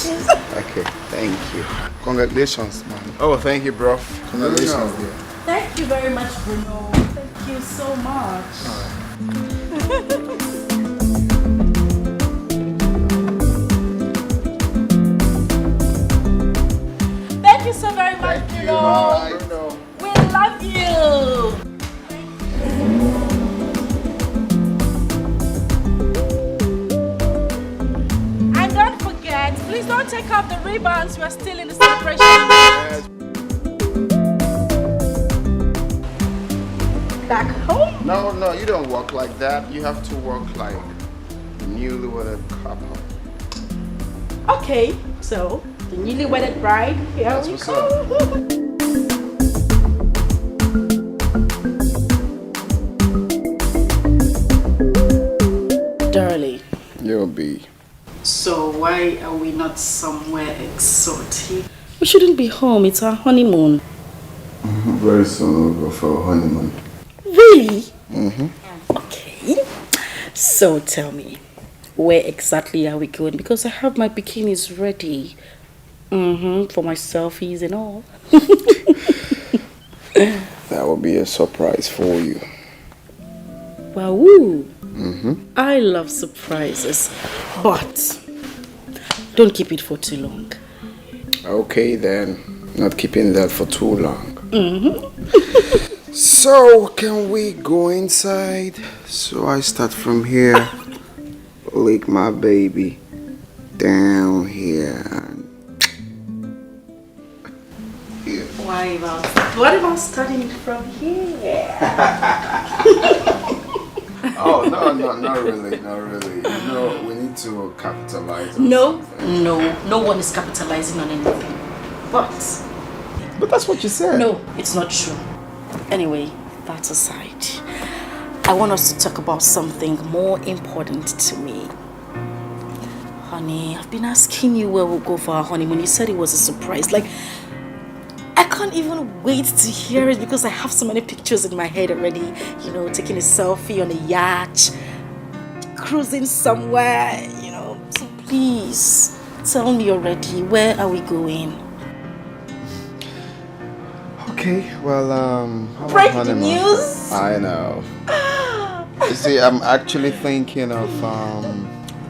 Okay, thank you. Congratulations, man. Oh, thank you, bro. Congratulations, dear. Thank you very much, Bruno. Thank you so much. Thank you so very much, Bruno. We love you. And don't forget, please don't take off the ribbons. We're still in the celebration. Yes. Back home? No, you don't walk like that. You have to walk like newlywed couple. Okay, so the newly wedded bride, here we go. Darling. You'll be. So why are we not somewhere exotic? We shouldn't be home, it's our honeymoon. Very soon we'll go for a honeymoon. Really? Okay. So tell me, where exactly are we going? Because I have my bikinis ready. For my selfies and all. That will be a surprise for you. Wow. I love surprises. But don't keep it for too long. Okay then. Not keeping that for too long. So, can we go inside? So I start from here. Lick my baby down here. What about starting from here? Oh, no, not really. You know, we need to capitalize on No something. one is capitalizing on anything. But that's what you said. No, it's not true. Anyway, that aside, I want us to talk about something more important to me. Honey, I've been asking you where we'll go for our honeymoon. You said it was a surprise. Like, I can't even wait to hear it because I have so many pictures in my head already. You know, taking a selfie on a yacht, cruising somewhere, you know. So please, tell me already, where are we going? Okay, well, Breaking news! I know. You see, I'm actually thinking of,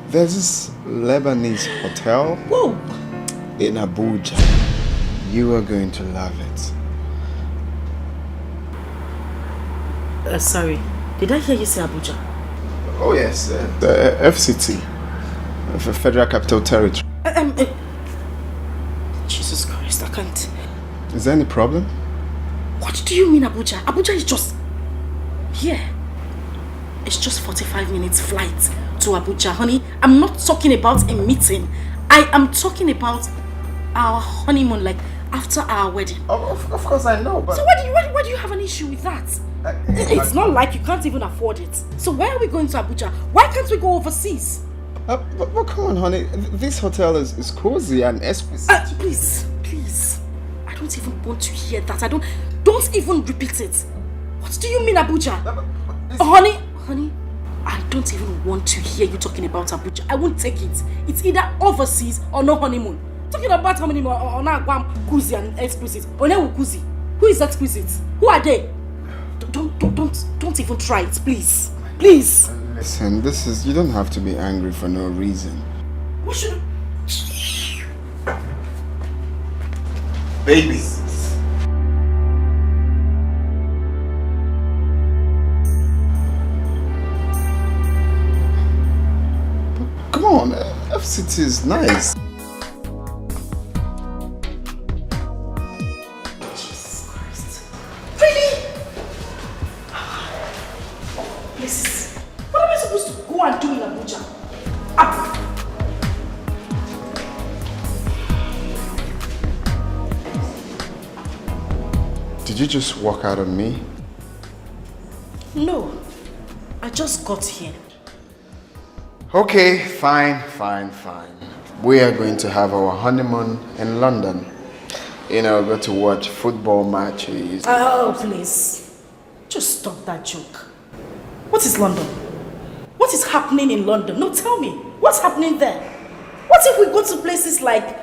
there's this Lebanese hotel. Whoa! In Abuja. You are going to love it. Sorry, did I hear you say Abuja? Oh yes, the FCT, the Federal Capital Territory. Jesus Christ, I can't. Is there any problem? What do you mean Abuja? Abuja is just here. It's just 45 minutes flight to Abuja, honey. I'm not talking about a meeting. I am talking about our honeymoon, like after our wedding. Of course I know, but... So why do you have an issue with that? It's not like you can't even afford it. So why are we going to Abuja? Why can't we go overseas? But come on, honey. This hotel is cozy and exquisite. Please. I don't even want to hear that. Don't even repeat it. What do you mean Abuja? Honey, I don't even want to hear you talking about Abuja. I won't take it. It's either overseas or no honeymoon. Talking about honeymoon or now Kuzi and exquisite. Kuzi. Who is exquisite? Who are they? Don't even try it, please. Please. Listen, you don't have to be angry for no reason. What should Baby. Come on, FCT is nice. Jesus Christ. Really? Yes. What am I supposed to go and do in Abuja? Did you just walk out on me? No. I just got here. Okay, fine. We are going to have our honeymoon in London. You know, go to watch football matches. Oh, please. Just stop that joke. What is London? What is happening in London? No, tell me. What's happening there? What What if we go to places like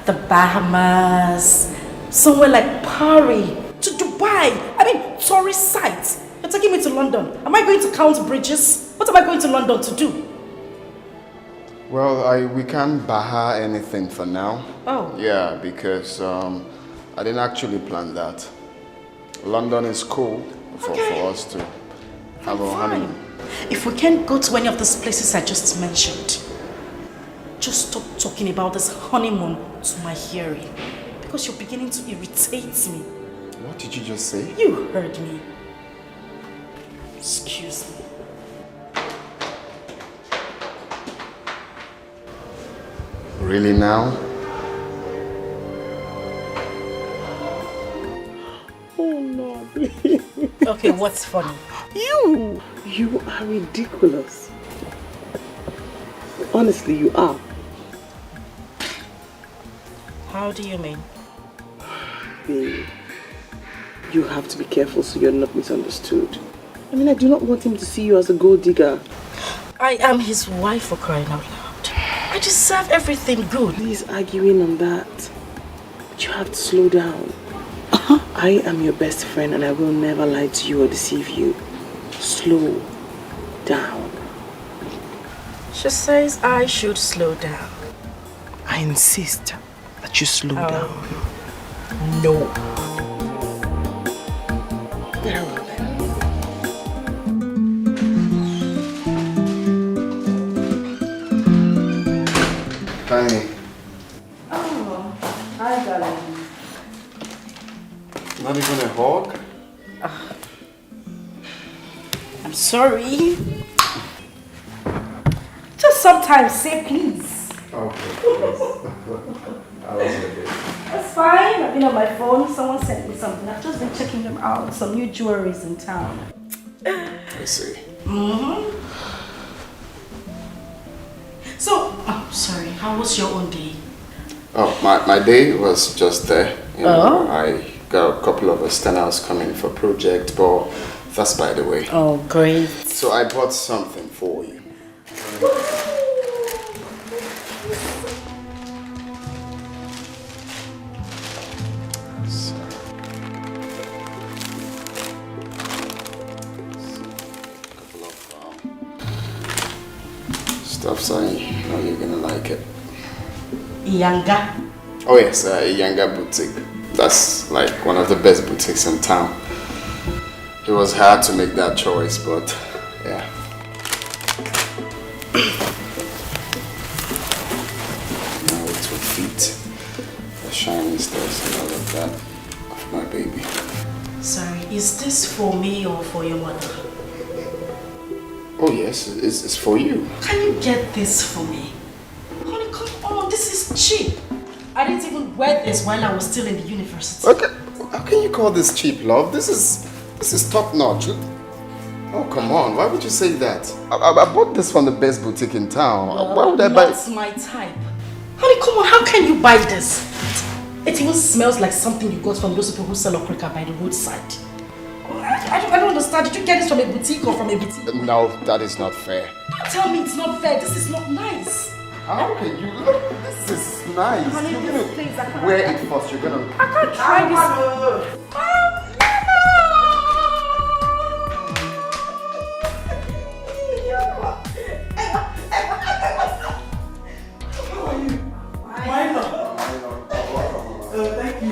the Bahamas, somewhere like Paris, to Dubai? I mean, tourist sites. You're taking me to London. Am I going to count bridges? What am I going to London to do? Well, we can't baha anything for now. Oh. Yeah, because I didn't actually plan that. London is cool for us to have a honeymoon. If we can't go to any of these places I just mentioned, just stop talking about this honeymoon to my hearing. Because you're beginning to irritate me. What did you just say? You heard me. Excuse me. Really now? Oh no, please. Okay, what's funny? You are ridiculous. Honestly, you are. How do you mean? Babe, you have to be careful so you're not misunderstood. I mean, I do not want him to see you as a gold digger. I am his wife, for crying out loud. I deserve everything good. Please arguing on that. But you have to slow down. I am your best friend and I will never lie to you or deceive you. Slow down. She says I should slow down. I insist that you slow down. No. Very well then. Honey. Oh, hi darling. Not even a hug? I'm sorry. Just sometimes say please. Okay, please. I was okay. That's fine. I've been on my phone. Someone sent me something. I've just been checking them out. Some new jewelries in town. I see. So, sorry. How was your own day? Oh, my day was just there. You know, I got a couple of externals coming for project, but that's by the way. Oh, great. So I bought something for you. Stuff, so I know you're gonna like it. Yanga. Oh yes, a Yanga boutique. That's like one of the best boutiques in town. It was hard to make that choice, but yeah. Now it will fit the shiny stuff and all of that of my baby. Sorry, is this for me or for your mother? Oh yes, it's for you. Can you get this for me? Honey, come on, this is cheap. I didn't even wear this while I was still in the university. Okay, how can you call this cheap, love? This is top notch. Oh come on, why would you say that? I bought this from the best boutique in town. Why would I buy? That's my type. Honey, come on, how can you buy this? It even smells like something you got from those people who sell okrika by the roadside. I don't understand. Did you get this from a boutique or from a boutique? No, that is not fair. Don't tell me it's not fair. This is not nice. How can you look? This is nice. Honey, You're please, I gonna can't. wear it first. You're gonna. I can't try this.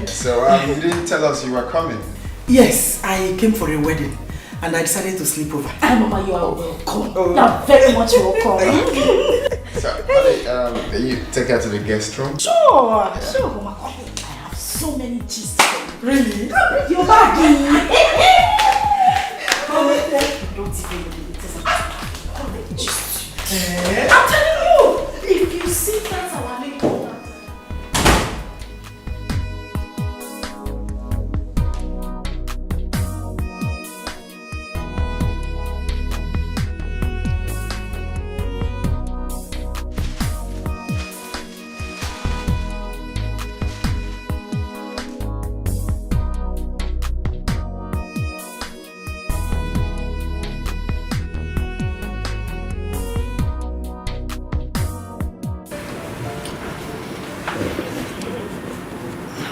So you didn't tell us you were coming. Yes, I came for a wedding and I decided to sleep over. Mama, you are welcome. You are very much welcome. So, honey, you take her to the guest room. Sure, sure, Mama. I have so many gist. Really? Your bag. Don't even I'm telling you, if you see that's our maid.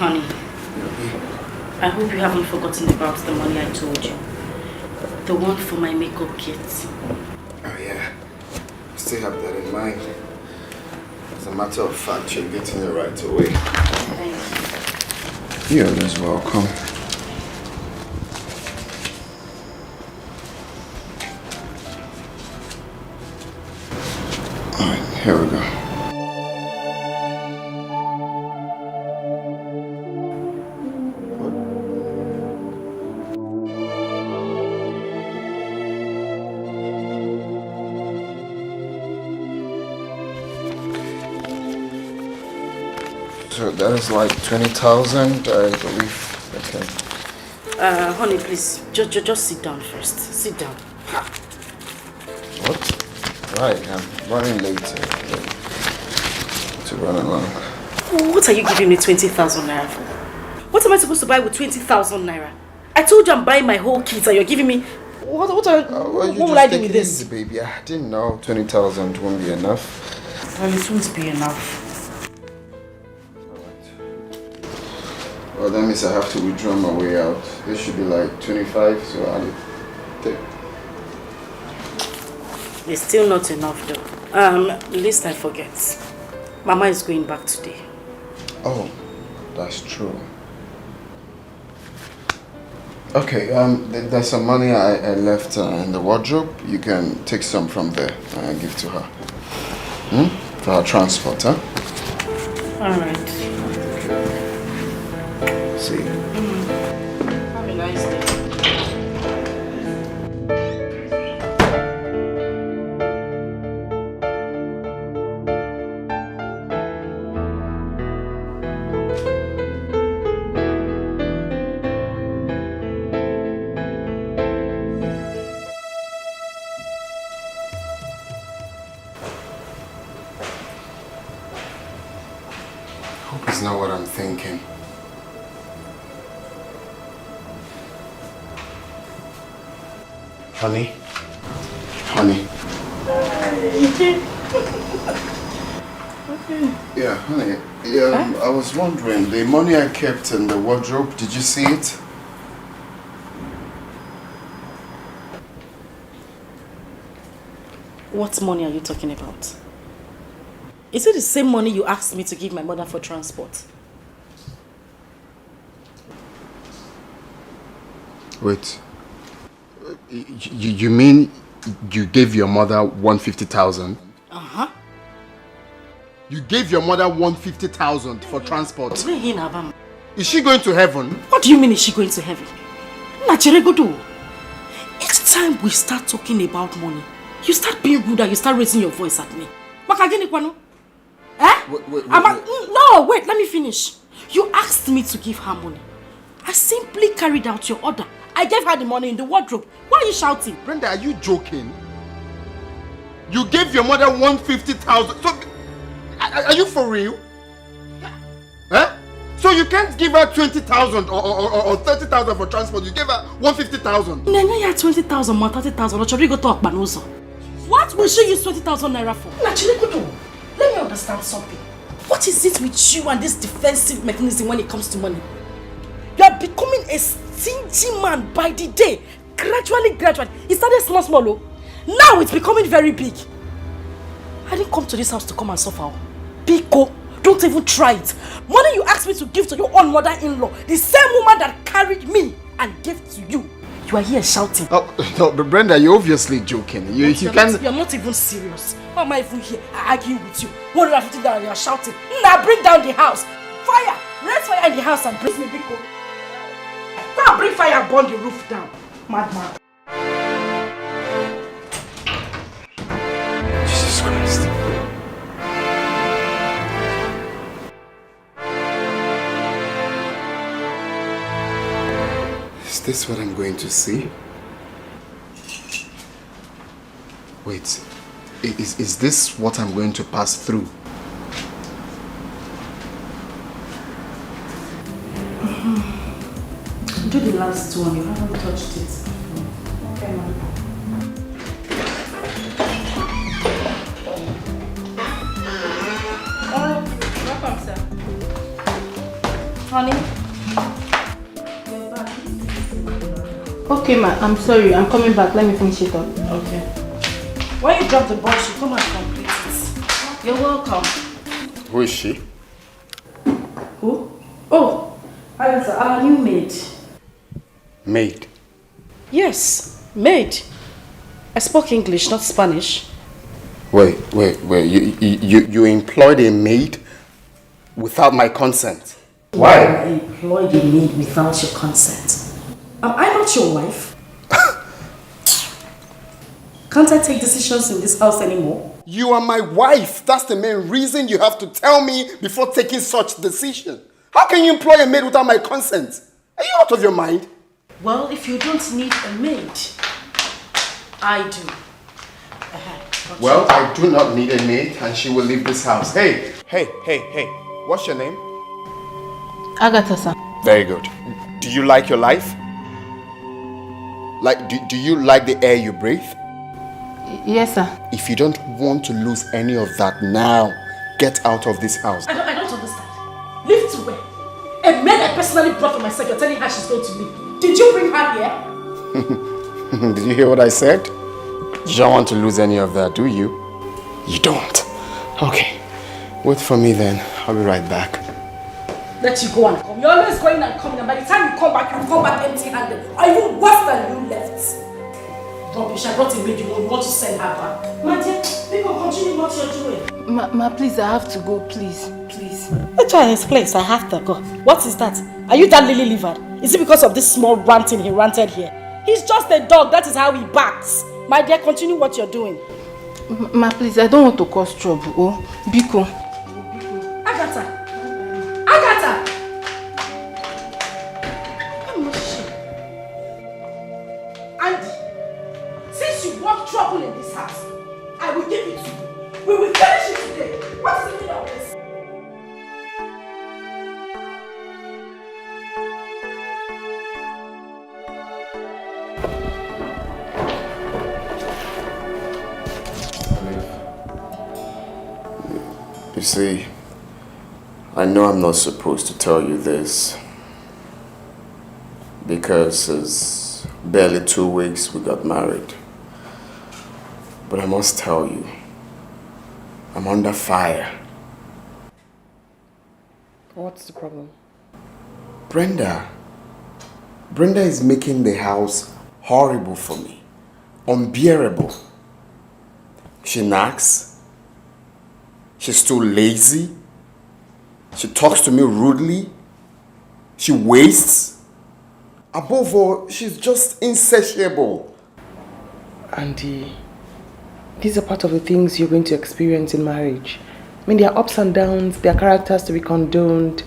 Honey, I hope you haven't forgotten about the money I told you. The one for my makeup kit. Oh yeah, I still have that in mind. As a matter of fact, you're getting it right away. Thank you. You're always welcome. Alright, here we go. So that is like 20,000, I believe. Okay. Honey, please, just sit down first. Sit down. What? Right, I'm running late to run along. What are you giving me 20,000 naira for? What am I supposed to buy with 20,000 naira? I told you I'm buying my whole kit and you're giving me... What will I do with this? Easy, baby. I didn't know 20,000 won't be enough. Well, it won't be enough. Well, that means I have to withdraw my way out. This should be like 25, so I'll take. It's still not enough though. Least I forget. Mama is going back today. Oh, that's true. Okay, there's some money I left in the wardrobe. You can take some from there and give to her. For her transport, huh? Alright. See you. Have a nice day. Hope it's not what I'm thinking. Honey? Honey? Yeah, honey. Yeah, I was wondering, the money I kept in the wardrobe, did you see it? What money are you talking about? Is it the same money you asked me to give my mother for transport? Wait. You mean you gave your mother 150,000? Uh-huh. You gave your mother 150,000 for transport. Is she going to heaven? What do you mean is she going to heaven? Each time we start talking about money, you start being rude and you start raising your voice at me. Eh? Wait. No, wait, let me finish. You asked me to give her money. I simply carried out your order. I gave her the money in the wardrobe. Why are you shouting? Brenda, are you joking? You gave your mother 150,000. So, are you for real? Huh? So you can't give her 20,000 or 30,000 for transport. You gave her 150,000. No, you 20,000 more 30,000. What will she use 20,000 naira for? Let me understand something. What is it with you and this defensive mechanism when it comes to money? You are becoming a stingy man by the day. Gradually. It started small. Now it's becoming very big. I didn't come to this house to come and suffer. Pico, don't even try it. Money you asked me to give to your own mother-in-law, the same woman that carried me and gave to you. You are here shouting. Oh, no, but Brenda, you're obviously joking. You're not even serious. Why am I even here arguing with you? 150 down, you're shouting. Now bring down the house. Fire! Raise fire in the house and bring me, Pico. Go and bring fire and burn the roof down. Madman. Jesus Christ. Is this what I'm going to see? Wait, is this what I'm going to pass through? Do the last one, you haven't touched it. Okay, ma'am. Welcome, sir. Honey? Okay, ma, I'm sorry. I'm coming back. Let me finish it up. Okay. When you drop the box, you come and complete it. You're welcome. Who is she? Who? Oh, Agatha, our new maid. Maid. Yes, maid. I spoke English, not Spanish. Wait. You employed a maid without my consent? Why? I employed a maid without your consent. Am I not your wife? Can't I take decisions in this house anymore? You are my wife. That's the main reason you have to tell me before taking such decision. How can you employ a maid without my consent? Are you out of your mind? Well, if you don't need a maid, I do. Well, I do not need a maid and she will leave this house. Hey. What's your name? Agatha, sir. Very good. Do you like your life? Like, do you like the air you breathe? Yes, sir. If you don't want to lose any of that now, get out of this house. I don't understand. Leave to where? A maid I personally brought for myself, you're telling her she's going to leave. Did you bring her here? Did you hear what I said? You don't want to lose any of that, do you? You don't. Okay. Wait for me then. I'll be right back. Let you go and come. You're always going and coming, and by the time you come back empty-handed. Are you worse than you left? Rubbish, I brought a maid, you want to send her back. My dear, people continue what you're doing. Ma, please, I have to go, please. Please. That's why in his place, I have to go. What is that? Are you that lily livered? Is it because of this small ranting he ranted here? He's just a dog, that is how he barks. My dear, continue what you're doing. Ma, please, I don't want to cause trouble. Oh, Biko. Agatha! Andy, since you want trouble in this house, I will give it to you. We will finish it today. What is the meaning of this? You see, I know I'm not supposed to tell you this because it's barely 2 weeks we got married. But I must tell you, I'm under fire. What's the problem? Brenda is making the house horrible for me, unbearable. She nags. She's too lazy. She talks to me rudely. She wastes. Above all, she's just insatiable. Andy, these are part of the things you're going to experience in marriage. I mean, there are ups and downs, there are characters to be condoned.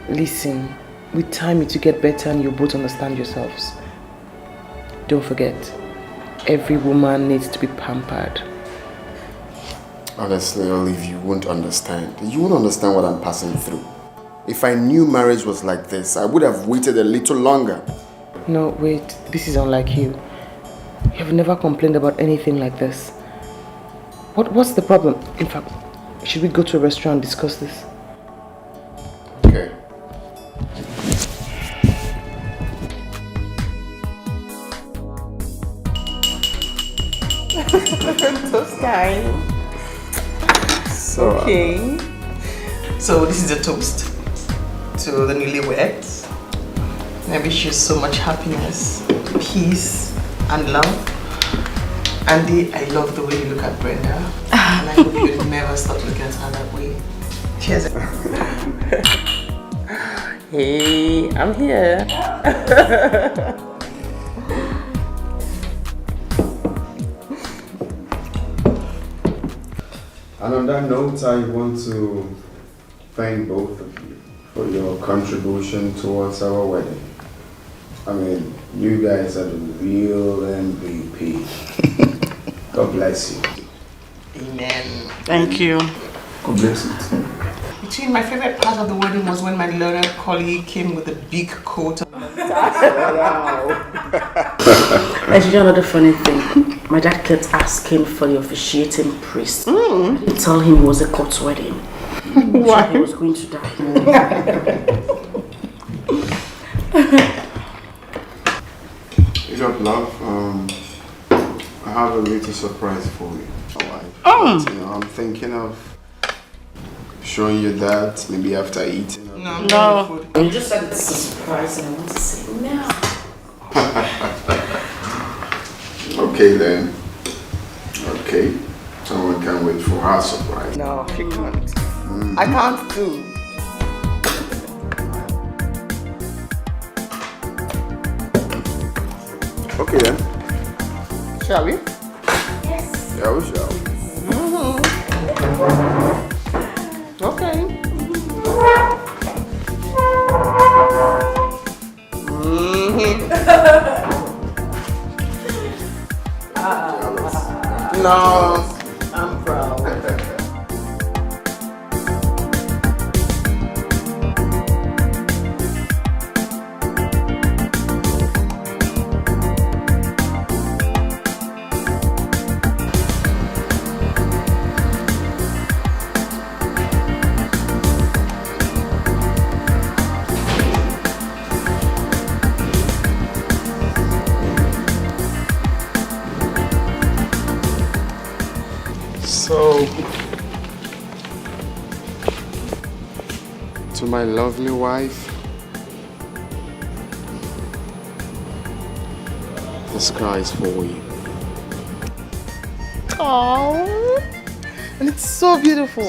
Listen, with time it will get better and you'll both understand yourselves. Don't forget, every woman needs to be pampered. Honestly, Olive, you won't understand. You won't understand what I'm passing through. If I knew marriage was like this, I would have waited a little longer. No, wait, this is unlike you. You have never complained about anything like this. What's the problem? In fact, should we go to a restaurant and discuss this? Okay. Toast time. Okay. So this is a toast to the newlyweds. I wish you so much happiness, peace, and love. Andy, I love the way you look at Brenda. And I hope you never stop looking at her that way. Cheers. Hey, I'm here. And on that note, I want to thank both of you for your contribution towards our wedding. I mean, you guys are the real MVP. God bless you. Amen. Thank you. God bless you. Between my favorite part of the wedding was when my learned colleague came with a big coat. And you know another funny thing? My dad kept asking for the officiating priest. I didn't tell him it was a court wedding. Why? I was going to die. What's up, love? I have a little surprise for you. Oh. But, I'm thinking of showing you that maybe after eating. No. You just said it's a surprise and I want to say no. Okay then. Okay. Someone can't wait for her surprise. No, she can't. I can't too. Okay then. Shall we? Yes. Yeah, we shall. Okay. No, I'm proud. So, to my lovely wife, the sky is for you. Oh, and it's so beautiful.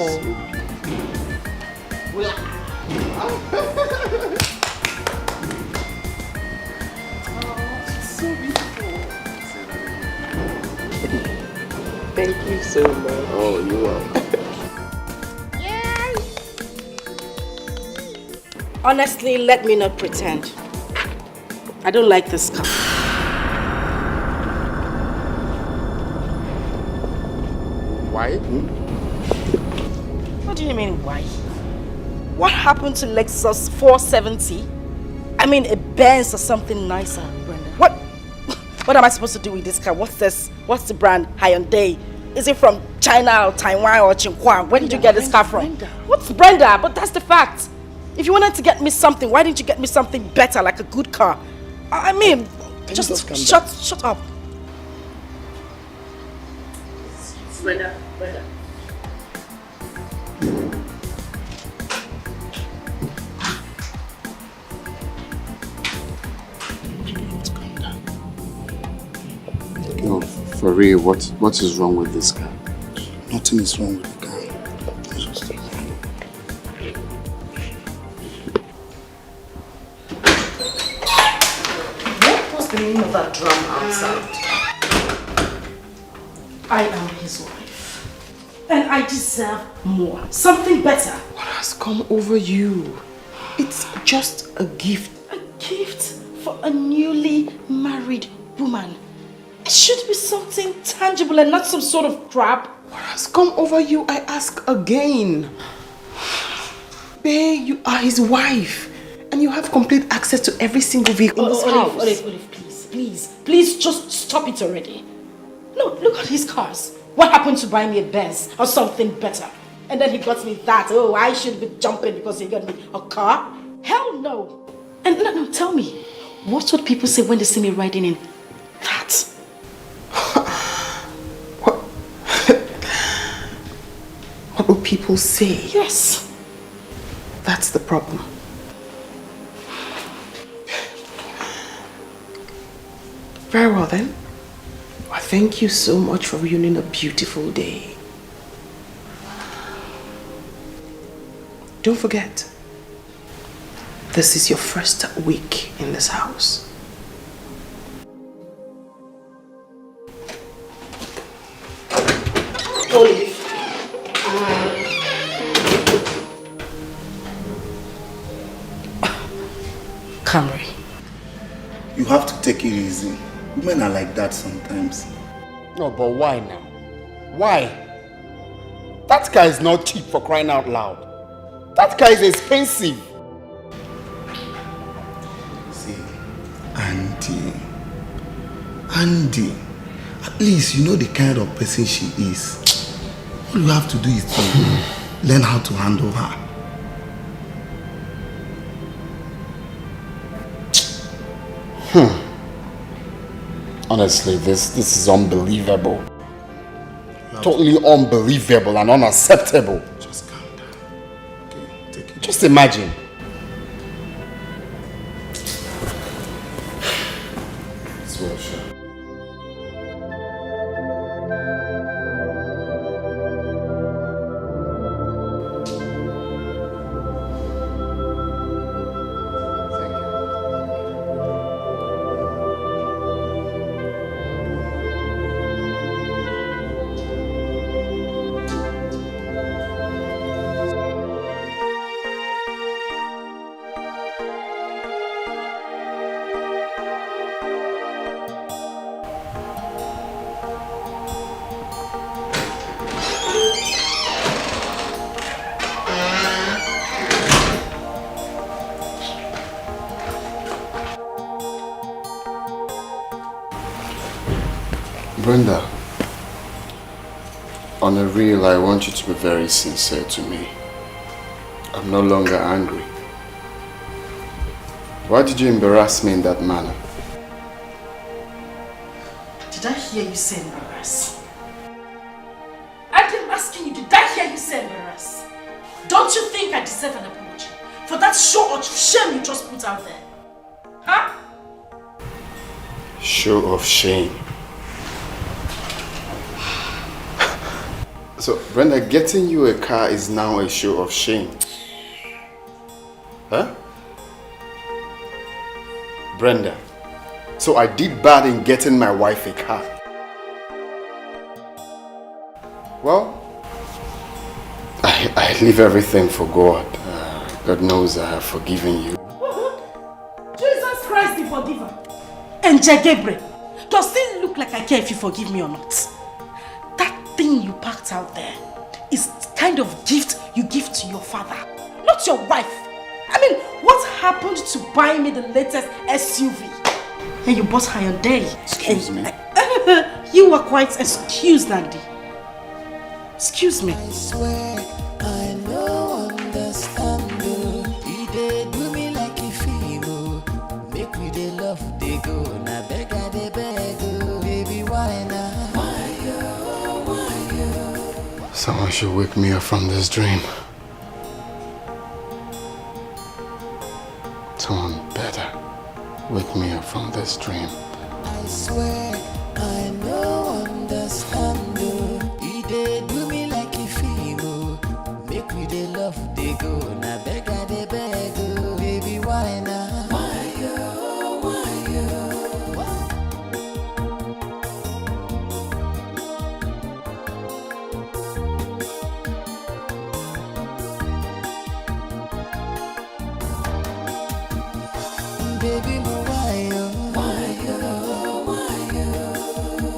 So beautiful. Thank you so much. Oh, you're welcome. Honestly, let me not pretend. I don't like this car. Why? What do you mean, why? What happened to Lexus 470? I mean, a Benz or something nicer, Brenda. What am I supposed to do with this car? What's this? What's the brand? Hyundai? Is it from China or Taiwan or Qinghuang? Where did you get this car from? Brenda. What's Brenda? But that's the fact. If you wanted to get me something, why didn't you get me something better, like a good car? I mean, just shut up. Brenda. No, for real, what is wrong with this car? Nothing is wrong with the car. What was the meaning of that drum outside? I am his wife. And I deserve more. Something better. What has come over you? It's just a gift. A gift for a newly married woman. It should be something tangible and not some sort of crap. What has come over you, I ask again. Babe, you are his wife. And you have complete access to every single vehicle in this house. Olive, please, just stop it already. No, look at his cars. What happened to buying me a Benz or something better? And then he got me that. Oh, I should be jumping because he got me a car? Hell no. And no, tell me, what would people say when they see me riding in that? What will people say? Yes. That's the problem. Very well then. Well, thank you so much for ruining a beautiful day. Don't forget, this is your first week in this house. Olive. Camry. You have to take it easy. Women are like that sometimes. No, but why now? Why? That car is not cheap, for crying out loud. That car is expensive. See, Andy, at least you know the kind of person she is. All you have to do is to Learn how to handle her. Honestly, this is unbelievable. Totally unbelievable and unacceptable. Just calm down. Okay, take it. Just imagine. It's well, sure. Brenda, on a real, I want you to be very sincere to me. I'm no longer angry. Why did you embarrass me in that manner? Did I hear you say embarrass? I'm asking you, did I hear you say embarrass? Don't you think I deserve an apology for that show of shame you just put out there? Huh? Show of shame. So, Brenda, getting you a car is now a show of shame. Huh? Brenda, so I did bad in getting my wife a car. Well, I leave everything for God. God knows I have forgiven you. Jesus Christ, the forgiver. And Gabriel, does it look like I care if you forgive me or not? Thing you packed out there is kind of gift you give to your father, not your wife. I mean, what happened to buying me the latest SUV? And you bought her on day. Excuse me. You were quite excused, Nandi. Excuse me. I swear I know understand you. He did do me like a feel. Make me the love they go. Now beg I they beg. Baby, why now? Someone should wake me up from this dream. Someone better wake me up from this dream. I swear I know understand you. He did do me like a feel. Make me the love they go. Now beg I they beg. Baby, why now? Why you? Baby, why you?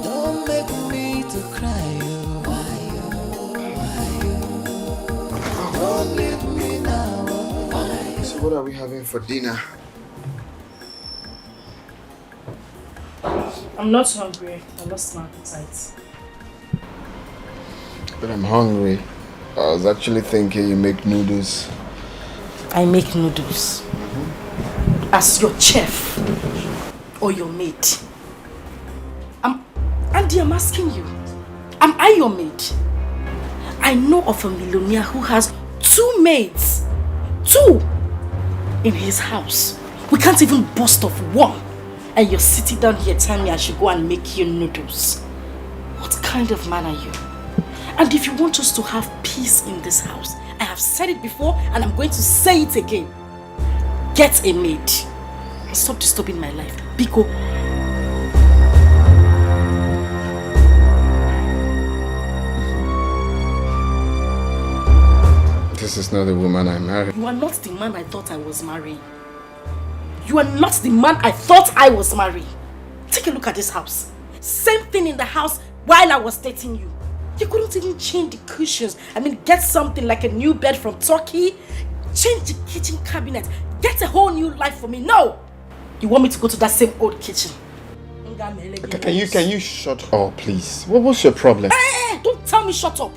Don't make me to cry. Why you? Don't leave me now. So what are we having for dinner? I'm not hungry. I lost my appetite. But I'm hungry. I was actually thinking you make noodles. I make noodles. As your chef or your maid. Andy, I'm asking you, am I your maid? I know of a millionaire who has 2 maids. 2 in his house. We can't even boast of 1. And you're sitting down here telling me I should go and make you noodles. What kind of man are you? And if you want us to have peace in this house, I have said it before and I'm going to say it again. Get a maid. Stop disturbing my life. Biko. This is not the woman I married. You are not the man I thought I was marrying. You are not the man I thought I was marrying. Take a look at this house. Same thing in the house while I was dating you. You couldn't even change the cushions. I mean, get something like a new bed from Turkey. Change the kitchen cabinet. Get a whole new life for me. No! You want me to go to that same old kitchen? Can you shut up, please? What's your problem? Hey, don't tell me shut up.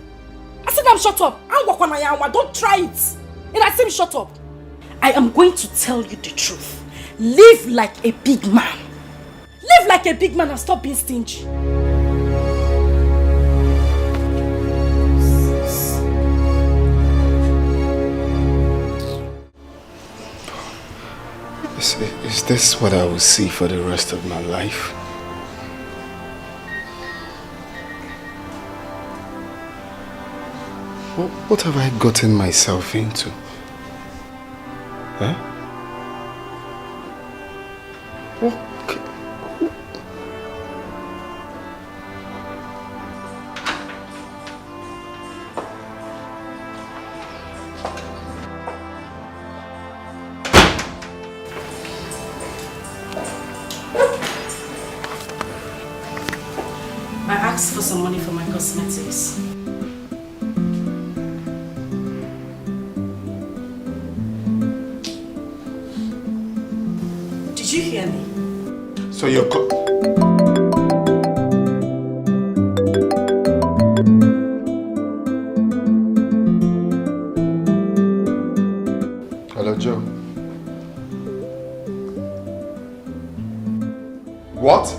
I said I'm shut up. Don't try it. And I said shut up. I am going to tell you the truth. Live like a big man. Live like a big man and stop being stingy. Is this what I will see for the rest of my life? What have I gotten myself into? Huh? Okay. I asked for some money for my cosmetics. Did you hear me? So you're Hello, Joe. What?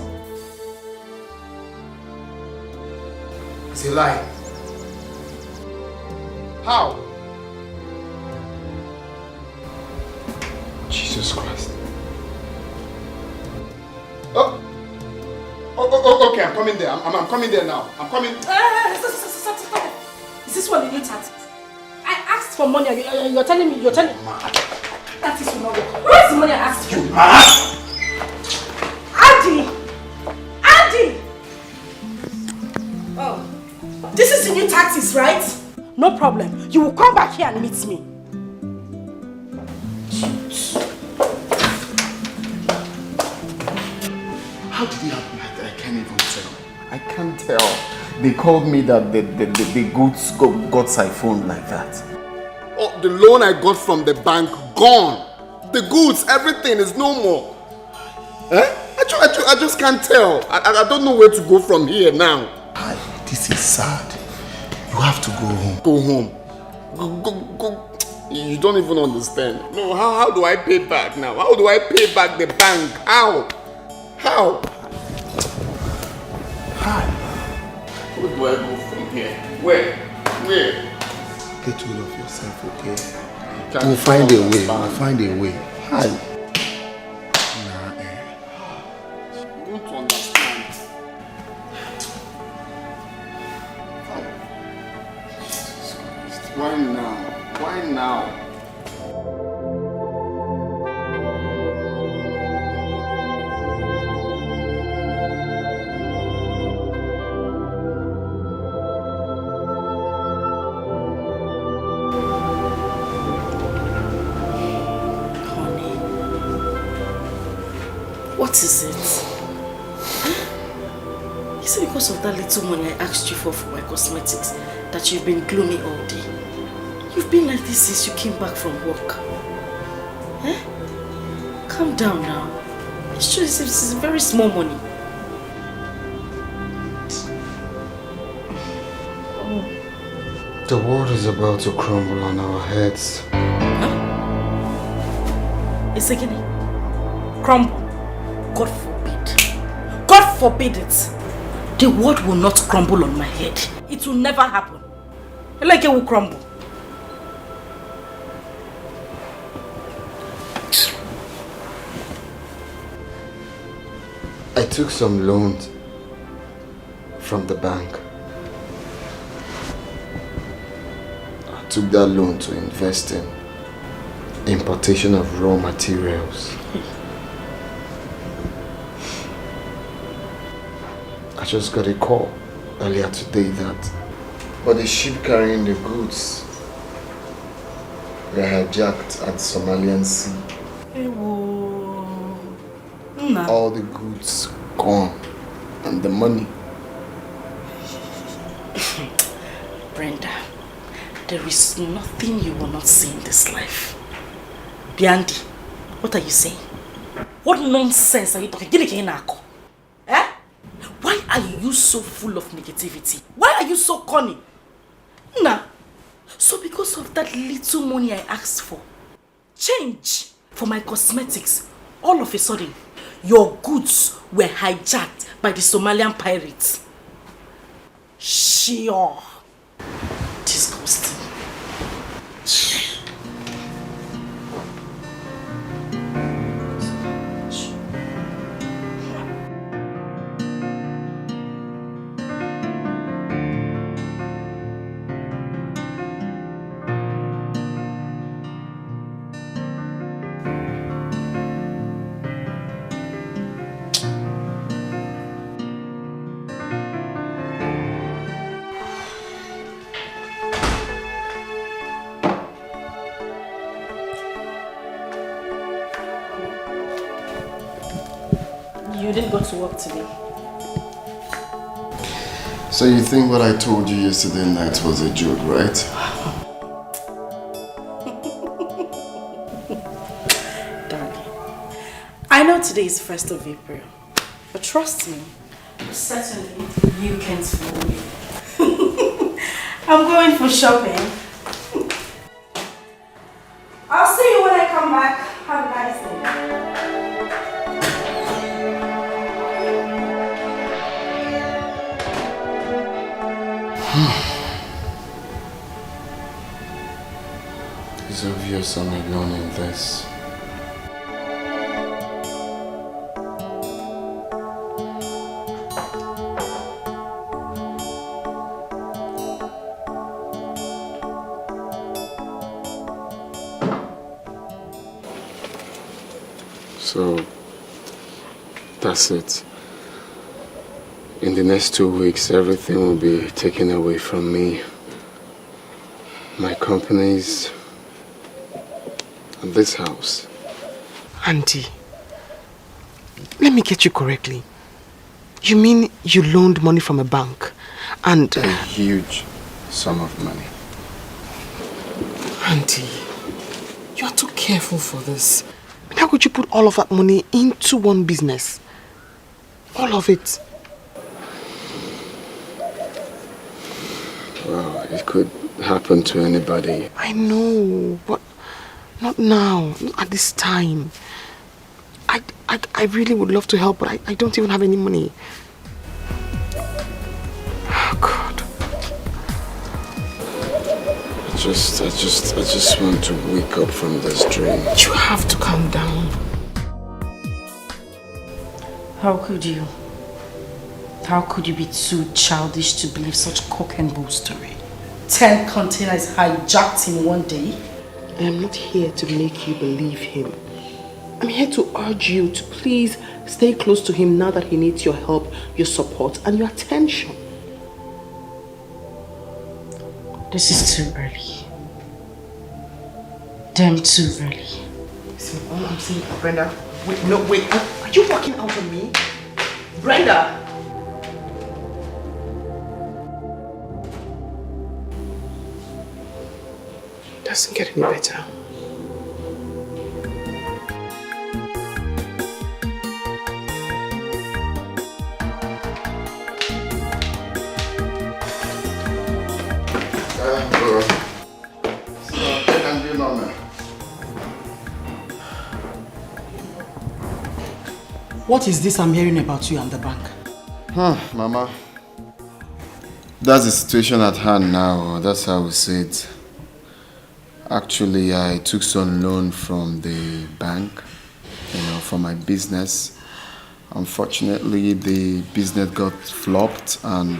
It's a lie. How? Jesus Christ. Okay, I'm coming there. I'm coming there now. I'm coming. Stop. Is this one the new tactic? I asked for money and you're telling me, mad. That is not work. Where's the money I asked you? Mad? Andy! Oh, this is the new tactics, right? No problem. You will come back here and meet me. How did it happen? I can't even tell. I can't tell. They called me that the goods got siphoned like that. Oh, the loan I got from the bank, gone. The goods, everything is no more. Eh? I just can't tell. I don't know where to go from here now. This is sad. You have to go home. Go home? Go. You don't even understand. No, how do I pay back now? How do I pay back the bank? How? Hi. Where do I go from here? Where? Get rid of yourself, okay? We'll find a way. Hi. You don't understand. Why now? What is it? Is it because of that little money I asked you for my cosmetics that you've been gloomy all day? You've been like this since you came back from work. Eh? Calm down now. It's true, it's very small money. The world is about to crumble on our heads. Huh? It's again. Crumble. God forbid. God forbid it. The world will not crumble on my head. It will never happen. Like it will crumble. I took some loans from the bank. I took that loan to invest in importation of raw materials. I just got a call earlier today that the ship carrying the goods were hijacked at the Somalian Sea. All the goods gone and the money. Brenda, there is nothing you will not see in this life. Biandi, what are you saying? What nonsense are you talking? Eh? Why are you so full of negativity? Why are you so corny? Nah. So because of that little money I asked for, change for my cosmetics, all of a sudden, your goods were hijacked by the Somalian pirates. Sure. Disgusting. You didn't go to work today. So you think what I told you yesterday night was a joke, right? Darling, I know today is 1st of April, but trust me, certainly you can't fool me. I'm going for shopping. I'll see you when I come back. Have a nice day. It's obvious I'm alone in this. So, that's it. In the next 2 weeks, everything will be taken away from me. My companies and this house. Auntie, let me get you correctly. You mean you loaned money from a bank and... A huge sum of money. Auntie, you are too careful for this. How could you put all of that money into one business? All of it. Well, it could happen to anybody. I know, but not now, not at this time. I really would love to help, but I don't even have any money. Oh, God. I just want to wake up from this dream. You have to calm down. How could you? How could you be too childish to believe such cock and bull story? 10 containers hijacked in one day? I am not here to make you believe him. I'm here to urge you to please stay close to him now that he needs your help, your support, and your attention. This is too early. Damn too early. So all I'm saying, Brenda, wait, no, wait. Are you walking out on me? Brenda! Doesn't get any better. What is this I'm hearing about you and the bank? Mama. That's the situation at hand now. That's how we say it. Actually, I took some loan from the bank, for my business. Unfortunately, the business got flopped and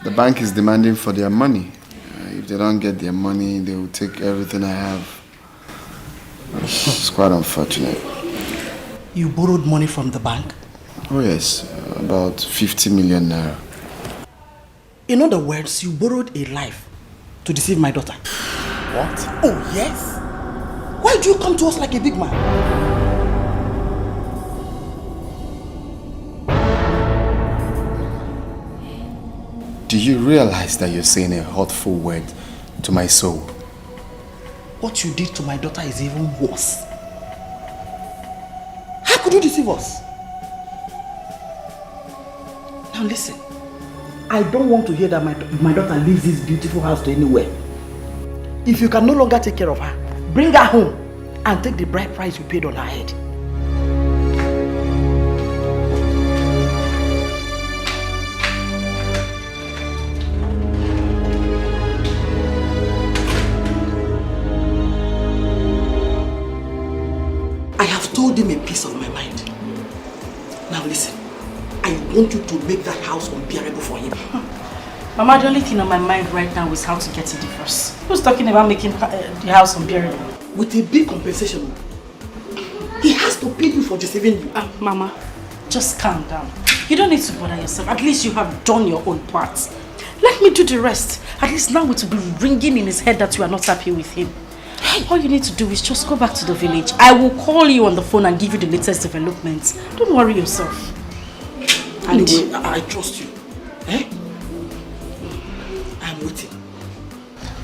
the bank is demanding for their money. If they don't get their money, they will take everything I have. It's quite unfortunate. You borrowed money from the bank? Oh yes, about 50 million naira. In other words, you borrowed a life to deceive my daughter. What? Oh yes? Why do you come to us like a big man? Do you realize that you're saying a hurtful word to my soul? What you did to my daughter is even worse. How could you deceive us? Now listen, I don't want to hear that my daughter leaves this beautiful house to anywhere. If you can no longer take care of her, bring her home and take the bride price you paid on her head. I have told him a piece of my mind. Now listen, I want you to make that house unbearable for him. Mama, the only thing on my mind right now is how to get a divorce. Who's talking about making the house unbearable? With a big compensation. He has to pay you for deceiving you. Mama, just calm down. You don't need to bother yourself. At least you have done your own part. Let me do the rest. At least now it will be ringing in his head that you are not happy with him. All you need to do is just go back to the village. I will call you on the phone and give you the latest developments. Don't worry yourself. Anyway, I trust you. Eh? I'm waiting.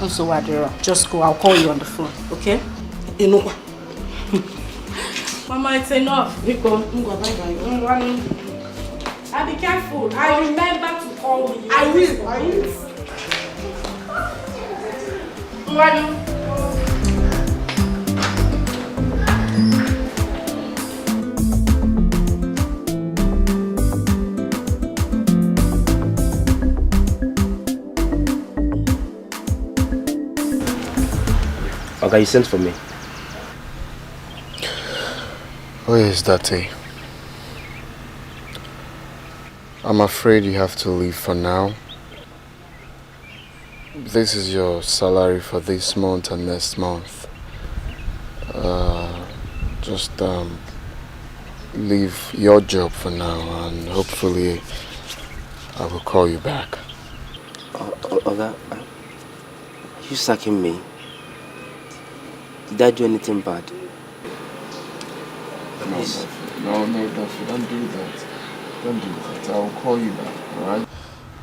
Also, Adira, just go. I'll call you on the phone, okay? Enough. Mama, it's enough. Rico. I'll be careful. I remember to call you. I will. Okay, you sent for me. Oh yes, Date. I'm afraid you have to leave for now. This is your salary for this month and next month. Just leave your job for now and hopefully I will call you back. Oga, you sacking me? Did I do anything bad? No, Duffy, don't do that. Don't do that. I will call you back, alright?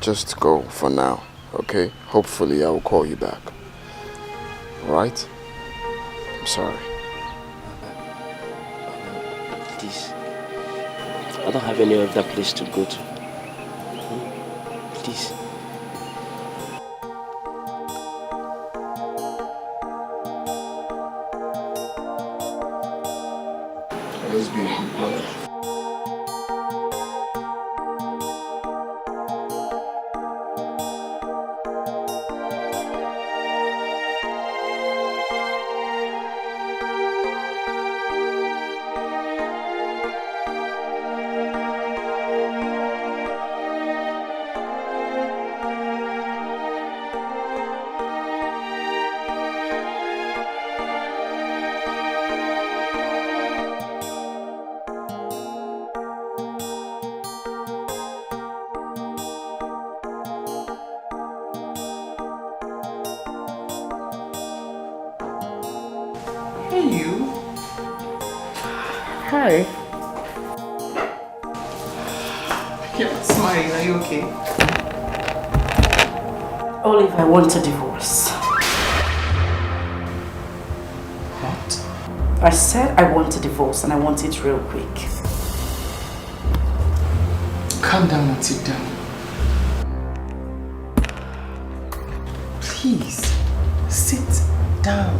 Just go for now, okay? Hopefully I will call you back. Alright? I'm sorry. Please. I don't have any other place to go to. Please. Let's be a good brother. Hi. You're smiling, are you okay? Olive, I want a divorce. What? I said I want a divorce and I want it real quick. Calm down and sit down. Please, sit down.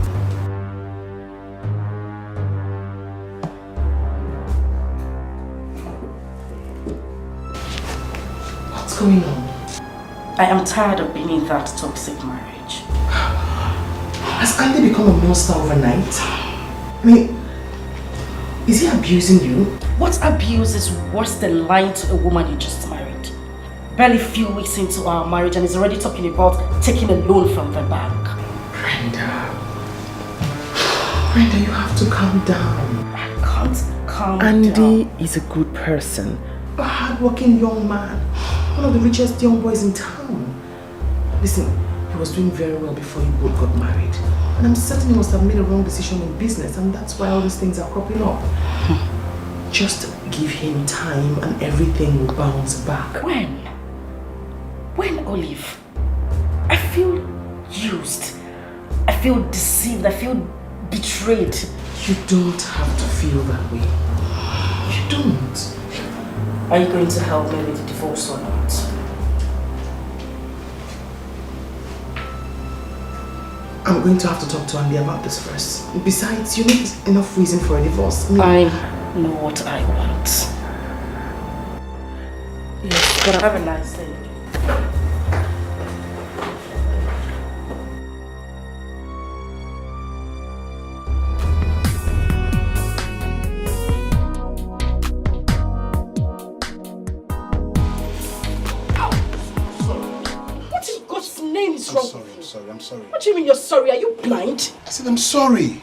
What's going on? I am tired of being in that toxic marriage. Has Andy become a monster overnight? I mean, is he abusing you? What abuse is worse than lying to a woman you just married? Barely a few weeks into our marriage and he's already talking about taking a loan from the bank. Brenda, you have to calm down. I can't calm down. Andy is a good person. A hardworking young man. One of the richest young boys in town. Listen, he was doing very well before you both got married. And I'm certain he must have made a wrong decision in business and that's why all these things are cropping up. Just give him time and everything will bounce back. When? When, Olive? I feel used. I feel deceived. I feel betrayed. You don't have to feel that way. You don't. Are you going to help me with the divorce or not? I'm going to have to talk to Andy about this first. Besides, you need enough reason for a divorce. I know what I want. Yes, but have a nice day. I'm sorry. What do you mean you're sorry? Are you blind? I said I'm sorry.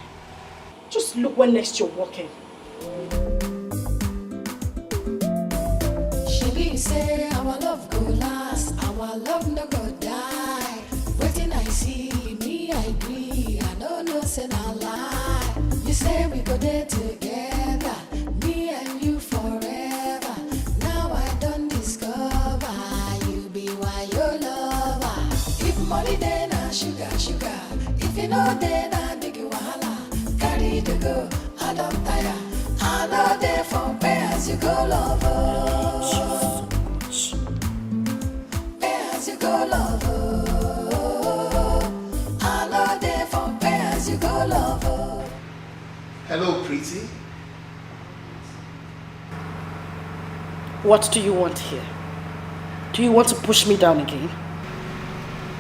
Just look when next you're walking. She say our love go last, our love no go die. Waiting I see, me I agree, I don't know say na lie. You say we go there together, me and you forever. Now I don't discover, you be why your lover. If money then sugar, sugar. If you know then I big wahala. Carry to go, I don't tire. I know there for pay as you go, lover. Pay as you go, lover. I know there for pay as you go, lover. Hello, pretty. What do you want here? Do you want to push me down again?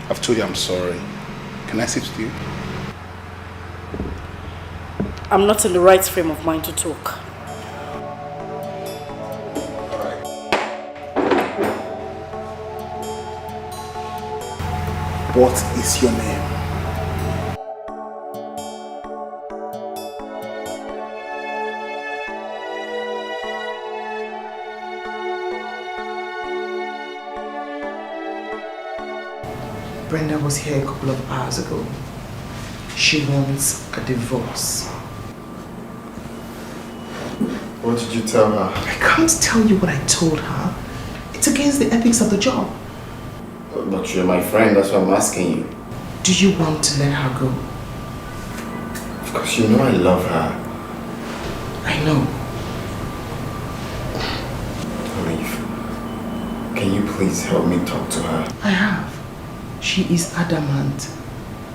I've told you I'm sorry. Can I sit with you? I'm not in the right frame of mind to talk. What is your name? Brenda was here a couple of hours ago. She wants a divorce. What did you tell her? I can't tell you what I told her. It's against the ethics of the job. But you're my friend, that's why I'm asking you. Do you want to let her go? Of course, you know I love her. I know. Olive, can you please help me talk to her? I have. She is adamant.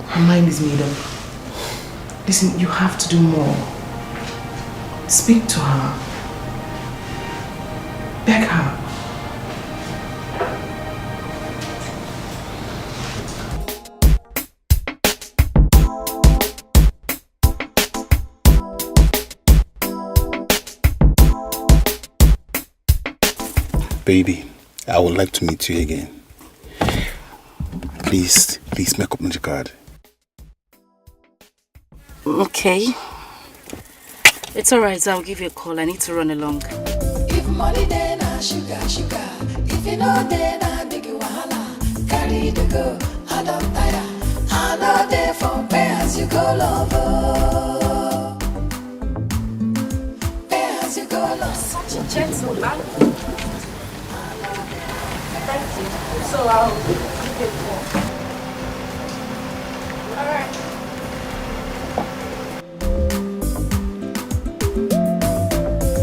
Her mind is made up. Listen, you have to do more. Speak to her. Beg her. Baby, I would like to meet you again. Please make up the card. Okay. It's alright, I'll give you a call. I need to run along. If money then I sugar, sugar. If you know then I big wahala. Carry to go, I don't tire. I know there for pay as you go, lover. Pay as you go, lover. Such a gentleman. Thank you. So I'll give you a call. Alright.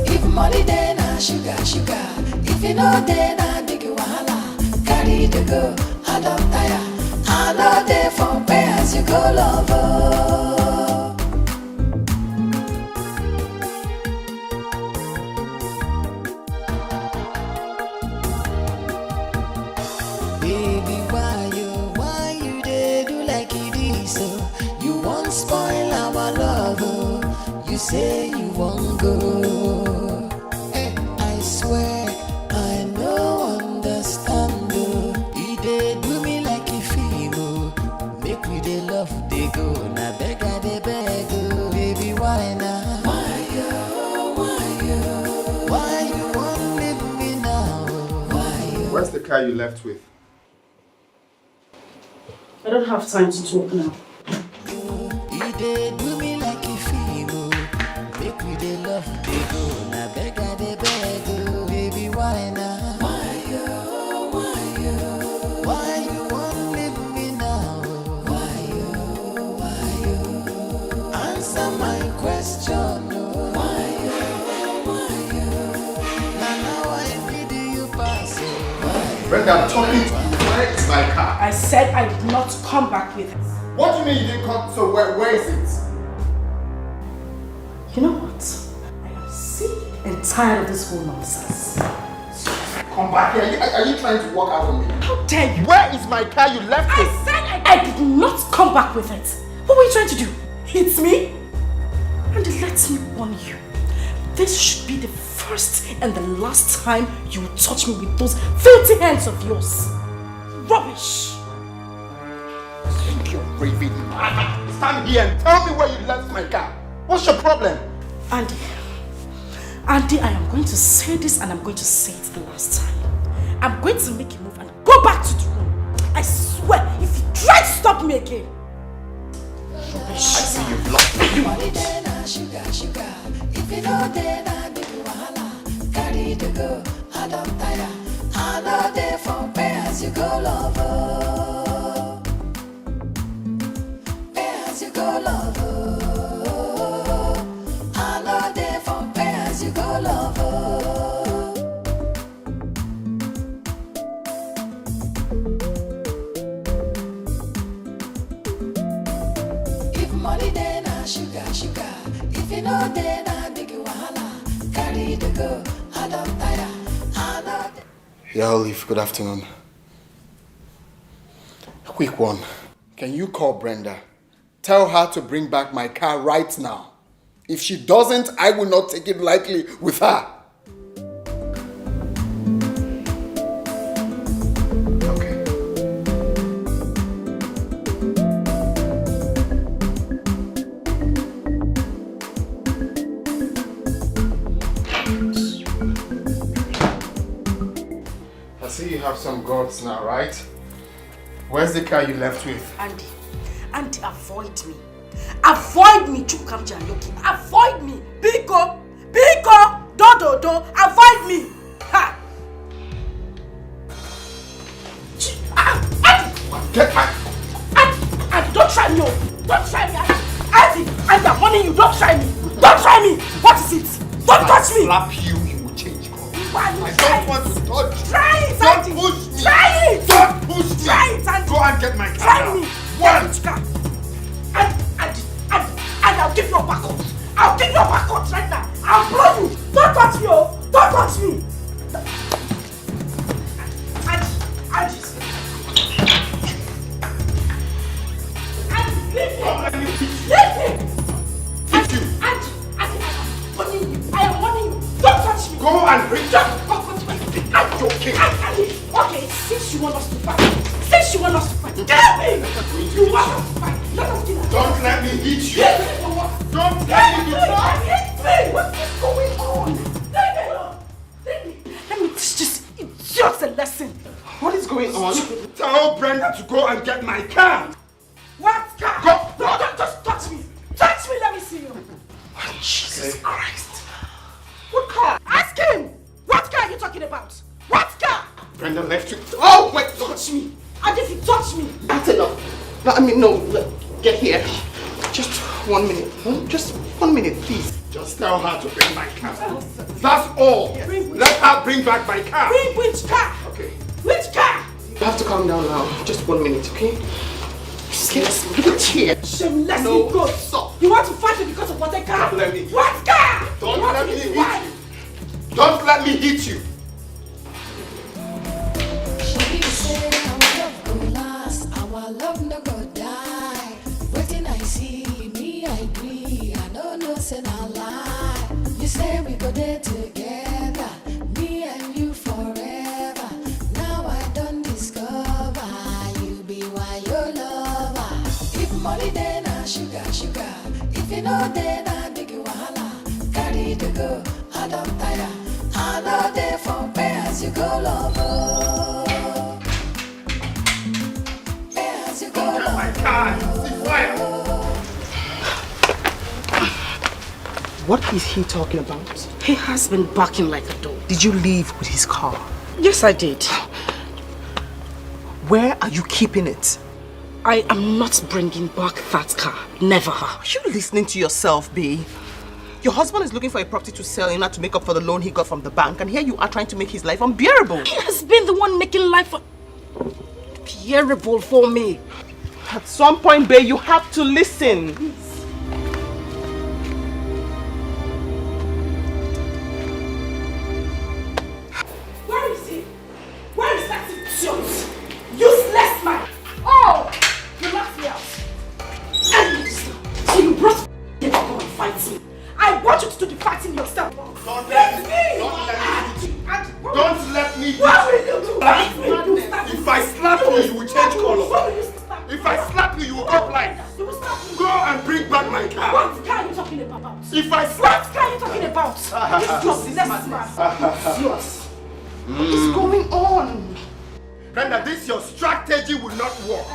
If money then I sugar, sugar. If you know then I big wahala. Carry to go, I don't tire. I know there for pay as you go, lover. Baby, why you dey do like it is so? You won't spoil our love, oh. You say you won't go. Eh, I swear I no understand, oh. You dey do me like a film, oh. Make we dey love, dey go. Na beg I dey beg, oh. Baby, why now? Why you won't leave me now? Where's the car you left with? I don't have time to talk now. You dey do me like a film, oh. Make we dey love, dey go. Na beg I dey beg, oh. Baby, why now? Why you won't leave me now? Answer my question, oh. Now I need you pass, oh. Brenda, I'm talking to you. Where is my car? I said I did not come back with it. What do told me you didn't come, so where is it? You know what? I am sick and tired of this whole nonsense. Come back here. Are you trying to walk out on me? How dare you? Where is my car? You left it. I said I did not come back with it. What were you trying to do? Hit me? And let me warn you. This should be the first and the last time you will touch me with those filthy hands of yours. Rubbish. You're raving. Stand here and tell me where you left my car. What's your problem? Andy, I am going to say this and I'm going to say it the last time. I'm going to make a move and go back to the room. I swear, if you try to stop me again. I see you've lost me. Sugar. If you know then I big wahala. Carry the go, I don't tire. I know they for pay as you go, lover. Pay as you go, lover. I know they for pay as you go, lover. If money then I sugar. If you know then I big wahala. Carry the go, I don't tire. I know they... Yeah, Olive, good afternoon. A quick one. Can you call Brenda? Tell her to bring back my car right now. If she doesn't, I will not take it lightly with her. Okay. I see you have some guts now, right? Where's the car you left with? Andy, avoid me. Avoid me, Chukamja Yoki. Avoid me. Biko, do. Avoid me. Ha! Andy! Get back! Andy, don't try me. Don't try me. Andy, I'm warning you. Don't try me. Don't try me. What is it? Don't touch me. Slap you, you will change color. I don't want to touch you. Try it, Don't Andy. push me. Try it. Don't push me. Try it, Andy. Go and get my car. Try now. me. One. And I'll give you a backcoat. I'll give you a backcoat right now. I'll blow you. Don't touch me, oh. Don't touch me. Andy. Leave me. Leave me. Andy, I am warning you. Don't touch me. Go and bring Don't touch me. Andy, okay. Okay, since you want us to fight, tell me. You want us to fight. Let us do that. Don't let me hit you. Don't let me hit me. What is going on? Let me teach this idiot a lesson. What is going on? Tell Brenda to go and get my car. What car? Go. Don't just touch me. Touch me, let me see you. Oh, Jesus Christ. What car? Ask him. What car are you talking about? What car? Brenda left you. Oh, wait, touch me. And if you touch me. That's enough. No, get here. Just 1 minute. Just 1 minute, please. Just tell her to bring my car. That's all. Let her bring back my car. Bring which car? Okay. Which car? You have to calm down now. Just 1 minute, okay? Just get a chair. Shameless, No, you go. stop. You want to fight me because of what I car? Don't let me. What car? Don't let me hit you. Don't let me hit you. She say our love go last, our love no go die. Waiting I see, me I agree. I don't know, say no lie. You say we go there together, me and you forever. Now I don't discover you be why your lover. If money then I sugar. If you know then I big wahala. Carry the go, I don't tire. I know they for pay as you go, lover. Pay as you go, lover. My car. See fire. What is he talking about? He has been barking like a dog. Did you leave with his car? Yes, I did. Where are you keeping it? I am not bringing back that car. Never. Are you listening to yourself, B? Your husband is looking for a property to sell in order to make up for the loan he got from the bank, and here you are trying to make his life unbearable. He has been the one making life unbearable for me. At some point, babe, you have to listen. Where is he? Where is that idiot? Useless man! Oh! You locked me out. So you brought me here to come and fight me. I want you to do the fighting yourself. Don't let me. Don't let me. What will you do? If I slap you, you will change color. If I slap you, you will go blind. You will slap me. Go and bring back my car. What car are you talking about? If I slap... What car are you talking about? This useless man. It's yours. What is going on? Brenda, this your strategy will not work.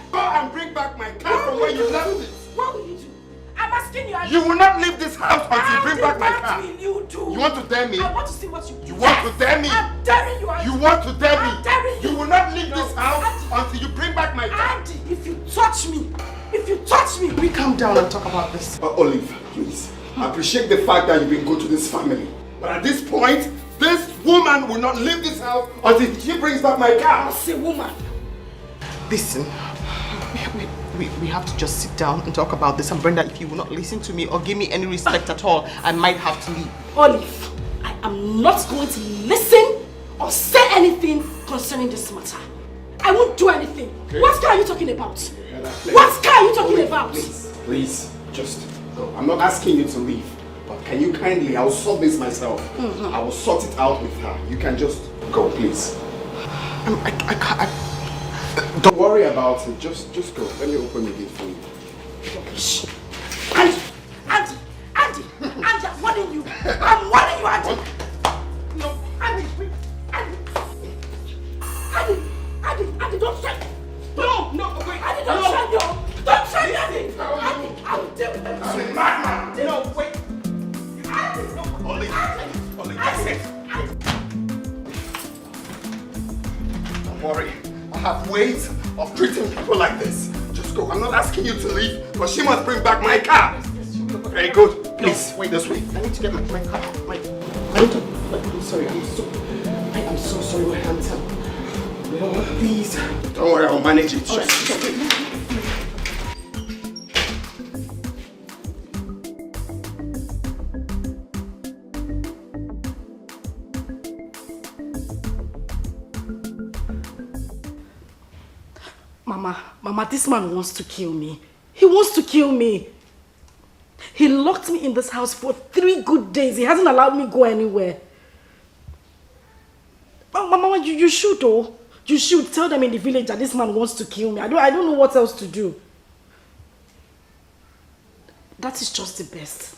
Go and bring back my car from where you left it. What will you do? I'm asking you. You will not leave this house until you bring back my car. What will you do? You want to dare me? I want to see what you do. You want to dare me? I'm daring you. You want to dare me? I'm daring you. You will not leave this house until you bring back my car. Andy, if you touch me, We calm down and talk about this. Olive, please. I appreciate the fact that you've been good to this family. But at this point, this woman will not leave this house until she brings back my car. I'll say woman. Listen, we have to just sit down and talk about this. And Brenda, if you will not listen to me or give me any respect at all, I might have to leave. Olive, I am not going to listen or say anything concerning this matter. I won't do anything. Okay. What car are you talking about? What car are you talking about? Please, just go. I'm not asking you to leave. But can you kindly, I'll sort this myself. I will sort it out with her. You can just go, please. I can't. Don't worry about it. Just go. Let me open the gate for you. Shh. Andy, I'm warning you. I'm warning you, Andy. No, Andy, don't try. No, wait. Andy, don't try me. Don't try me, Andy. Andy, I will deal with them. I'm a madman. No, wait. Andy, no. Ollie, I said. Don't worry. I have ways of treating people like this. Just go. I'm not asking you to leave, but she must bring back my car. Very good. Please, wait this way. I need to get my car. I'm sorry. I am so sorry, my hands up. Please. Don't worry, I'll manage it. Mama, this man wants to kill me. He wants to kill me. He locked me in this house for 3 good days. He hasn't allowed me go anywhere. Mama, you should though. You should tell them in the village that this man wants to kill me. I don't know what else to do. That is just the best.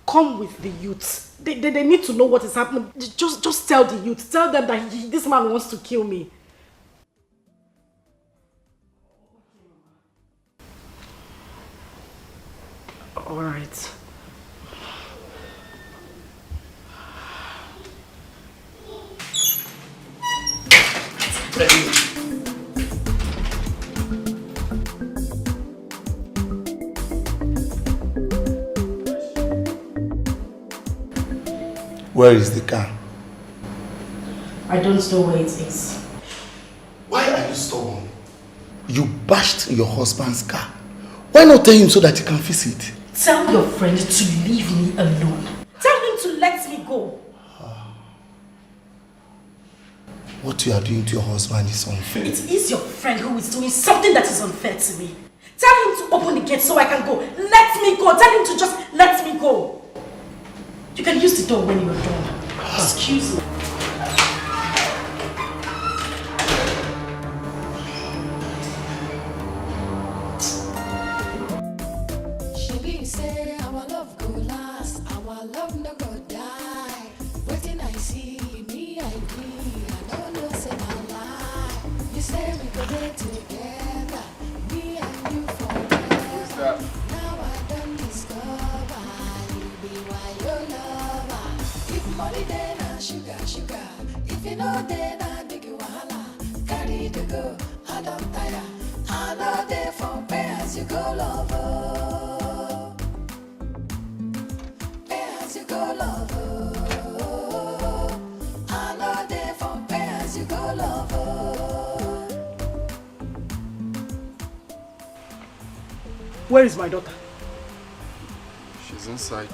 Come with the youth. They need to know what is happening. Just tell the youth. Tell them that this man wants to kill me. All right. Where is the car? I don't know where it is. Why are you stubborn? You bashed your husband's car. Why not tell him so that he can fix it? Tell your friend to leave me alone. Tell him to let me go. What you are doing to your husband is unfair. It is your friend who is doing something that is unfair to me. Tell him to open the gate so I can go. Let me go. Tell him to just let me go. You can use the door when you are done. Excuse me. She say our love go last, our love no go die. Waiting I see, me I agree, I don't know say my lie. You say we go there together, me and you forever. Now I done discover, you be why your lover. If money then I sugar, if you know then I big wahala. Carry to go, I don't tire, I know there for pay as you go lover. You go lover, I know they for pay as you go lover. Where is my daughter? She's inside.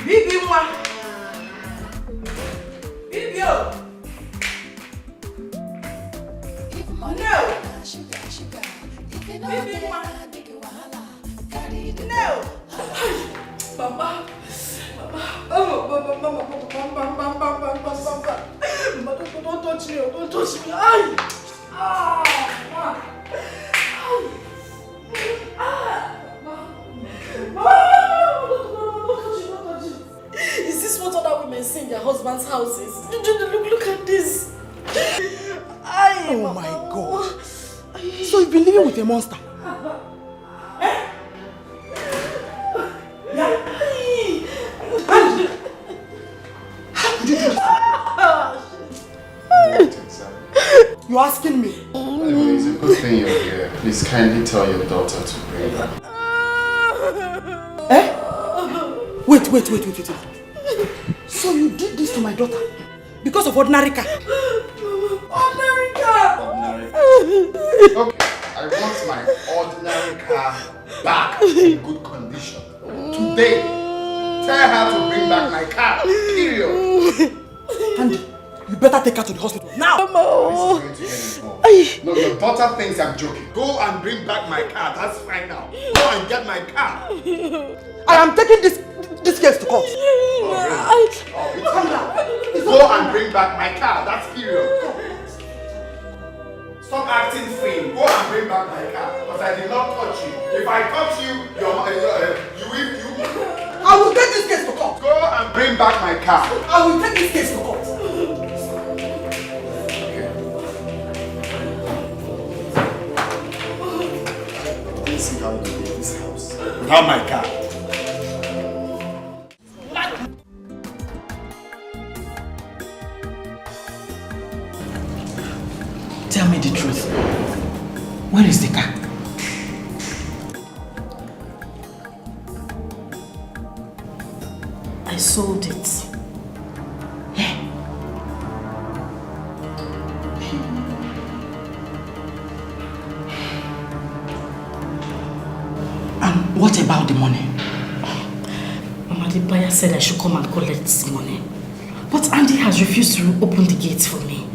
Bibi moi. Bibio. No. Bibi moi. No. Mama. Mama, don't touch me. Don't touch me. Is this what other women see in their husbands' houses? Look at this. Oh my God. So you've been living with a monster? You're asking me? It's a good thing you're here. Please kindly tell your daughter to bring her. Wait. So you did this to my daughter? Because of ordinary car? Ordinary car! Okay, I want my ordinary car back in good condition. Today, tell her to bring back my car. Period. Andy, you better take her to the hospital now. No, your daughter thinks I'm joking. Go and bring back my car. That's fine now. Go and get my car. I am taking this case to court. Go and bring back my car. That's period. Stop acting free. Go and bring back my car. Because I did not touch you. If I touch you, you I will take this case to court. Go and bring back my car. I will take this case to court. Let's see how you leave this house without my car. Tell me the truth. Where is the car? I sold it. Yeah. And what about the money? Mama, the buyer said I should come and collect this money. But Andy has refused to open the gates for me.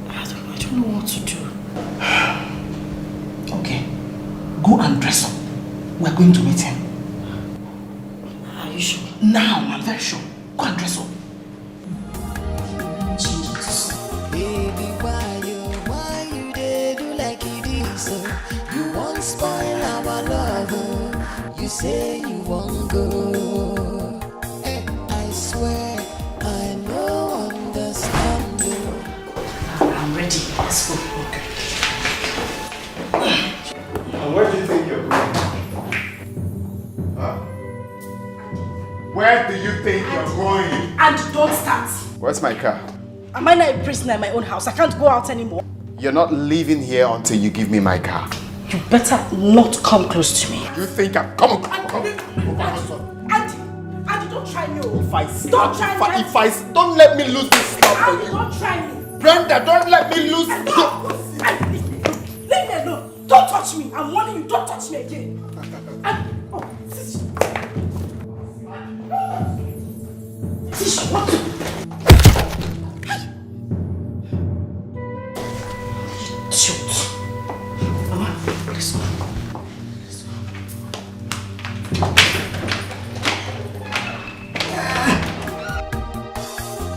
I don't know what to do. Okay. Go and dress up. We're going to meet him. Are you sure? Now, I'm very sure. Go and dress up. Baby, why you did do like it is? You won't spoil our love. You say you won't go. I swear I know understand you. I'm ready. Let's go. Okay. And where do you think you're going? Huh? Where do you think you're going? And don't start. Where's my car? Am I not a prisoner in my own house? I can't go out anymore. You're not leaving here until you give me my car. You better not come close to me. You think I'm... Come on. Andy, don't try me. Don't let me lose this stuff for you. Don't try me. Brenda, don't let me lose this. Leave me alone. Don't touch me. I'm warning you. Don't touch me again. What? Shoot. Mama, let's go.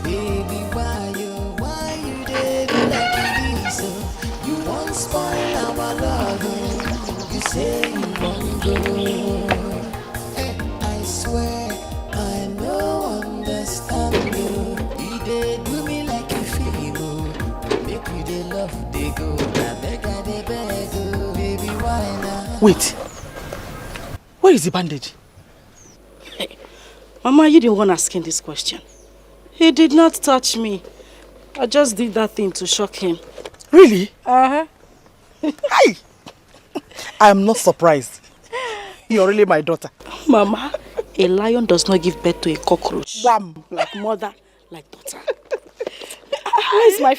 Baby, why you did like it is? You won't spoil our love. You say you won't go. I swear I know understand you. You did do me like a feel. Make me the love they go. They beg, baby, why not? Wait. Where is the bandage? Hey, Mama, you the one asking this question. He did not touch me. I just did that thing to shock him. Really? Uh-huh. Hi! I am not surprised. You're really my daughter. Mama, a lion does not give birth to a cockroach. Wham! Like mother, like daughter. Where's my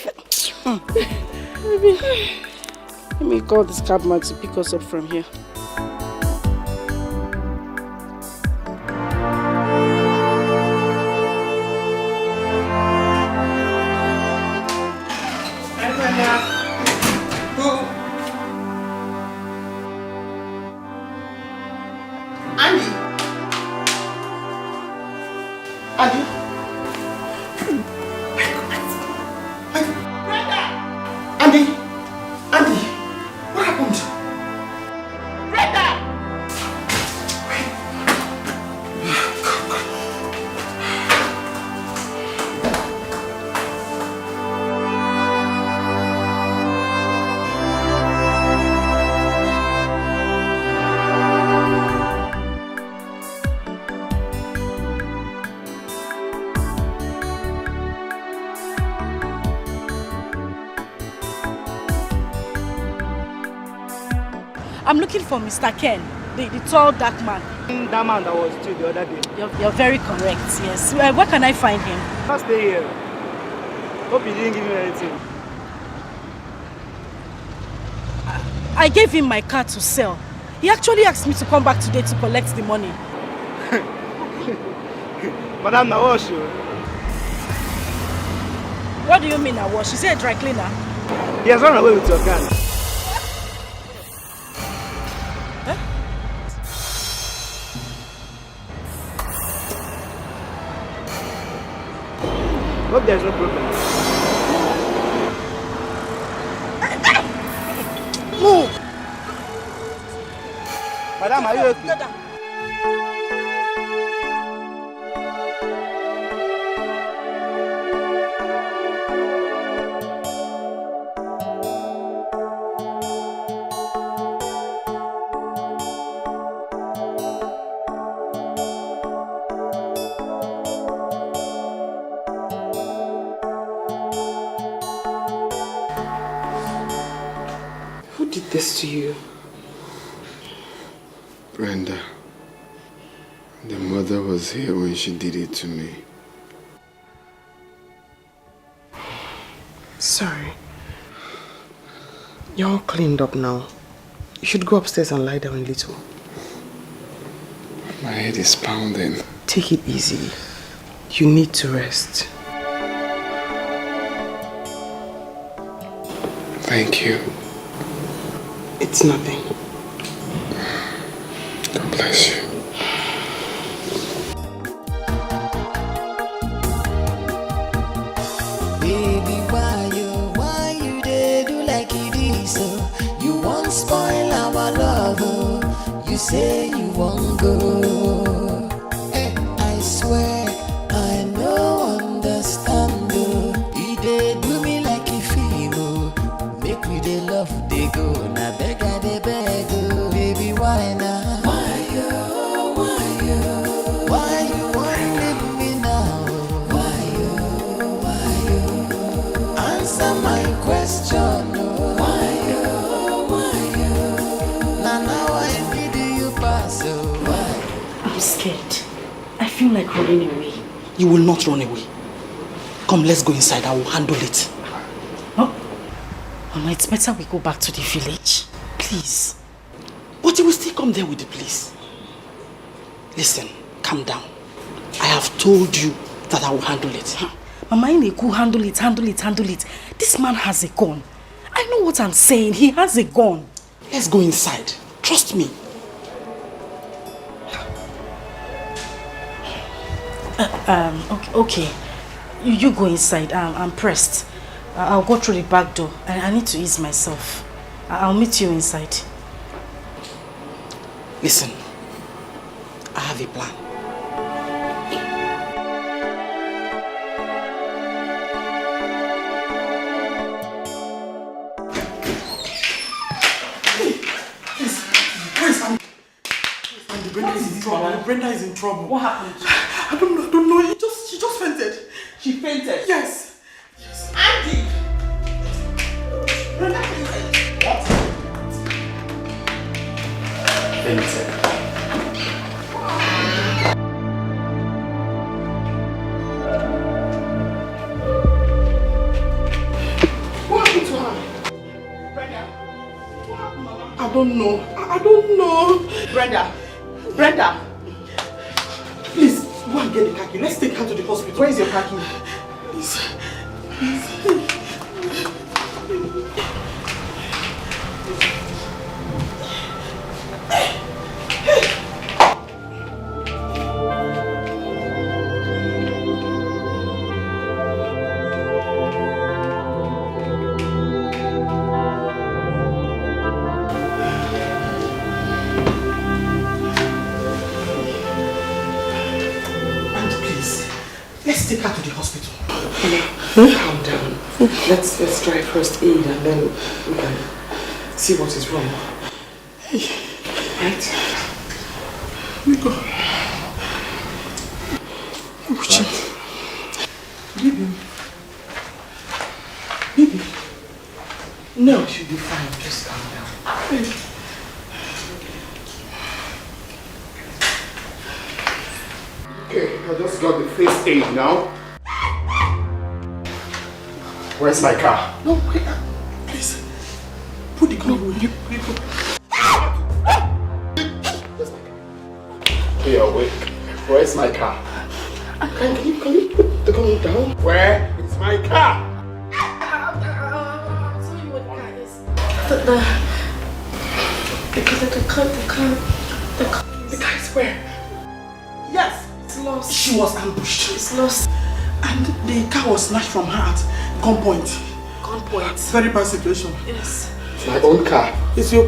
Let me call this cabman to pick us up from here. I'm looking for Mr. Ken, the tall dark man. That man that was too the other day. You're very correct, yes. Where can I find him? I'll stay here. Hope he didn't give you anything. I gave him my car to sell. He actually asked me to come back today to collect the money. Madam, now wash you. What do you mean I wash? Is he a dry cleaner? He has run away with your gun. Hope there's no problem. Move! Madam, are you okay? This to you. Brenda, the mother was here when she did it to me. Sorry. You're all cleaned up now. You should go upstairs and lie down a little. My head is pounding. Take it easy. You need to rest. Thank you. It's nothing. God bless you. Baby, why you dey do like it is so? You won't spoil our love, oh. You say you won't go. Hey, I swear I no understand, oh. You dey do me like a film, oh. Make we dey love, dey go. Na beg I dey beg, oh. Baby, why now? Why you wanna leave me now? Answer my question, oh. Why you? Now I need you pass, oh. Why? I'm scared. I feel like running away. You will not run away. Come, let's go inside. I will handle it. Oh, Mama, it's better we go back to the village. Please. But you will still come there with the police. Listen, calm down. I have told you that I will handle it. Mama, Etiko, handle it. This man has a gun. I know what I'm saying. He has a gun. Let's go inside. Trust me. Okay. You go inside. I'm pressed. I'll go through the back door. I need to ease myself. I'll meet you inside. Listen, I have a plan. Brenda is in trouble. What happened? I don't know. She just fainted. She fainted. Yes. Andy! anything. What happened to her? Brenda? What happened, Mama? I don't know. I don't know. Brenda! Please, go and get the car key. Let's take her to the hospital. Where is your car key? Please. Let's take her to the hospital. Calm down. Let's try first aid and then we can see what is wrong. Right? We go. Oh, shit. Baby. No, she'll be fine. Just calm down. Baby. Okay, I just got the first aid now. Where's my car? No, wait, please. Put the car away. Hey, awake. Where's my car? Can you put the car down? Where is my car? I'll tell you what the car is. The car is where? Yes. It's lost. She was ambushed. It's lost. And the car was snatched from her at gunpoint. Gunpoint? Very bad situation. Yes. My own car. It's your...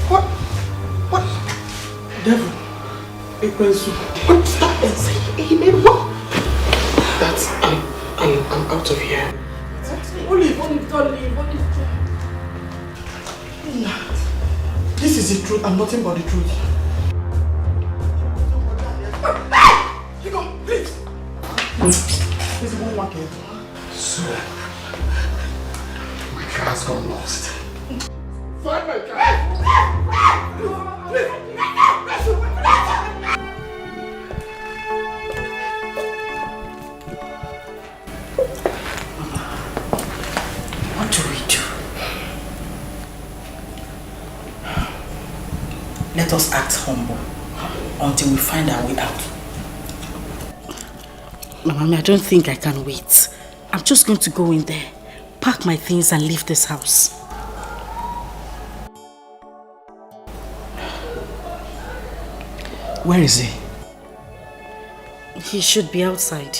What? What? Devil. Stop and say amen. What? That's... I'm out of here. Olive, don't leave. This is the truth and nothing but the truth. You go, please. This is one market. So, my car's gone lost. Find my car! What do we do? Let us act humble until we find our way out. Mama, I don't think I can wait. I'm just going to go in there, pack my things and leave this house. Where is he? He should be outside.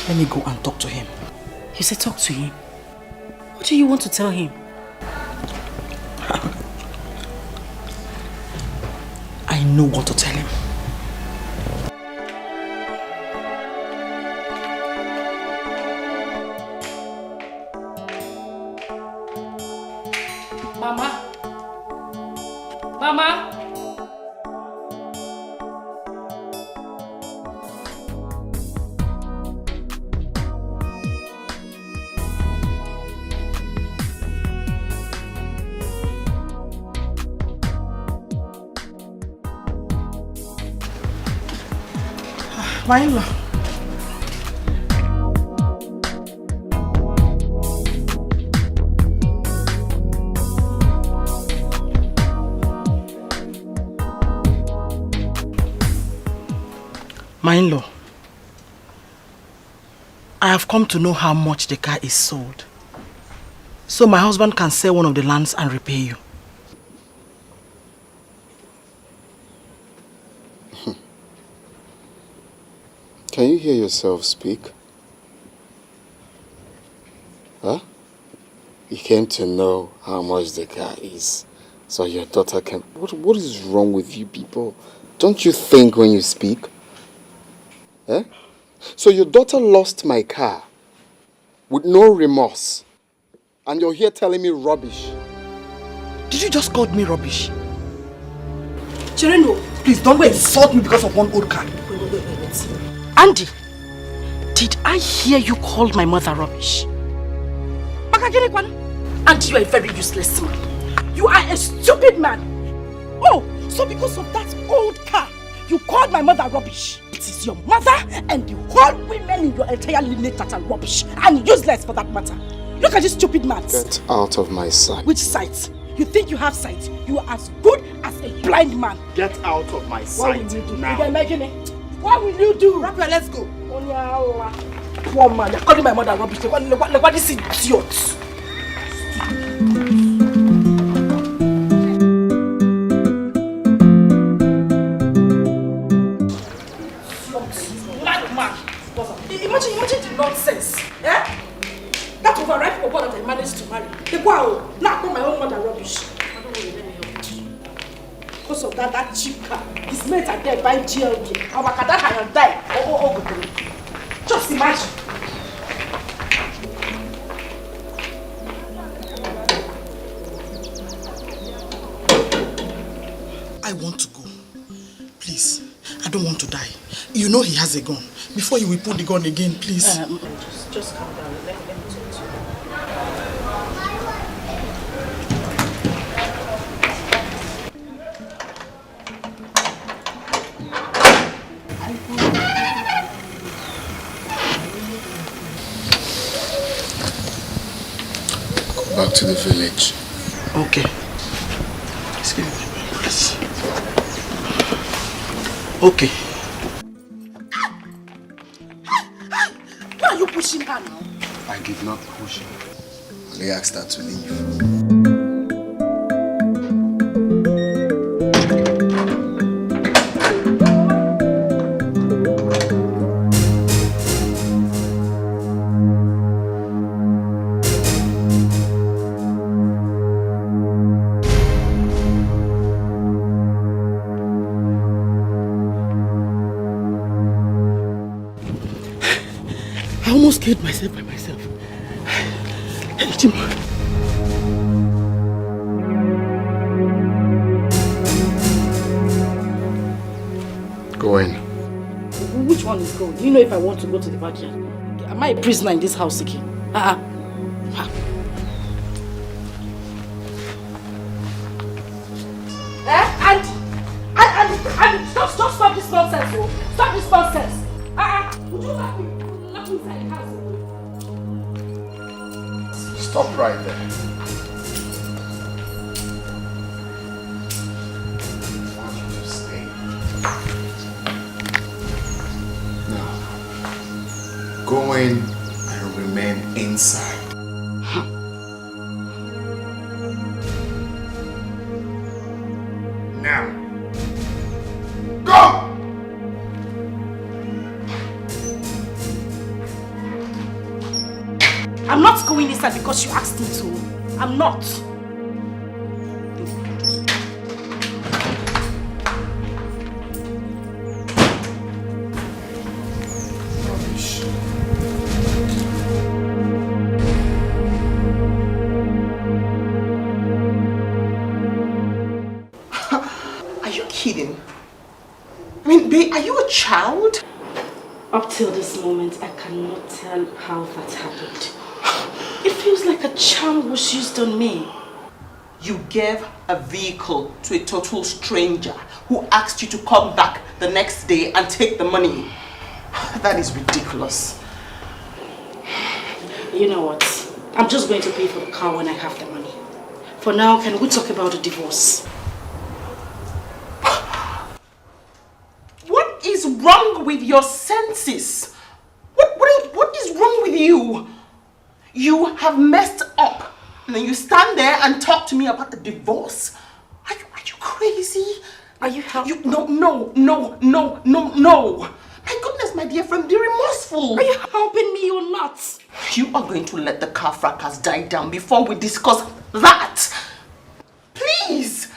Let me go and talk to him. You said talk to him? What do you want to tell him? I know what to tell him. Mama? Mama? My in-law. My in-law, I have come to know how much the car is sold. So my husband can sell one of the lands and repay you. Can you hear yourself speak? Huh? You came to know how much the car is, so your daughter can... What is wrong with you people? Don't you think when you speak? Eh? So your daughter lost my car with no remorse, and you're here telling me rubbish. Did you just call me rubbish? Chirino, please don't insult me because of one old car. Andy, Did I hear you call my mother rubbish? And you are a very useless man. You are a stupid man. Oh, so because of that old car, you called my mother rubbish. It is your mother and the whole women in your entire lineage that are rubbish and useless for that matter. Look at this stupid man. Get out of my sight. Which sight? You think you have sight? You are as good as a blind man. Get out of my sight. What will you do? Now. What will you do? Rapper, let's go. Poor man, you're calling my mother rubbish. Look what this idiot. Imagine the nonsense. Eh? That overripe boy that I managed to marry. They go out. Now I call my own mother rubbish. I don't want to let me help. Because of that cheap car. His mates are there buying GLB. Our Kadaka will die. Oh. Just imagine. I want to go. Please. I don't want to die. You know he has a gun. Before you will put the gun again, please. Just calm down. Let me talk to Go back to the village. Okay. Excuse me, please. Okay. Why are you pushing her now? I did not push her. I asked her to leave. I almost killed myself by myself. Hey, Jim. Go in. Which one is going? Do you know if I want to go to the backyard? Am I a prisoner in this house again? Andy, stop this nonsense, oh. Stop this nonsense. Would you lock me inside the house? Stop right there. I want you to stay. Now, go in and remain inside. Now, go! I'm not going inside because you asked me to. I'm not. Rubbish. Are you kidding? I mean, babe, are you a child? Up till this moment, I cannot tell how that happened. It feels like a charm was used on me. You gave a vehicle to a total stranger who asked you to come back the next day and take the money. That is ridiculous. You know what? I'm just going to pay for the car when I have the money. For now, can we talk about the divorce? What is wrong with your senses? What is wrong with you? You have messed up. And then you stand there and talk to me about the divorce? Are you crazy? Are you helping? No. My goodness, my dear friend, be remorseful. Are you helping me or not? You are going to let the car fracas die down before we discuss that. Please.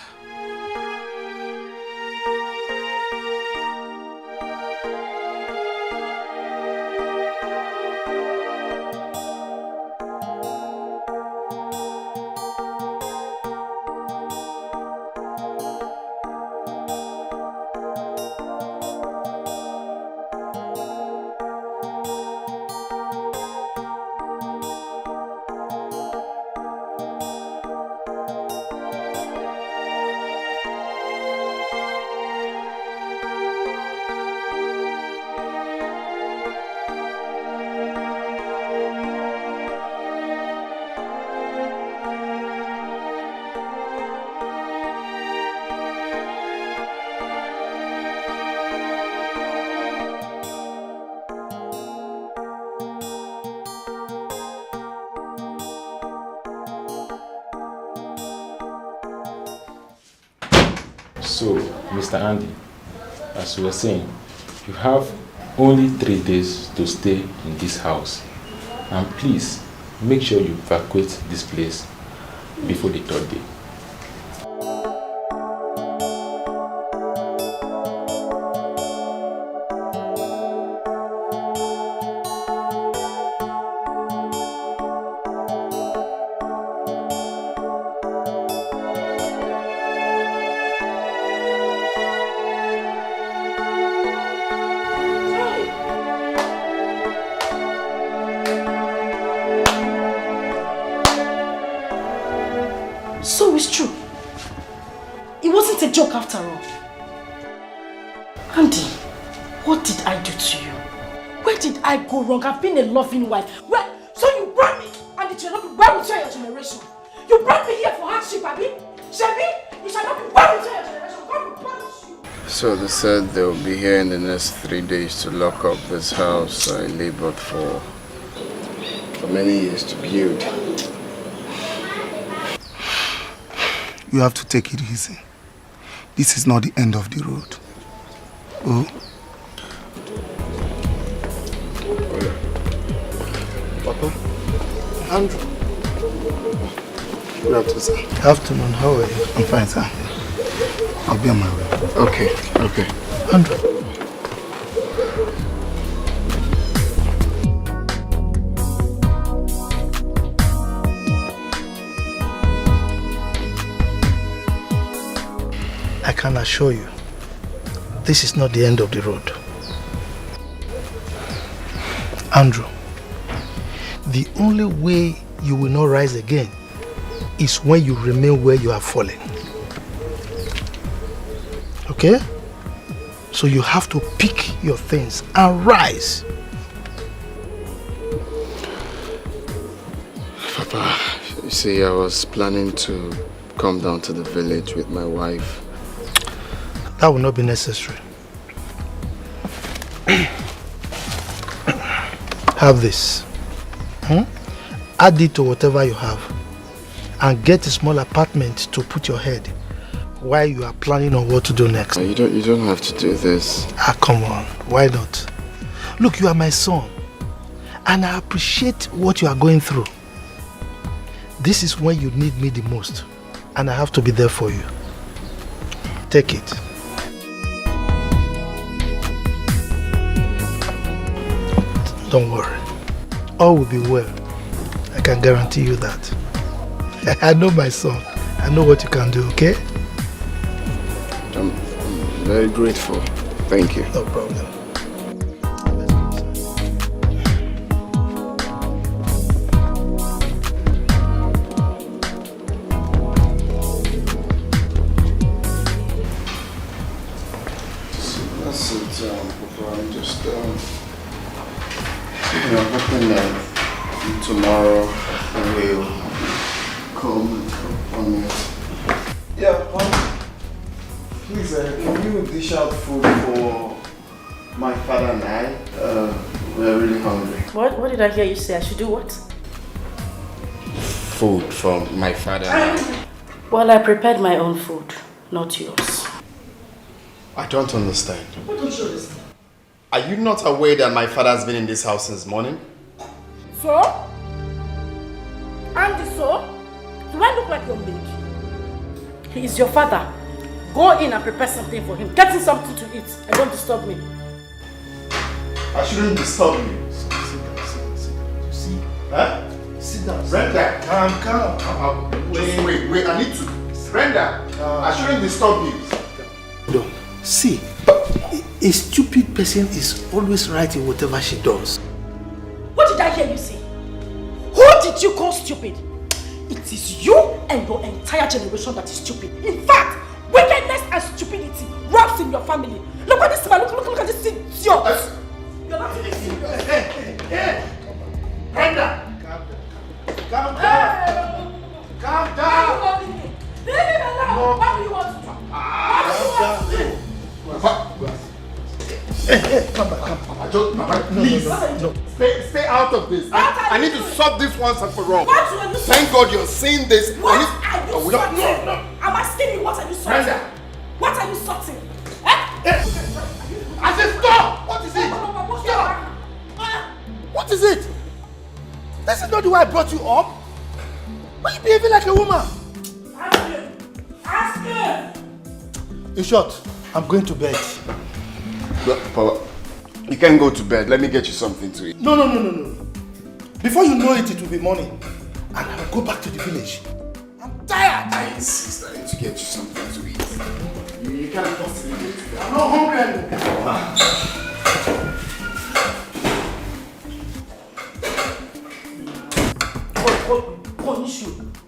So, Mr. Andy, as we were saying, you have only 3 days to stay in this house. And please, make sure you evacuate this place before the 3rd day. So it's true. It wasn't a joke after all. Andy, what did I do to you? Where did I go wrong? I've been a loving wife. Where? So you brought me, and it shall not be well with your generation. You brought me here for hardship, Abi? Shebi, it shall not be well with your generation. God will punish you. So they said they'll be here in the next 3 days to lock up this house I labored for many years to build. You have to take it easy. This is not the end of the road. Oh. Papa? Andrew? Good afternoon, sir. Good afternoon, how are you? I'm fine, sir. I'll be on my way. Okay. Andrew. I can assure you, this is not the end of the road. Andrew, the only way you will not rise again is when you remain where you have fallen. Okay? So you have to pick your things and rise. Papa, you see, I was planning to come down to the village with my wife. That will not be necessary. Have this. Add it to whatever you have and get a small apartment to put your head while you are planning on what to do next. You don't have to do this. Come on. Why not? Look, you are my son and I appreciate what you are going through. This is when you need me the most and I have to be there for you. Take it. Don't worry. All will be well. I can guarantee you that. I know my son. I know what you can do, okay? I'm very grateful. Thank you. No problem. That's it, Papa. I'm just, hoping that tomorrow I will come on it. Yeah, please, can you dish out food for my father and I? We're really hungry. What did I hear you say? I should do what? Food for my father and I. Well, I prepared my own food, not yours. I don't understand. What don't you understand? Are you not aware that my father has been in this house since morning? So? Andy, so? Do I look like your maid? He is your father. Go in and prepare something for him. Get him something to eat and don't disturb me. I shouldn't disturb you. Sit down. You see? Huh? Sit down. Brenda, Calm. Wait, I need to. Brenda, I shouldn't disturb you. No. See, a stupid person is always right in whatever she does. What did I hear you say? Who did you call stupid? It is you and your entire generation that is stupid. In fact, wickedness and stupidity rubs in your family. Look at this man, look at this idiot. You're not even serious. Hey! Brenda! Calm down! Leave him alone! What do you want to do? Come back. Please. No. Stay out of this. I need to solve this once and for all. What are you Thank God you're seeing this. What are you sorting? No. I'm asking you, what are you sorting? Brenda. What are you This is not the way I brought you up. Why are you behaving like a woman? Ask her! In short, I'm going to bed. Look, Papa, you can't go to bed. Let me get you something to eat. No. Before you know it, it will be morning. And I will go back to the village. I'm tired. I insist I need to get you something to eat. You can't possibly do it. I'm not hungry anymore.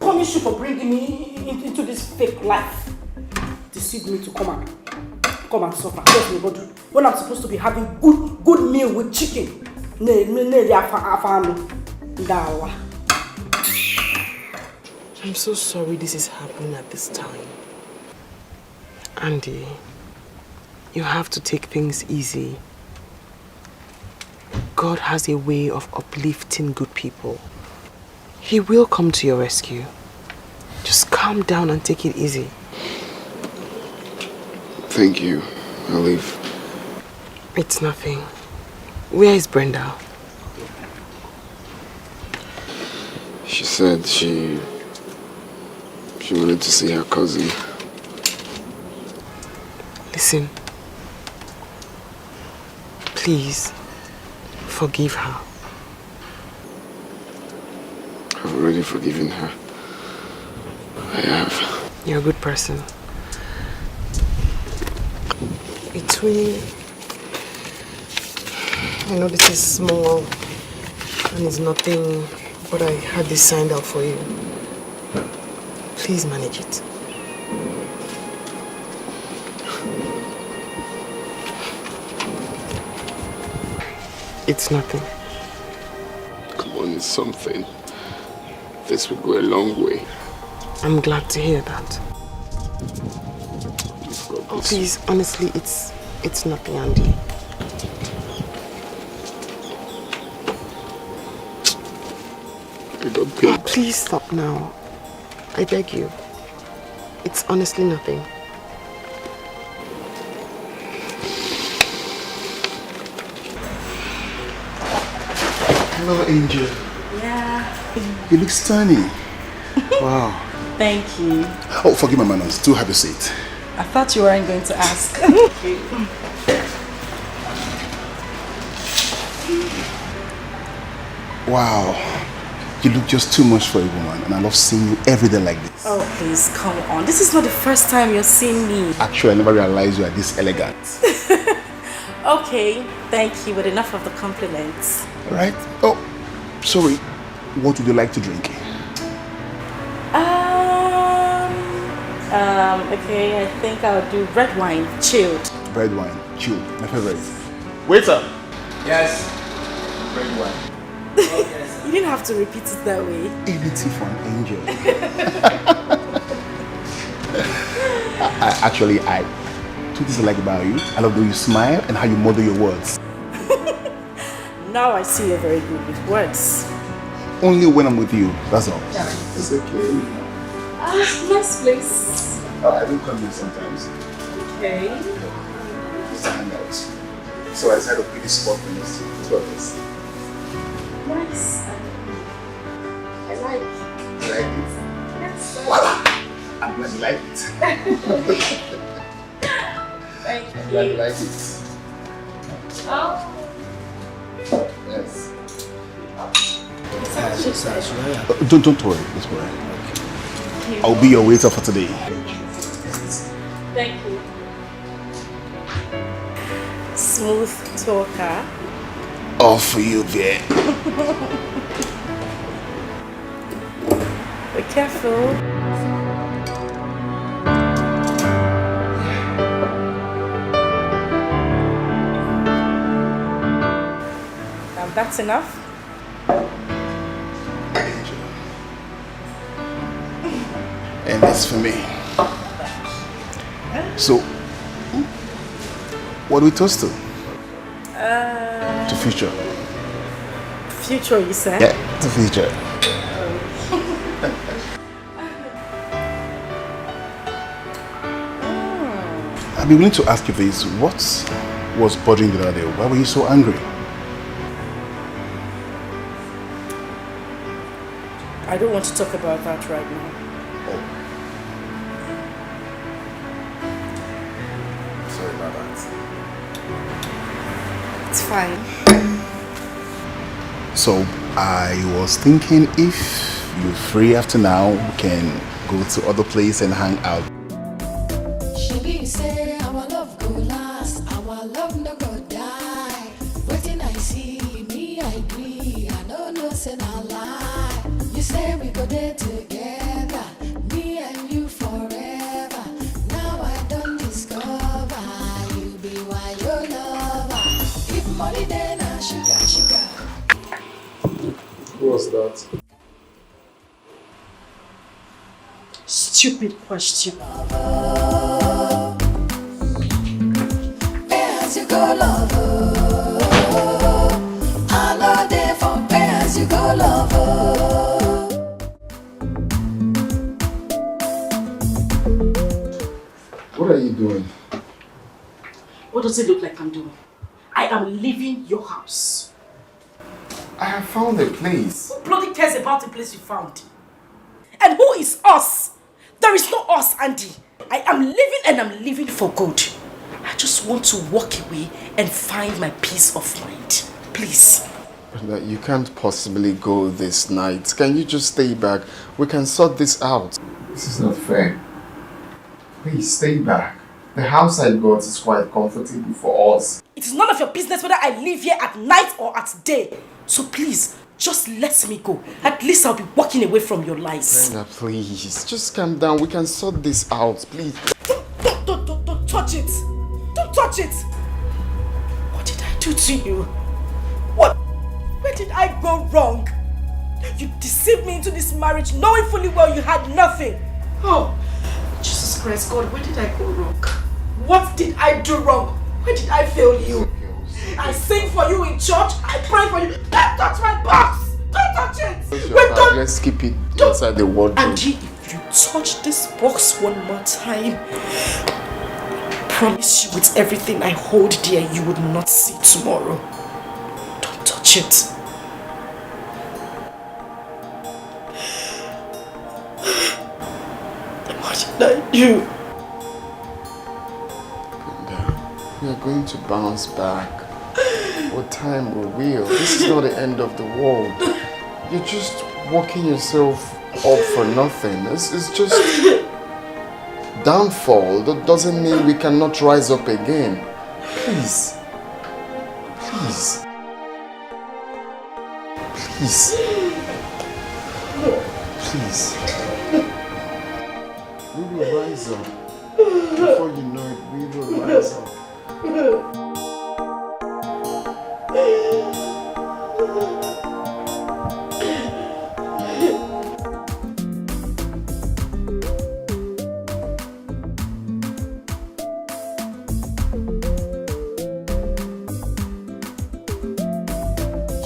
Punish you for bringing me into this fake life. Deceive me to come and suffer. When I'm supposed to be having good meal with chicken. I'm so sorry this is happening at this time. Andy, you have to take things easy. God has a way of uplifting good people. He will come to your rescue. Just calm down and take it easy. Thank you. I'll leave. It's nothing. Where is Brenda? She said she wanted to see her cousin. Listen. Please, forgive her. I've already forgiven her. I have. You're a good person. It's really... I know this is small and it's nothing, but I had this signed out for you. Please manage it. It's nothing. Come on, it's something. This will go a long way. I'm glad to hear that. Oh, please, honestly, it's nothing, Andy. I got paid. Please stop now. I beg you. It's honestly nothing. Hello, Angel. Yeah. You look stunning. Wow. Thank you. Oh, forgive my manners. Do have a seat. I thought you weren't going to ask. Wow. You look just too much for a woman, and I love seeing you every day like this. Oh, please, come on. This is not the first time you're seeing me. Actually, I never realized you are this elegant. Okay, thank you, but enough of the compliments. Right? Oh, sorry. What would you like to drink? Okay, I think I'll do red wine, chilled. Red wine, chilled. My favorite. Waiter! Yes. Red wine. You didn't have to repeat it that way. Anything for an angel. Actually, two things I like about you. I love the way you smile and how you model your words. Now I see you're very good with words. Only when I'm with you, that's all. Yeah. It's okay. Nice place. I do come here sometimes. Okay. Just hang out. So I decided to pick this spot for this purpose. Nice. I like it. You like it? Yes. Voila! I'm glad you like it. Thank I'm glad you you. like it. Oh. Yes. Don't worry, don't worry. I'll be your waiter for today. Thank you. Smooth talker. All for you, babe. Be careful. Now that's enough. And it's for me. So, what do we toast to? To future. Future, you said? Yeah, to future. I'd be willing to ask you this. What was bothering you the other day? Why were you so angry? I don't want to talk about that right now. Oh. Sorry about that. It's fine. So I was thinking if you're free after now, we can go to other place and hang out. She say our love go last, our love no go die. Waiting I see me, I agree. I don't know, say no lie. You say we go there together, me and you forever. Now I don't discover you be why your lover. If money then I sugar, sugar. Who was that? Stupid question. As you go, lover. I love it from as you go, lover. What are you doing? What does it look like I'm doing? I am leaving your house. I have found a place. Who bloody cares about the place you found? And who is us? There is no us, Andy. I am leaving and I'm leaving for good. I just want to walk away and find my peace of mind. Please. Brenda, you can't possibly go this night. Can you just stay back? We can sort this out. This is not fair. Please stay back. The house I got is quite comfortable for us. It is none of your business whether I live here at night or at day. So please, just let me go. At least I'll be walking away from your lies. Brenda, please. Just calm down. We can sort this out, please. Don't touch it. Don't touch it. What did I do to you? What? Where did I go wrong? You deceived me into this marriage knowing fully well you had nothing. Oh, Jesus Christ, God, where did I go wrong? What did I do wrong? Where did I fail you? I sing for you in church. I pray for you. Don't touch my box. Don't touch it. Wait, don't. Let's keep it inside the wardrobe. Angie, if you touch this box one more time, I promise you with everything I hold dear, you would not see tomorrow. Don't touch it. What did I do? We are going to bounce back. What time will real? This is not the end of the world. You're just working yourself up for nothing. It's just downfall. That doesn't mean we cannot rise up again. Please. Please. Please. Please. We will rise up. Before you know it, we will rise up.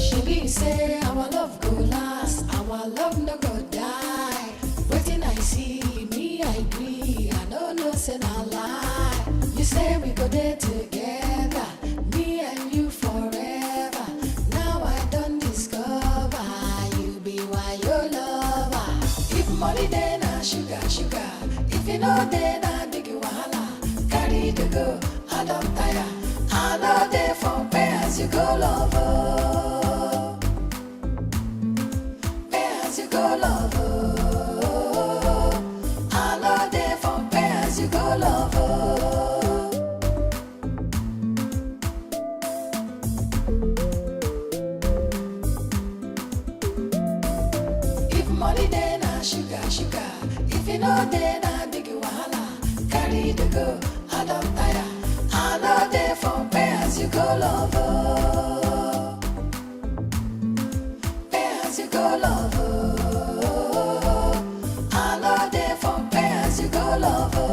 She say our love go last, our love no go die. Waiting I see me, I agree. I don't know, say no lie. You say we go there together, me and you forever. Now I don't discover you be why your lover. If money then I sugar, sugar. If you know then I big wahala. Carry the go, I don't tire. I know there for pay as you go lover. Pay as you go lover. I know there for pay as you go lover. Money then I sugar, sugar. If you know then I big wahala. Carry the go, I don't tire. I know there for pay as you go lover. Pay as you go lover. I know there for pay as you go lover.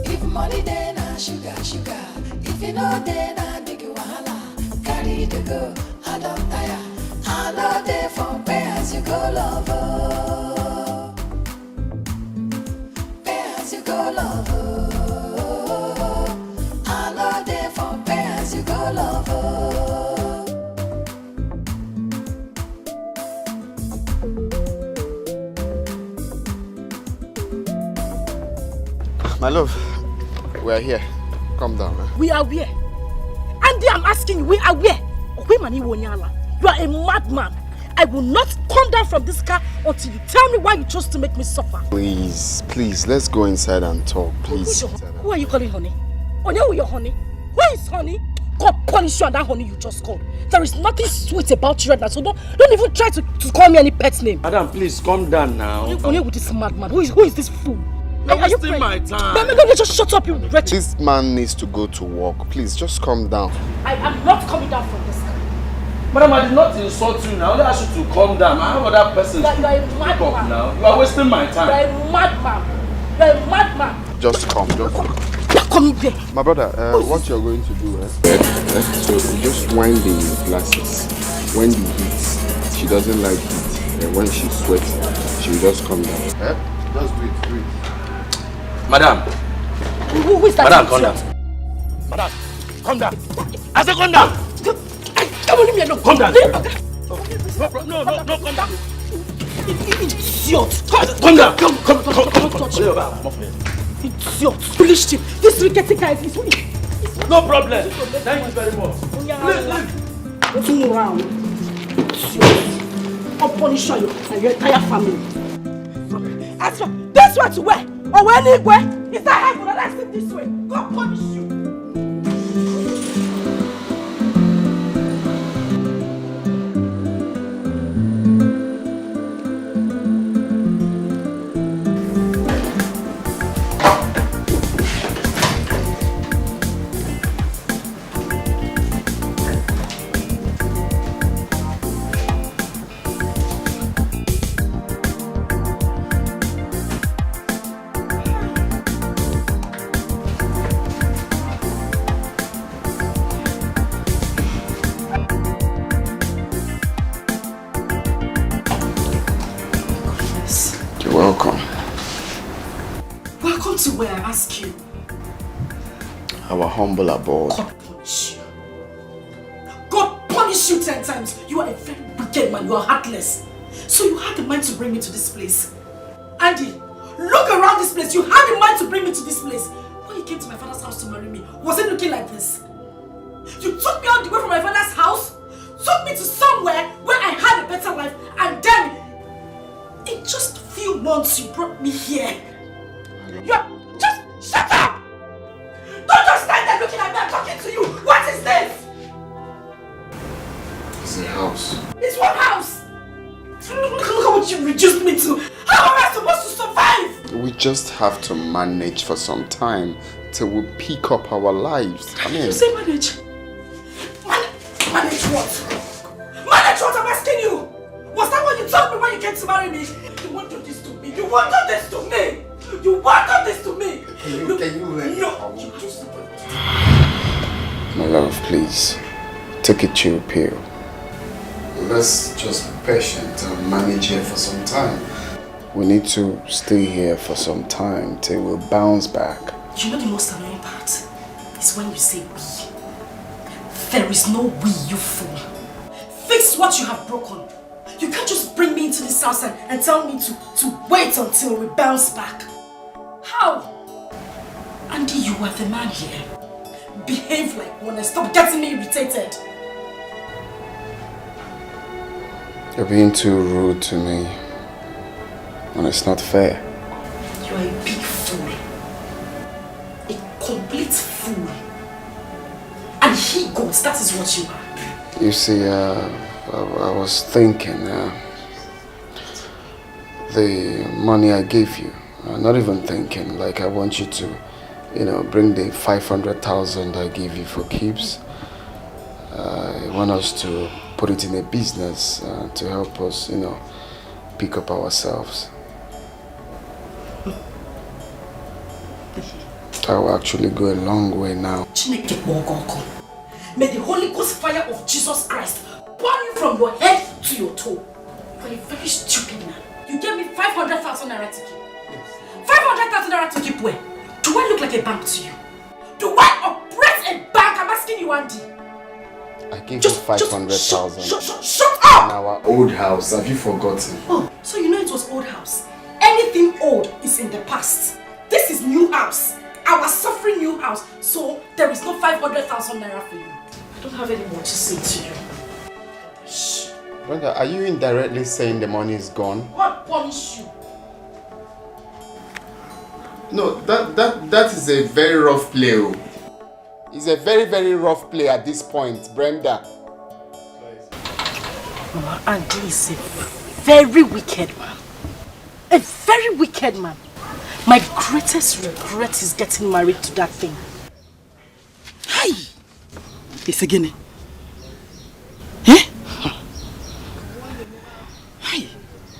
If money then I sugar, sugar. If you know then I big wahala. Carry the go, I don't tire. I know there for pay as you go lover. Pay as you go lover. My love, we are here. Calm down. We are where? Andy, I'm asking you, we are where? You are a madman. I will not come down from this car until you tell me why you chose to make me suffer. Please, please, let's go inside and talk, please. Who are you calling honey? Onya, who your honey? Where is honey? God punish you and that honey you just called. There is nothing sweet about you right now, so don't even try to call me any pet name. Madam, please calm down now. Onya with this madman. Who is this fool? You're wasting my time. Don't just shut up, you wretched. This man needs to go to work. Please, just calm down. I am not coming down from this car. Madam, I did not insult you now. I only asked you to calm down. I have other persons You are a madman. now. You are wasting my time. You are a madman. You are a madman. Just come. Come there. My brother, what you're going to do, so just wind the glasses. When the heat, she doesn't like heat. And when she sweats, she will just come down. Just do it. Madam. Who is that? Madam, calm down. Madam, calm down. I said calm down. Come on, leave me alone. Calm down. No, calm down. Idiot. Calm down. Come. Idiot. Foolish chief. This wicked guy is no problem. Thank you very much. Please. Turn around. I'll punish you and your entire family. As for this way to where? Or anywhere? Is that heaven? Let's sit this way. God punish you. Our humble abode. God punish you. God punish you 10 times. You are a very wicked man. You are heartless. So you had the mind to bring me to this place. Andy, look around this place. You had the mind to bring me to this place. When you came to my father's house to marry me, was it looking like this? You took me all the way from my father's house, took me to somewhere where I had a better life, and then in just a few months you brought me here. You are just shut up! Don't just stand there looking at me, I'm talking to you! What is this? It's a house. It's what house? Look at what you reduced me to! How am I supposed to survive? We just have to manage for some time till we pick up our lives. I mean... You say manage? Manage what? Manage what I'm asking you? Was that what you told me when you came to marry me? You won't do this to me! You won't do this to me! You won't do this to me! No! You just... My love, please. Take a chill pill. Let's just be patient and manage here for some time. We need to stay here for some time till we bounce back. You know the most annoying part is when you say we. There is no we, you fool. Fix what you have broken. You can't just bring me into this house and tell me to wait until we bounce back. How? Andy, you are the man here. Behave like one and stop getting me irritated. You're being too rude to me. And it's not fair. You are a big fool. A complete fool. And he goes, that is what you are. You see, I was thinking, the money I gave you, not even thinking, like I want you to, bring the 500,000 I gave you for keeps. I want us to put it in a business to help us, pick up ourselves. That will actually go a long way now. May the Holy Ghost fire of Jesus Christ burn you from your head to your toe. You are a very stupid man. You gave me 500,000 naira to keep. 500,000 naira to keep where? Do I look like a bank to you? Do I operate a bank? I'm asking you, Andy. I gave you 500,000. Shut up! In our old house. Have you forgotten? Oh, so you know it was old house. Anything old is in the past. This is new house. Our suffering new house. So there is no 500,000 naira for you. I don't have any more to say to you. Shh. Brenda, are you indirectly saying the money is gone? What punish you? No, that is a very rough play. It's a very, very rough play at this point, Brenda. Mama, Andy is a very wicked man. A very wicked man. My greatest regret is getting married to that thing. Hi! It's again. Eh? Hi!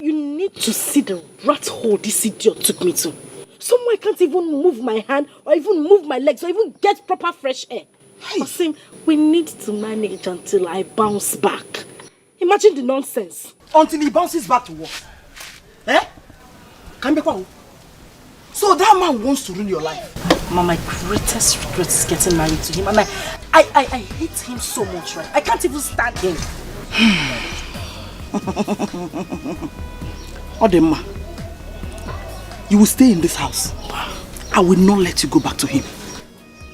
You need to see the rat hole this idiot took me to. Somewhere I can't even move my hand or even move my legs or even get proper fresh air. Osim, we need to manage until I bounce back. Imagine the nonsense. Until he bounces back to work. Eh? Can be quiet. So that man wants to ruin your life. Mama, my greatest regret is getting married to him, and I hate him so much, right? I can't even stand him. Odemma, you will stay in this house. I will not let you go back to him.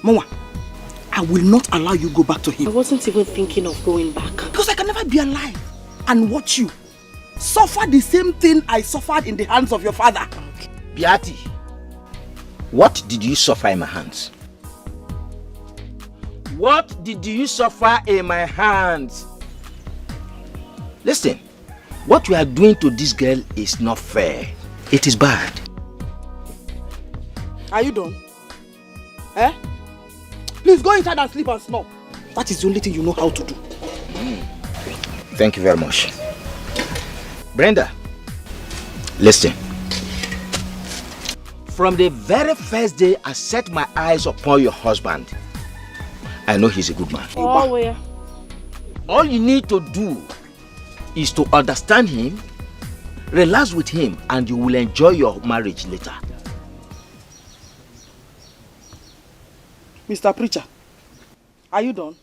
Mama, I will not allow you go back to him. I wasn't even thinking of going back. Because I can never be alive and watch you suffer the same thing I suffered in the hands of your father. Okay. Beati, what did you suffer in my hands? What did you suffer in my hands? Listen, what you are doing to this girl is not fair. It is bad. Are you done? Eh? Please go inside and sleep and snore. That is the only thing you know how to do. Thank you very much. Brenda, listen. From the very first day I set my eyes upon your husband, I know he's a good man. Oh, yeah. All you need to do is to understand him, relax with him, and you will enjoy your marriage later. Mr. Preacher, are you done?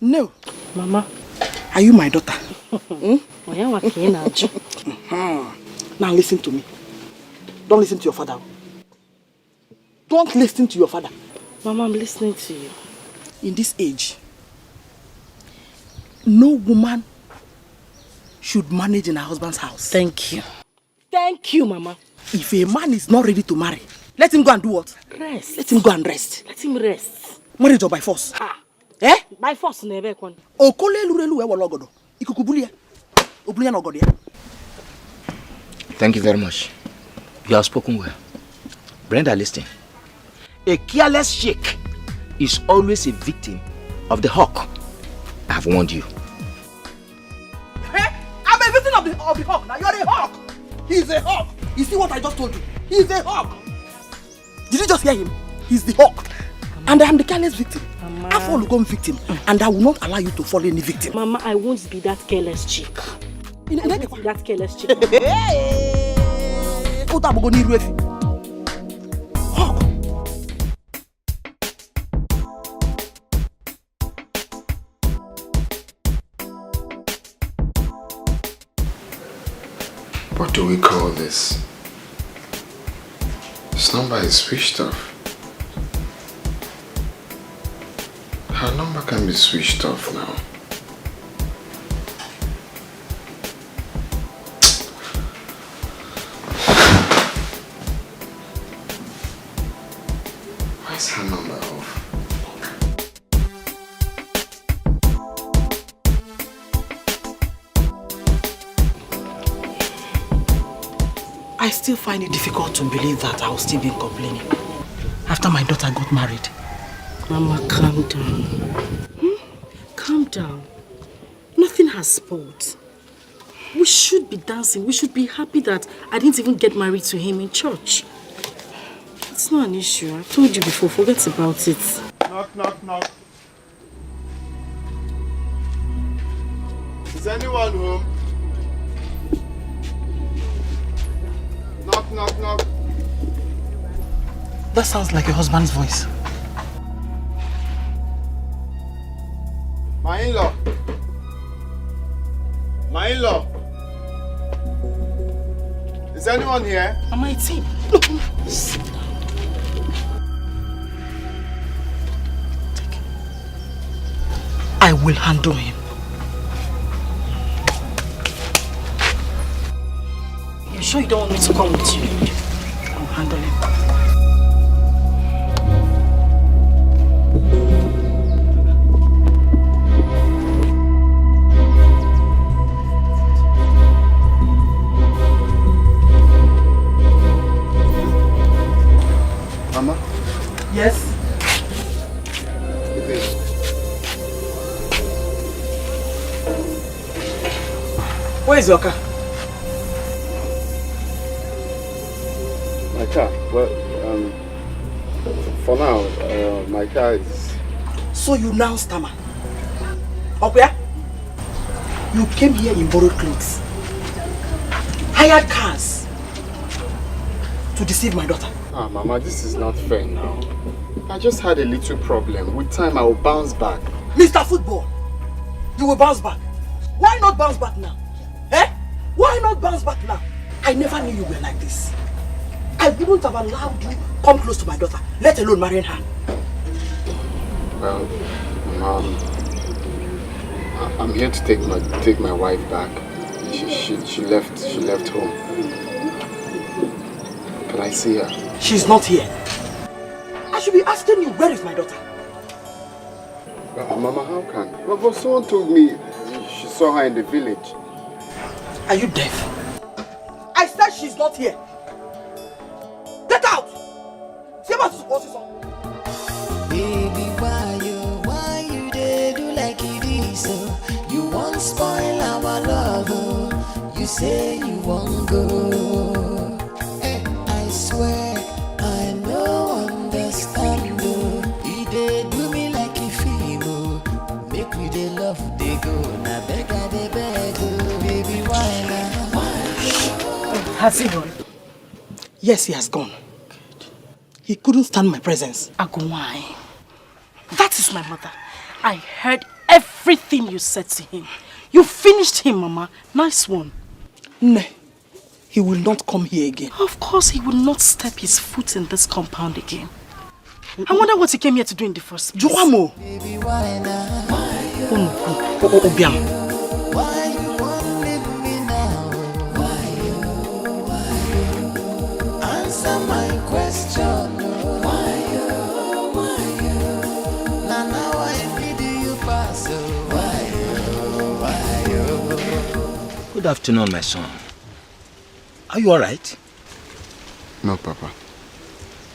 No. Mama. Are you my daughter? Now listen to me. Don't listen to your father. Don't listen to your father. Mama, I'm listening to you. In this age, no woman should manage in her husband's house. Thank you. Thank you, Mama. If a man is not ready to marry, let him go and do what? Rest. Let him go and rest. Let him rest. Marriage or by force? Ah. Eh? By force, never. Thank you very much. You have spoken well. Brenda, listen. A careless sheik is always a victim of the hawk. I have warned you. Hey, I'm a victim of the hawk. Now you're a hawk. He's a hawk. You see what I just told you? He's a hawk. Did you just hear him? He's the hawk. And I am the careless victim. Mama. I fall become victim. And I will not allow you to fall any victim. Mama, I won't be that careless chick. I won't be that careless chick. Hawk. What do we call this? This number is switched off. Her number can be switched off now. Why is her number off? I still find it difficult to believe that I'll still be complaining after my daughter got married. Mama, calm down. Calm down. Nothing has spoiled. We should be dancing. We should be happy that I didn't even get married to him in church. It's not an issue. I've told you before. Forget about it. Knock, knock, knock. Is anyone home? Knock, knock, knock. That sounds like your husband's voice. My in-law. My in-law. Is anyone here? Mama, it's him. Look, sit down. Take him. I will handle him. You sure you don't want me to come with you? I'll handle him. Mama? Yes? Where is your car? My car? Well, for now, my car is... So you now stammer? Okay? You came here in borrowed clothes, hired cars to deceive my daughter. Ah, Mama, this is not fair now. I just had a little problem. With time, I will bounce back. Mr. Football, you will bounce back. Why not bounce back now? Eh? Why not bounce back now? I never knew you were like this. I wouldn't have allowed you come close to my daughter, let alone marrying her. Well, Mom, I'm here to take my wife back. She left home. Can I see her? She's not here. I should be asking you, where is my daughter? Mama, how can? But someone told me she saw her in the village. Are you deaf? I said she's not here. Get out! See about this. Baby, why you dey do like it is so? You won't spoil our love, oh. You say you won't go. Hey, I swear I no understand, oh. You dey do me like a film, make we dey love, dey go. Na beg I dey beg, oh. Baby, why now? Has he gone? Yes, he has gone. He couldn't stand my presence. Agumai, that is my mother. I heard everything you said to him. You finished him, Mama. Nice one. No, he will not come here again. Of course, he will not step his foot in this compound again. I wonder what he came here to do in the first place. Joamo! Baby, why now? Obiam. Why you won't leave me now? Why answer my question? Why now I need you pass? Why Good afternoon, my son. Are you alright? No, Papa.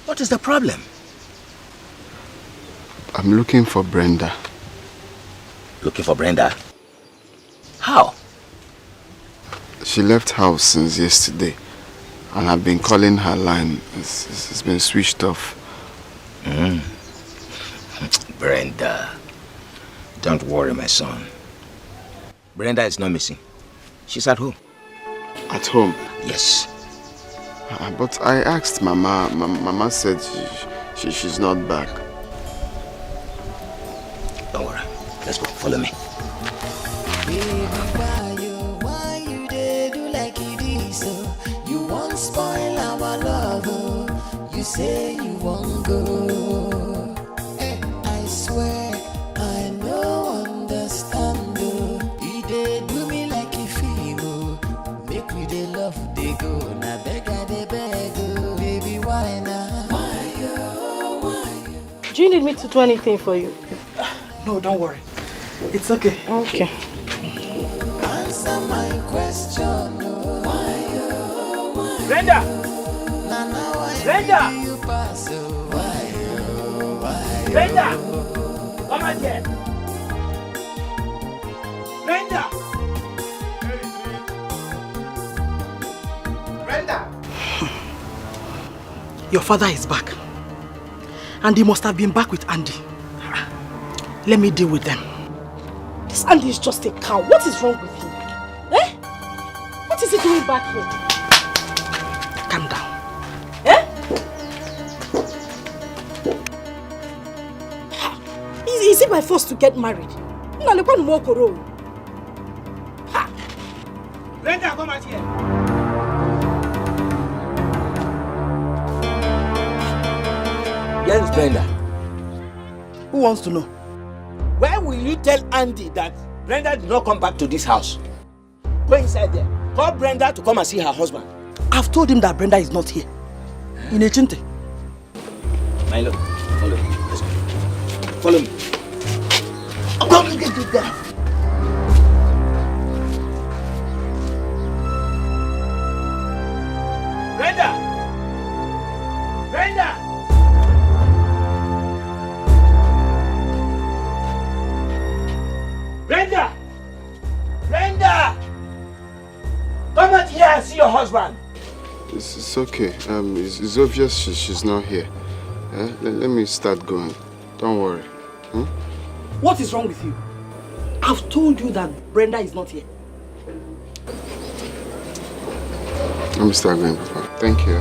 What is the problem? I'm looking for Brenda. Looking for Brenda? How? She left house since yesterday, and I've been calling her line. It's been switched off. Brenda. Don't worry, my son. Brenda is not missing. She's at home. At home? Yes. But I asked Mama. Mama said she's not back. Don't worry. Let's go. Follow me. Baby, why you dey do like it is so? You won't spoil our love, oh. You say you won't go. Hey, I swear I no understand, oh. You dey do me like a film, oh. Make we dey love, dey go. Na beg I dey beg, oh. Baby, why now? Do you need me to do anything for you? No, don't worry. It's okay. Okay. Answer my question, oh. Brenda! Brenda! Brenda! Come on here! Brenda! Brenda! Your father is back. And he must have been back with Andy. Let me deal with them. This Andy is just a cow. What is wrong with him? Eh? What is he doing back here? Calm down. Eh? Is it by force to get married? Brenda, come out here! Yes, Brenda. Who wants to know? Where will you tell Andy that Brenda did not come back to this house? Go inside there. Call Brenda to come and see her husband. I've told him that Brenda is not here. In Echinte. Milo, follow me. Let's go. Follow me. Come get it there. Brenda! Brenda! Brenda! Brenda! Come out here and see your husband. It's okay. It's obvious she's not here. Let me start going. Don't worry. What is wrong with you? I've told you that Brenda is not here. Let me start going, Papa. Thank you.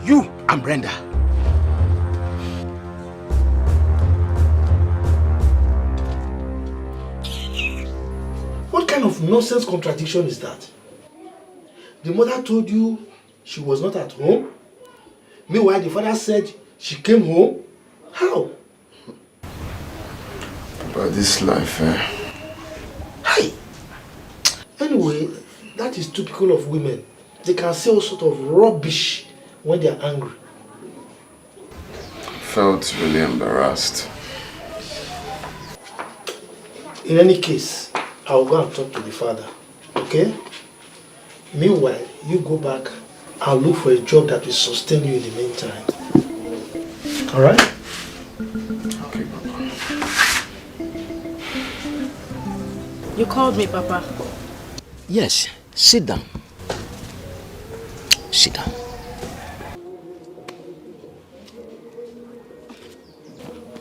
You and Brenda. What kind of nonsense contradiction is that? The mother told you she was not at home. Meanwhile, the father said she came home. How? About this life, Hi. Anyway, that is typical of women. They can say all sort of rubbish when they are angry. I felt really embarrassed. In any case, I'll go and talk to the father. Okay? Meanwhile, you go back and look for a job that will sustain you in the meantime. Alright? Okay, Papa. You called me, Papa. Yes, sit down. Sit down.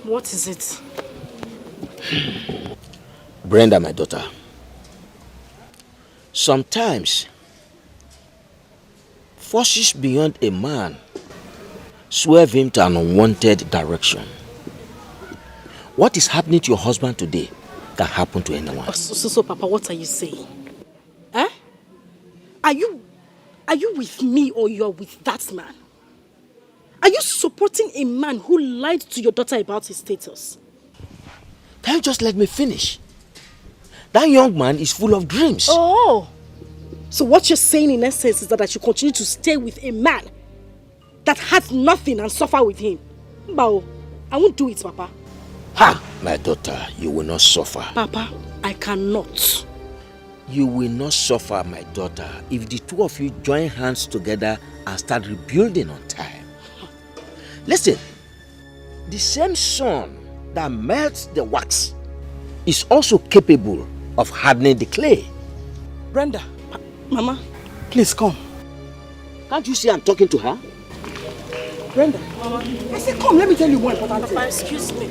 What is it? Brenda, my daughter. Sometimes, forces beyond a man swerve him to an unwanted direction. What is happening to your husband today can happen to anyone. So, Papa, what are you saying? Eh? Are you with me or you're with that man? Are you supporting a man who lied to your daughter about his status? Can you just let me finish? That young man is full of dreams. Oh! So what you're saying in essence is that I should continue to stay with a man that had nothing and suffer with him? Bao, I won't do it, Papa. Ha! My daughter, you will not suffer. Papa, I cannot. You will not suffer, my daughter, if the two of you join hands together and start rebuilding on time. Listen, the same sun that melts the wax is also capable of hardening the clay. Brenda, Mama, please come. Can't you see I'm talking to her? Brenda, Mama, I said come, let me tell you one important thing. Papa, excuse me.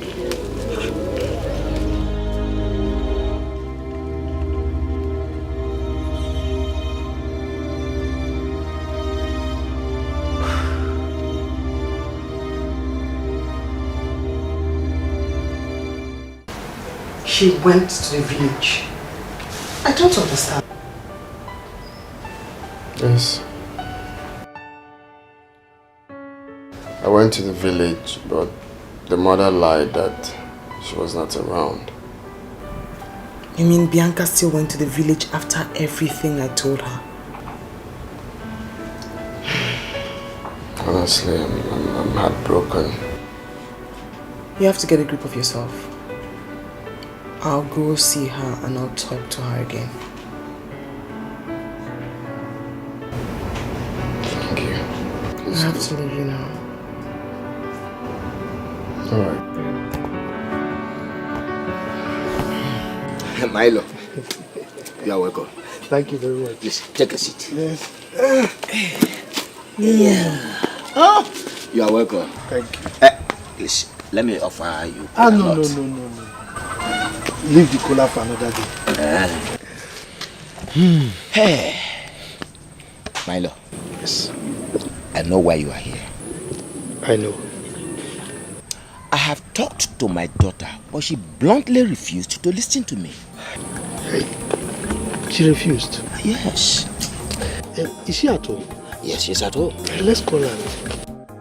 She went to the village. I don't understand. Yes. I went to the village, but the mother lied that she was not around. You mean Bianca still went to the village after everything I told her? Honestly, I'm heartbroken. You have to get a grip of yourself. I'll go see her and I'll talk to her again. Thank you. I have to leave you now. Alright. Milo, you are welcome. Thank you very much. Please, take a seat. Yes. Yeah. Oh, you are welcome. Thank you. Please, let me offer you. No. Leave the cola for another day. Hey. Milo. Yes. I know why you are here. I know. I have talked to my daughter, but she bluntly refused to listen to me. Hey, She refused? Yes. Is she at home? Yes, she's at home. Let's call her.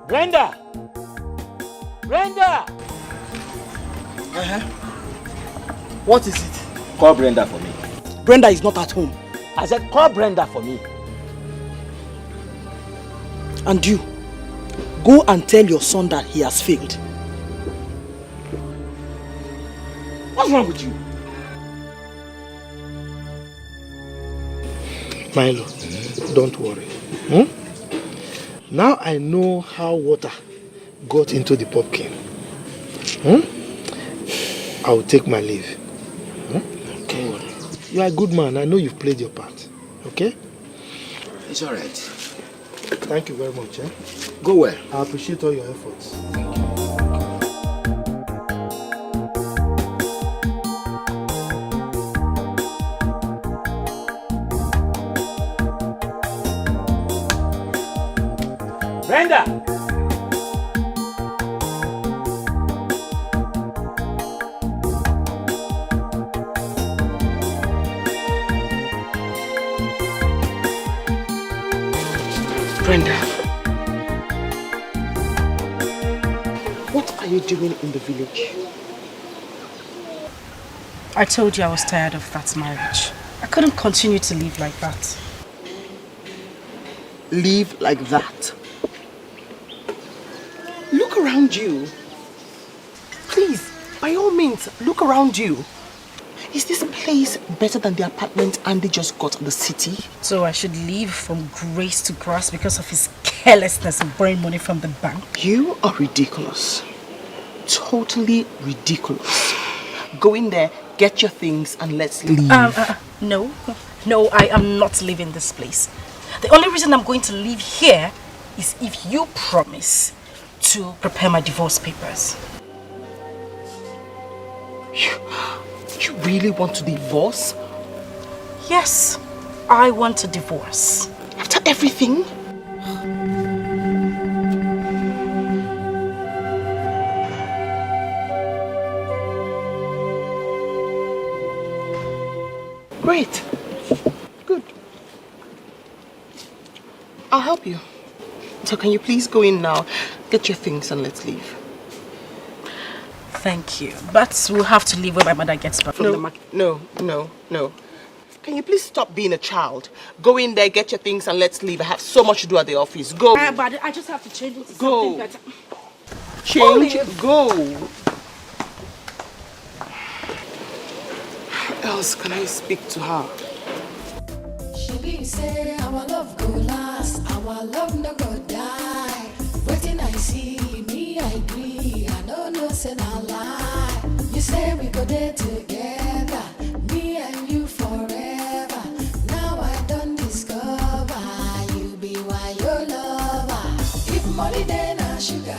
Brenda! Brenda! What is it? Call Brenda for me. Brenda is not at home. I said call Brenda for me. And you, go and tell your son that he has failed. What's wrong with you? Milo, don't worry. Now I know how water got into the pumpkin. I will take my leave. Okay. You are a good man. I know you've played your part. Okay? It's alright. Thank you very much. Go well. I appreciate all your efforts. Brenda! Brenda, what are you doing in the village? I told you I was tired of that marriage. I couldn't continue to live like that. Live like that? Look around you. Please, by all means, look around you. Is this place better than the apartment Andy just got in the city? So I should leave from grace to grass because of his carelessness and borrowing money from the bank? You are ridiculous. Totally ridiculous. Go in there, get your things, and let's leave. No, I am not leaving this place. The only reason I'm going to leave here is if you promise to prepare my divorce papers. You really want to divorce? Yes, I want a divorce. After everything? Great. Good. I'll help you. So can you please go in now, get your things and let's leave. Thank you. But we'll have to leave when my mother gets back from the market. No. Can you please stop being a child? Go in there, get your things and let's leave. I have so much to do at the office. Go. But I just have to change into something better. Change? Go. How else can I speak to her? She be say our love go last, our love no go die. Waiting I see me, I agree. I don't know, say no lie. You say we go there together, me and you forever. Now I don't discover you be why your lover. If money then I sugar.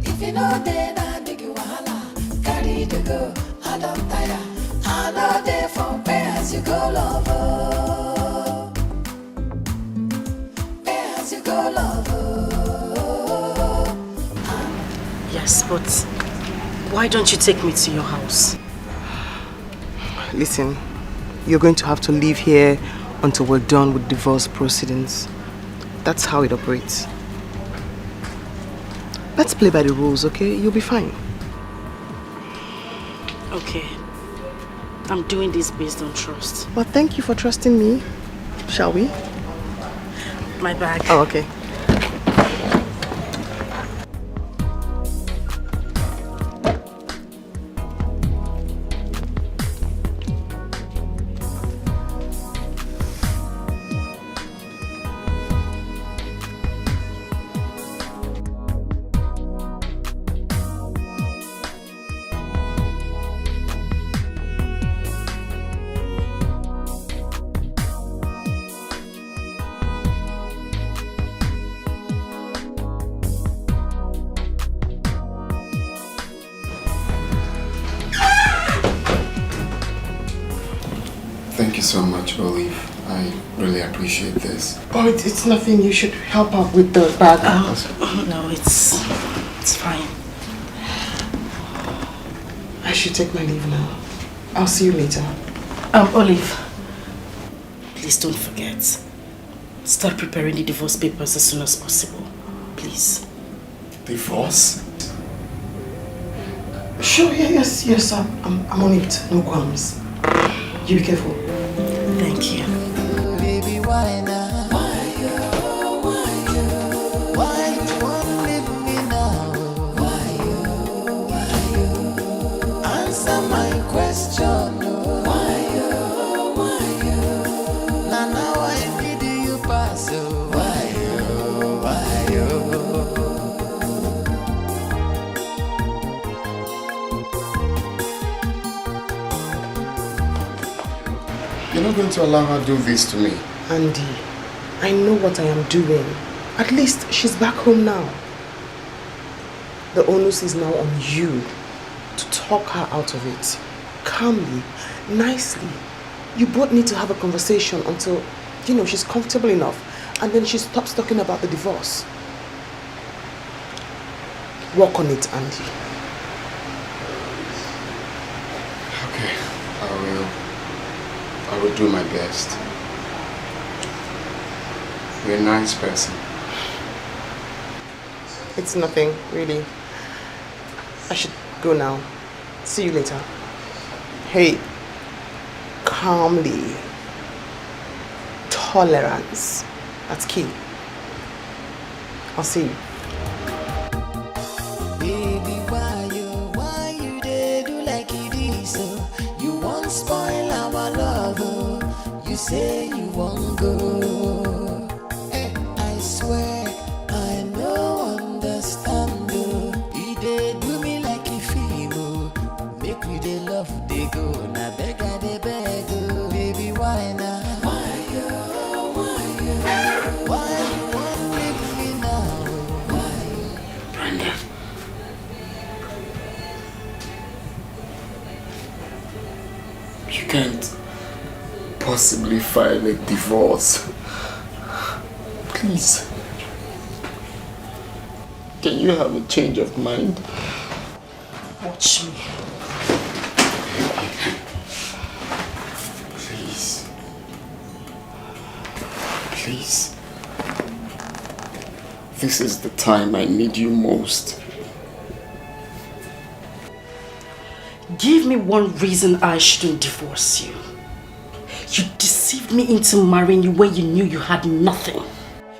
If you know then I dig you wahala. Carry the go, I don't tire. I know there for pay as you go lover. Pay as you go lover. Yes, but why don't you take me to your house? Listen, you're going to have to live here until we're done with divorce proceedings. That's how it operates. Let's play by the rules, okay? You'll be fine. Okay. I'm doing this based on trust. Well, thank you for trusting me. Shall we? My bag. Oh, okay. Thank you so much, Olive. I really appreciate this. Oh, it's nothing. You should help out with the bag. No, it's fine. I should take my leave now. I'll see you later. Olive, please don't forget. Start preparing the divorce papers as soon as possible. Please. Divorce? Sure, yes, I'm on it. No qualms. You be careful. Thank you. Baby, why now? Why you won't leave me now? Why you? Answer my question. Why you? Now I need you pass. Why you? You're not going to allow her to do this to me. Andy, I know what I am doing. At least she's back home now. The onus is now on you to talk her out of it. Calmly, nicely. You both need to have a conversation until, she's comfortable enough, and then she stops talking about the divorce. Work on it, Andy. Okay, I will do my best. You're a nice person. It's nothing, really. I should go now. See you later. Hey, calmly. Tolerance. That's key. I'll see you. Baby, why you dey do like it is? You won't spoil our love. You say you won't go. I swear I no understand. You dey do me like a film. Make we dey love dey go. Na beg I dey beg. Baby, why now? Why you won't leave me now? Brenda. You can't possibly file a divorce. Please. Can you have a change of mind? Watch me. Please. Please. This is the time I need you most. Give me one reason I shouldn't divorce you. You deceived me into marrying you when you knew you had nothing.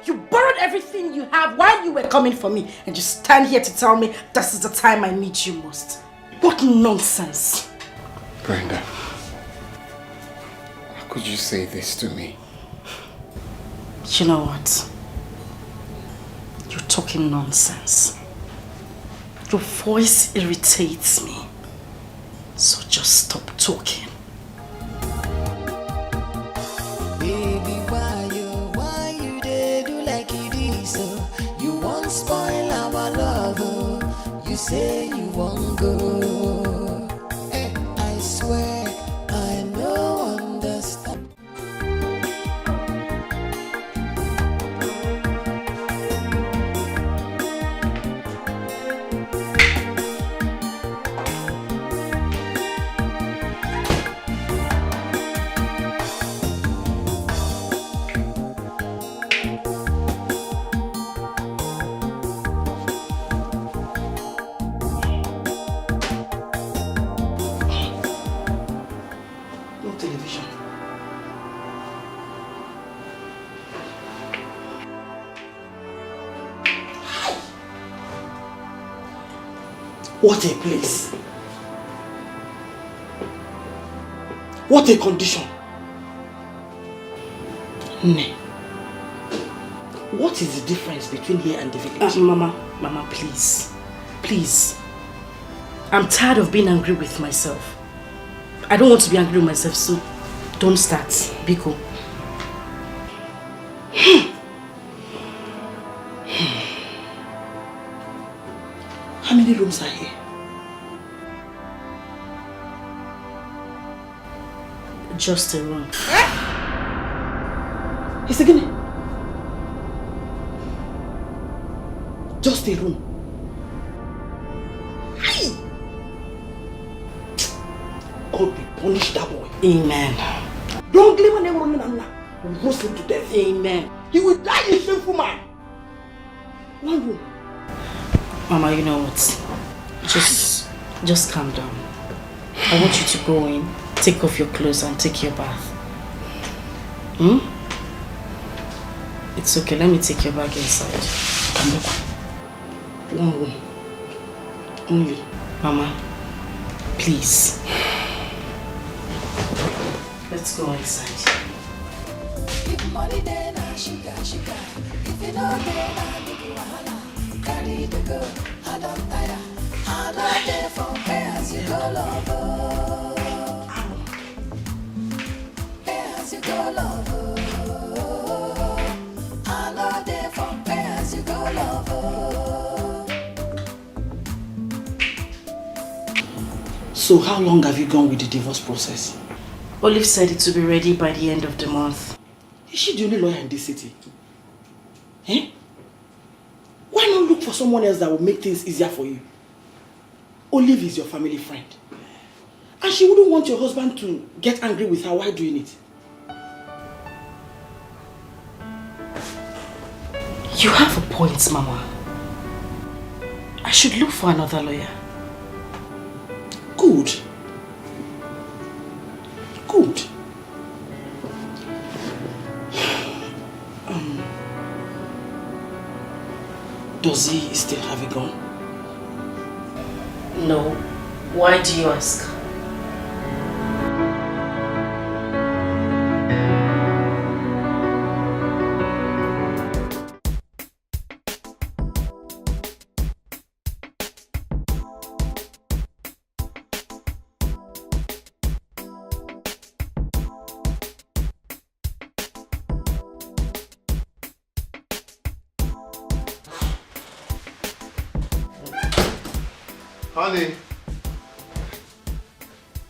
You borrowed everything you have while you were coming for me, and you stand here to tell me this is the time I need you most. What nonsense. Brenda, how could you say this to me? You know what? You're talking nonsense. Your voice irritates me. So just stop talking. Baby, why you dey do like it is? You won't spoil our love. You say you won't go. I swear I no understand. What a place. What a condition. Ne. What is the difference between here and the village? Mama, please. Please. I'm tired of being angry with myself. I don't want to be angry with myself, so don't start. Biko. How many rooms are here? Just a room. It's again. Just a room. God will punish that boy. Amen. Don't blame anyone. will roast him to death. Amen. He will die a shameful man. One room. Mama, you know what? Just calm down. I want you to go in, take off your clothes and take your bath. It's okay, let me take your bag inside. One room. Only. Mama, please. Let's go inside. If money then I sugar. If you know then I make you wahala. Carry the girl, I don't tire. I love there for as you go lover. As you go lover. I love there for as you go lover. So how long have you gone with the divorce process? Olive said it will be ready by the end of the month. Is she the only lawyer in this city? Eh? Why not look for someone else that will make things easier for you? Olive is your family friend. And she wouldn't want your husband to get angry with her while doing it. You have a point, Mama. I should look for another lawyer. Good. Good. Does he still have a gun? No. Why do you ask? Honey.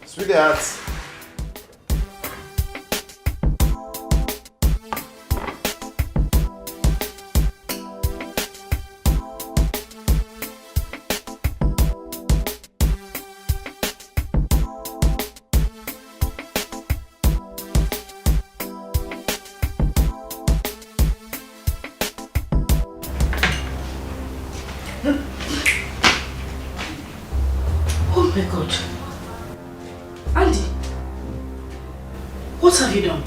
Sweetheart. Oh my God. Andy, what have you done?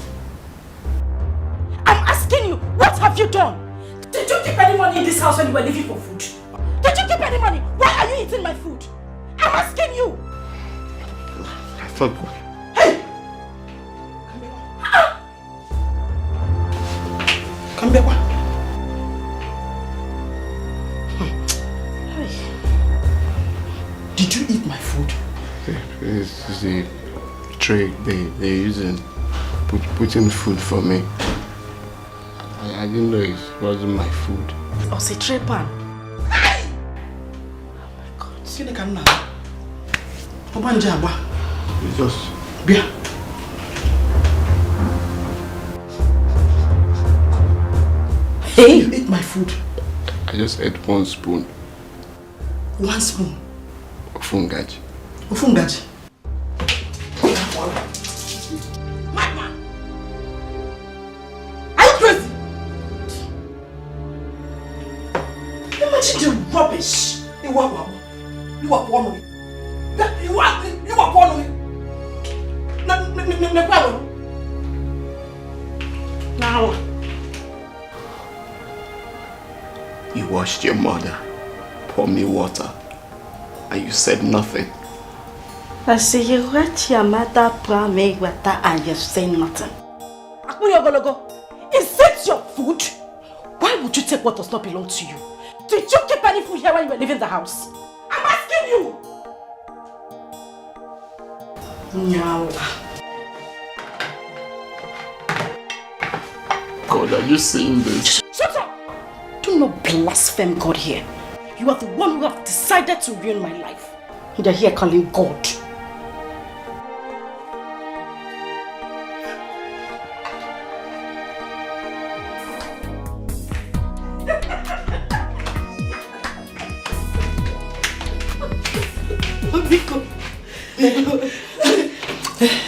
I'm asking you, what have you done? Did you keep any money in this house when you were leaving for food? Did you keep any money? Why are you eating my food? I'm asking you. I thought... Come back. Did you eat my food? This is the tray they're using, putting food for me. I didn't know it wasn't my food. Oh, c'est tray pan. Hey! Oh my God. Sini kan na. Obanja agba. It's just... Bia. Hey! You ate my food. I just ate 1 spoon. 1 spoon? Ofungaji. Ofungaji? Madman! Are you crazy? Imagine the rubbish. You are one. You are one. You are one. Now. You washed your mother, pour me water, and you said nothing. I say you watch your mother pour me water and you say nothing. Is it your food? Why would you take what does not belong to you? Did you keep any food here when you were leaving the house? I'm asking you! No. God, are you seeing this? Shut up! Do not blaspheme God here. You are the one who have decided to ruin my life. You're here calling God.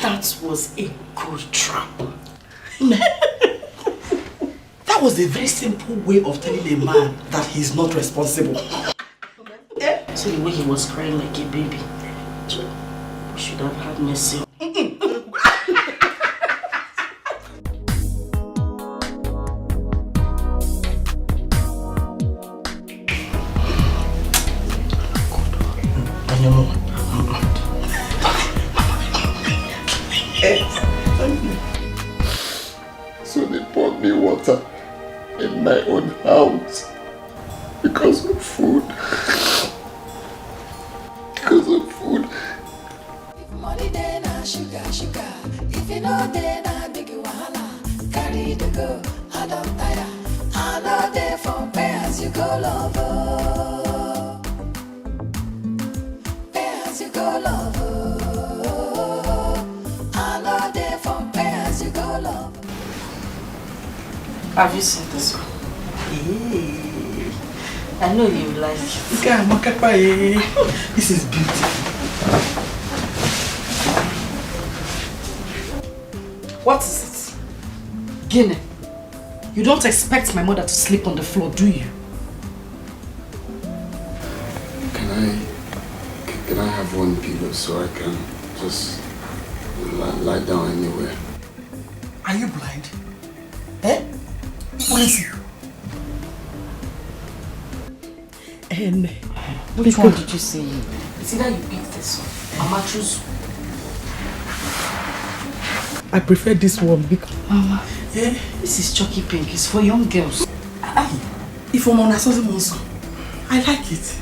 That was a good trap. That was a very simple way of telling a man that he's not responsible. So the way he was crying like a baby, we should have had mercy. So they poured me water in my own house because of food. Because of food. If money then na sugar, sugar. If you know then na big wahala. Carry the go, I don't tire. I know they for pay as you go lover. Pay as you go lover. I know they for pay as you go lover. Have you seen this one? I know you like it. This is beautiful. What is it? Guinea, you don't expect my mother to sleep on the floor, do you? Can I have one pillow so I can just lie down anywhere? Are you blind? Eh? What is it? Which one did you say? It's either you eat this one, Mama choose. I prefer this one because Mama, this is chalky pink. It's for young girls. If I'm on a sauce, I like it.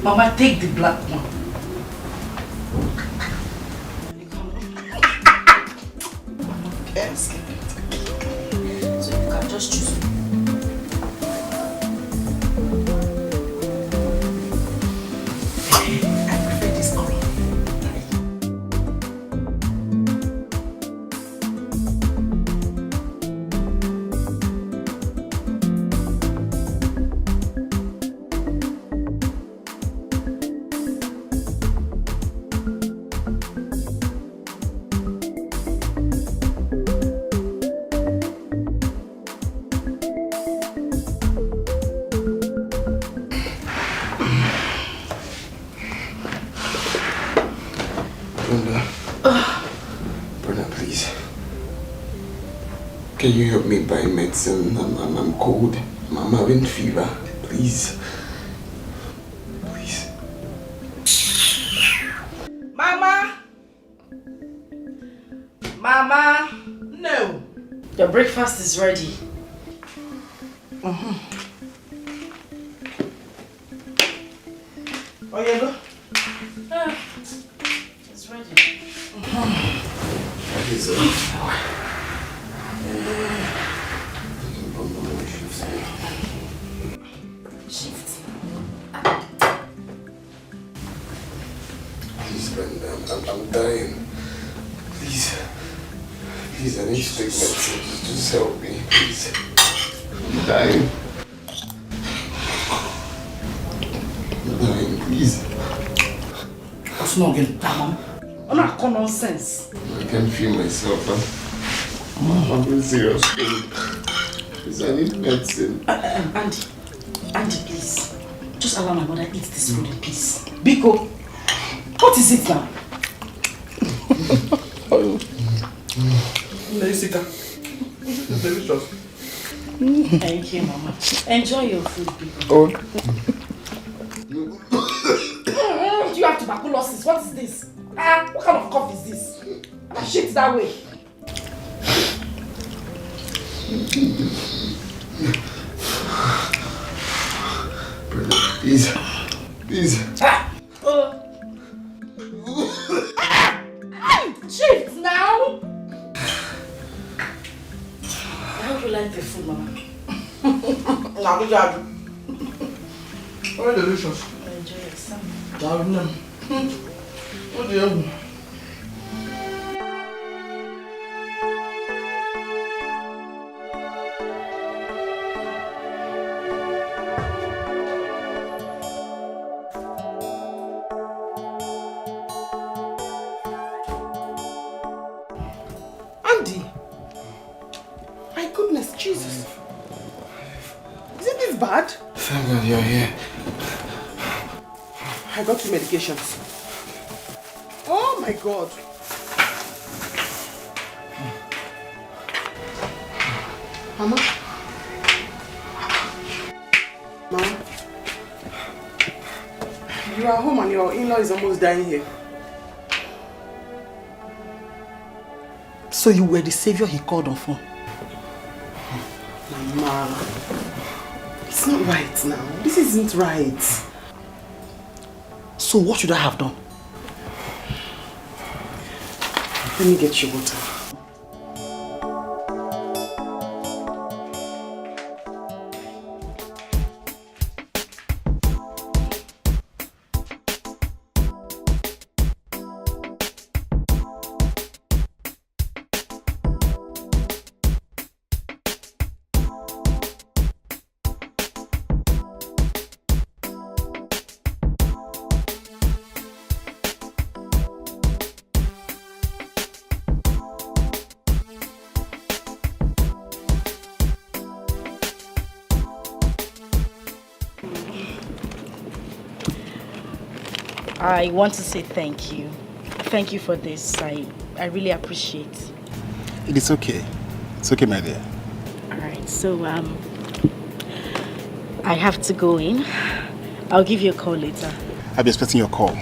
Mama, take the black one. Yes. So you can just choose. Brenda, please. Can you help me buy medicine? I'm cold. I'm having fever. Please. Please. Mama! Mama! No! Your breakfast is ready. Oh, yeah, go. It's ready. What is it? Shift. Please, Brenda, I'm dying. Please. Please, I need to take medicine. Just help me, please. I'm dying. I'm dying, please. What's not getting down? I'm not common sense. I can't feel myself. I'm in serious pain. Please, I need medicine. Andy, please. Just allow my mother eat this food in peace. Biko, what is it now? It's delicious. Thank you, Mama. Enjoy your food, Biko. Oh. Do you have tuberculosis? What is this? What kind of cough is this? Shit that way. Brenda, please. Please. Shift now! I hope you like the food, Mama. Nah, good job. Very delicious. Enjoy it, son. What do you have? Jesus. Isn't this bad? Thank God you're here. I got 2 medications. Oh my God. Mama? Mama? You are home and your in-law is almost dying here. So you were the savior he called on phone? Mama, it's not right now. This isn't right. So what should I have done? Let me get you water. I want to say thank you. Thank you for this. I really appreciate. It is okay. It's okay, my dear. Alright, so I have to go in. I'll give you a call later. I'll be expecting your call.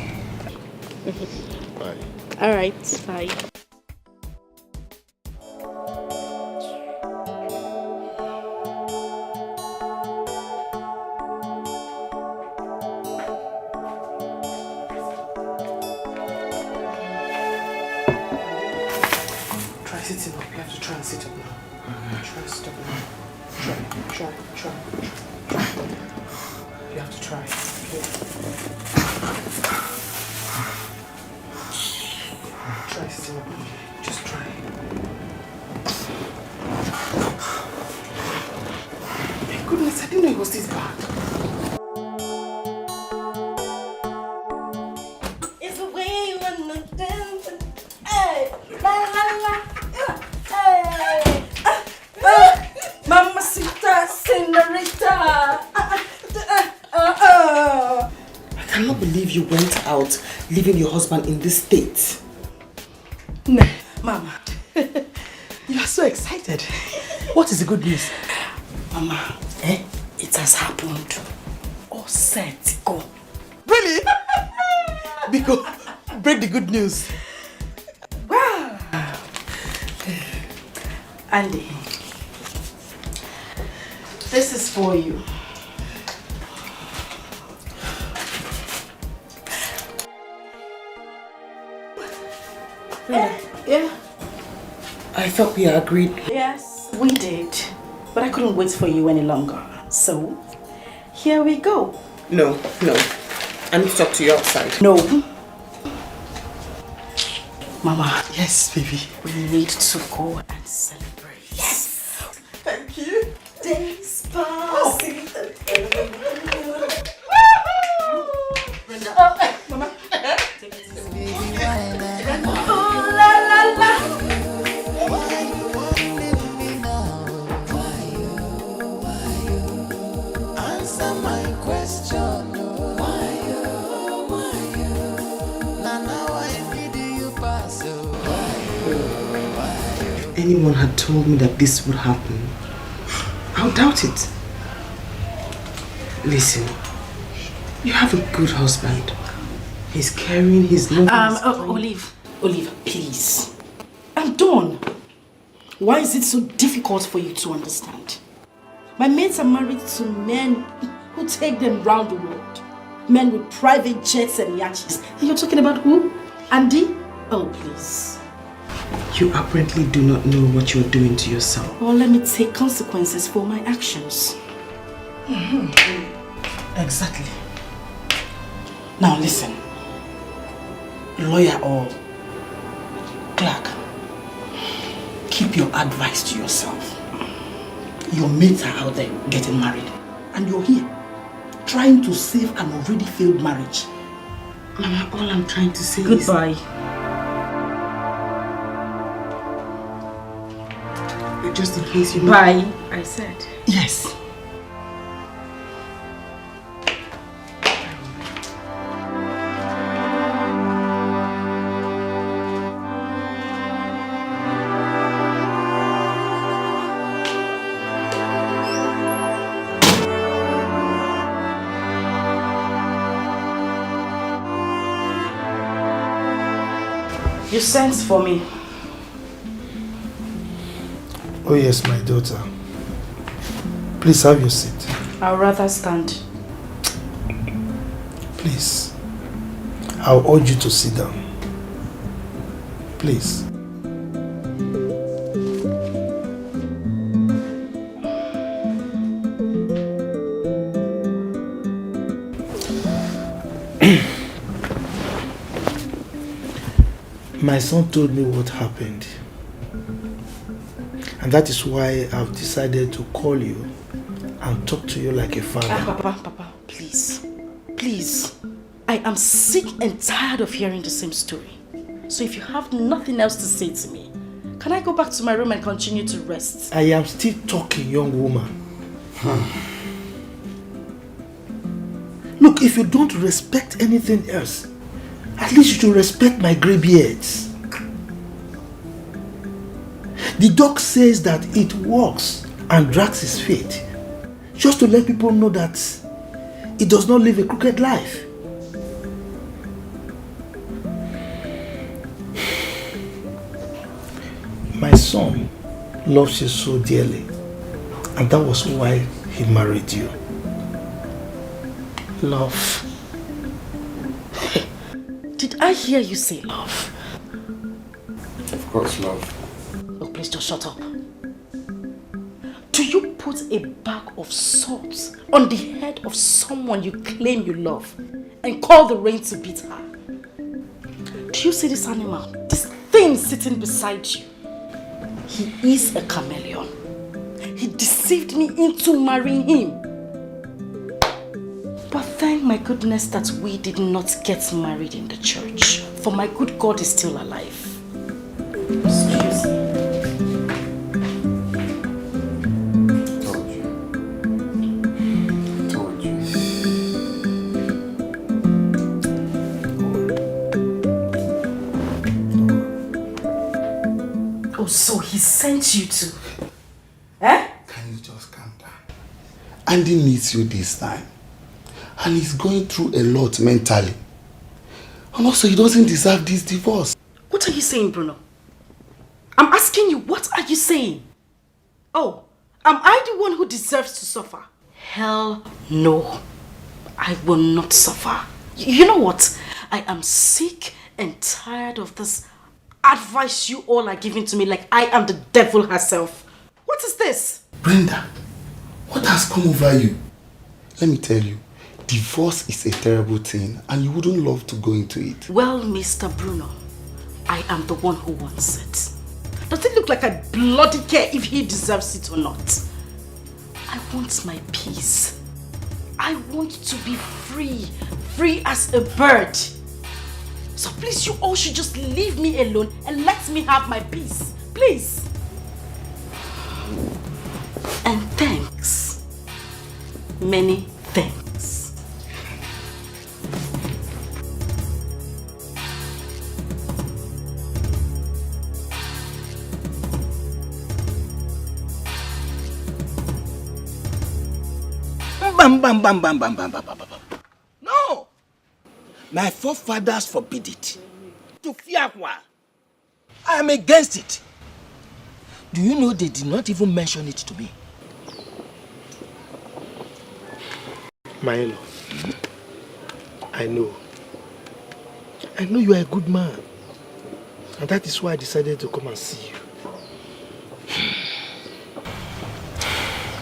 Bye. Alright, bye. Leaving your husband in this state. Mama, you are so excited. What is the good news? Mama, it has happened. Oh, set, go. Really? Because break the good news. Wow. Andy, this is for you. Yeah. I thought we agreed. Yes, we did. But I couldn't wait for you any longer. So, here we go. No. I need to talk to you outside. No. Mama. Yes, baby. We need to go and celebrate. Yes. Thank you. Days pass. Brenda. Mama. Take it easy. Oh, la la la. Why you leave me now? Why you? Answer my question. Why you? Now why do you pass? If anyone had told me that this would happen, I would doubt it. Listen, you have a good husband. He's caring, he's loving. Olive, please. I'm done. Why is it so difficult for you to understand? My mates are married to men who take them round the world. Men with private jets and yachts. And you're talking about who? Andy? Oh, please. You apparently do not know what you're doing to yourself. Well, let me take consequences for my actions. Exactly. Now listen. Lawyer or clerk, keep your advice to yourself. Your mates are out there getting married, and you're here trying to save an already failed marriage. Mama, all I'm trying to say is goodbye. Just in case you know. Bye, I said. Yes. You sent for me. Oh yes, my daughter. Please have your seat. I'll rather stand. Please. I'll urge you to sit down. Please. My son told me what happened. And that is why I've decided to call you and talk to you like a father. Papa, please. Please. I am sick and tired of hearing the same story. So if you have nothing else to say to me, can I go back to my room and continue to rest? I am still talking, young woman. Look, if you don't respect anything else, at least you should respect my grey beards. The dog says that it walks and drags his feet, just to let people know that it does not live a crooked life. My son loves you so dearly, and that was why he married you. Love. Did I hear you say love? Of course, love. Oh, please just shut up. Do you put a bag of salt on the head of someone you claim you love and call the rain to beat her? Do you see this animal? This thing sitting beside you? He is a chameleon. He deceived me into marrying him. But thank my goodness that we did not get married in the church. For my good God is still alive. Excuse me. Oh, so he sent you to... Eh? Can you just calm down? Andy needs you this time. And he's going through a lot mentally. And also, he doesn't deserve this divorce. What are you saying, Bruno? I'm asking you, what are you saying? Oh, am I the one who deserves to suffer? Hell no. I will not suffer. You know what? I am sick and tired of this advice you all are giving to me like I am the devil herself. What is this? Brenda, what has come over you? Let me tell you, divorce is a terrible thing and you wouldn't love to go into it. Well, Mr. Bruno, I am the one who wants it. Does it look like I bloody care if he deserves it or not? I want my peace. I want to be free, free as a bird. So please, you all should just leave me alone and let me have my peace. Please. And thanks. Many thanks. Bam, bam, bam, bam, bam, bam, bam, bam, bam. No! My forefathers forbid it. To fear what? I am against it. Do you know they did not even mention it to me? My in-law, I know you are a good man. And that is why I decided to come and see you.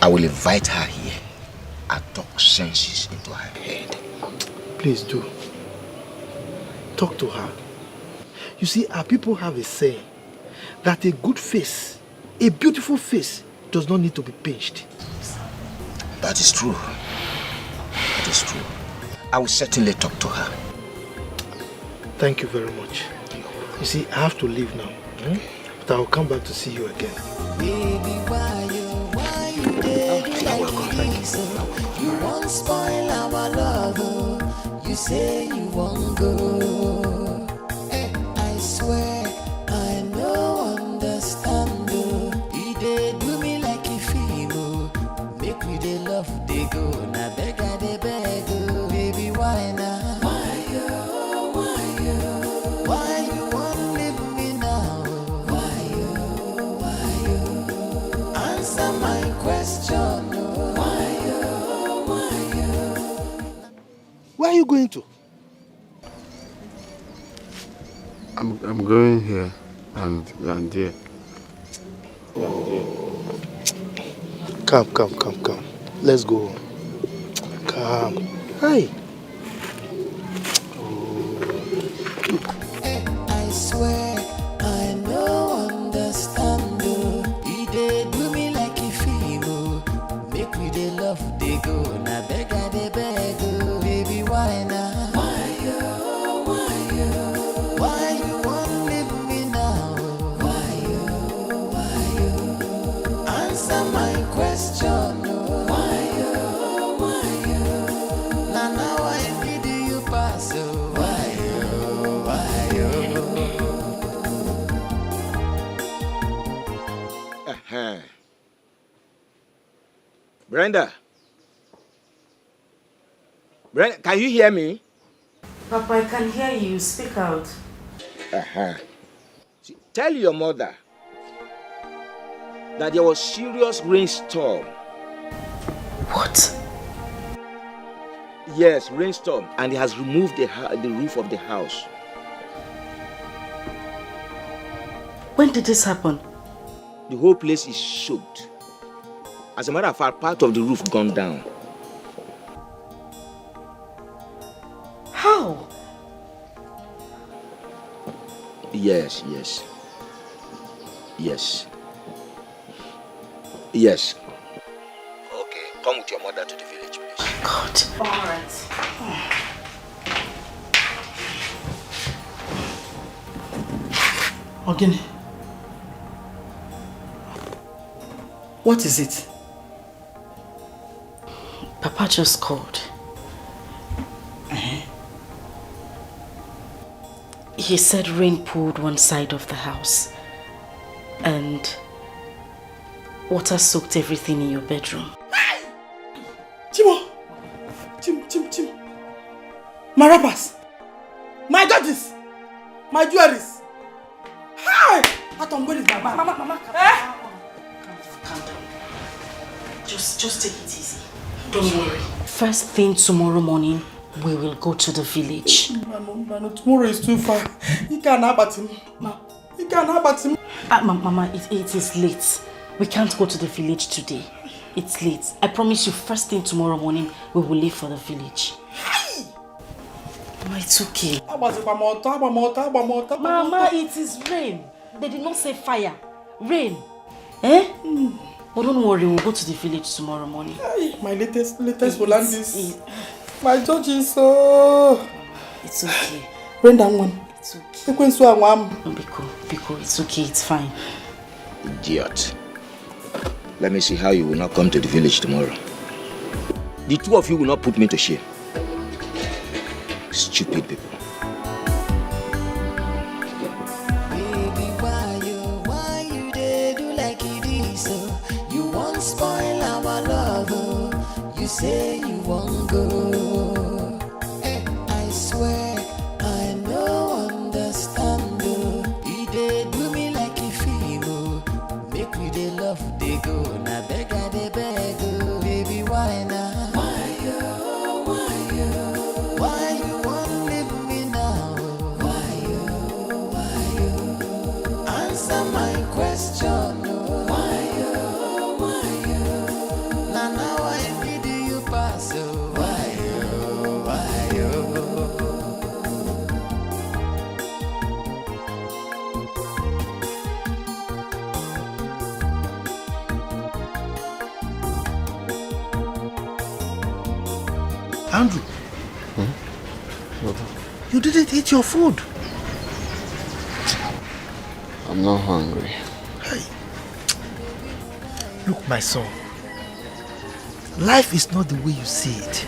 I will invite her here and talk senses into her head. Please do. Talk to her. You see, our people have a saying that a good face, a beautiful face, does not need to be pinched. That is true. That is true. I will certainly talk to her. Thank you very much. You see, I have to leave now. But I will come back to see you again. Baby, why you did like this? You won't spoil our love. You say you won't go. I swear I no understand. You did do me like a female. Make me the love they go. Now beg I they beg. Baby, why now? Why you won't leave me now? Answer my question. Where are you going to? I'm going here and here. Come. Let's go. Come. Hey. I swear I no understand. He did do me like a female. Make me the love they go. Now beg I they beg. Baby, why now? Why you won't leave me now? Answer my question. Now I need you pass. Brenda, can you hear me? Papa, I can hear you. Speak out. See, tell your mother that there was serious rainstorm. What? Yes, rainstorm, and he has removed the roof of the house. When did this happen? The whole place is soaked. As a matter of fact, part of the roof gone down. How? Yes. Okay, come with your mother to the village, please. God. All right. Ogini. What is it? Papa just called. He said rain poured one side of the house and water soaked everything in your bedroom. Chimo! Chim. My wrappers! My dodges! My jewelries! Hi! Atom, where is my bag? Mama. Calm down. Just take it easy. Don't worry. First thing tomorrow morning, we will go to the village. Mano, tomorrow is too far. You can't have him. You can't have him. Mama, it is late. We can't go to the village today. It's late. I promise you, first thing tomorrow morning, we will leave for the village. Mama, it's okay. Mama, it is rain. They did not say fire. Rain. But don't worry, we'll go to the village tomorrow morning. My latest Volandis. My judge is so... It's okay. Brenda, one. It's okay. Biko, it's okay, it's fine. Idiot. Let me see how you will not come to the village tomorrow. The two of you will not put me to shame. Stupid people. Baby, why you did do like it is? You won't spoil our love. You say you won't go. I swear I no understand. He did do me like a female. Make me the love they go. Now beg I they beg. Baby, why now? Why you won't leave me now? Answer my question. Now I need you pass. Andrew, you didn't eat your food. I'm not hungry. Hey. Look, my son. Life is not the way you see it.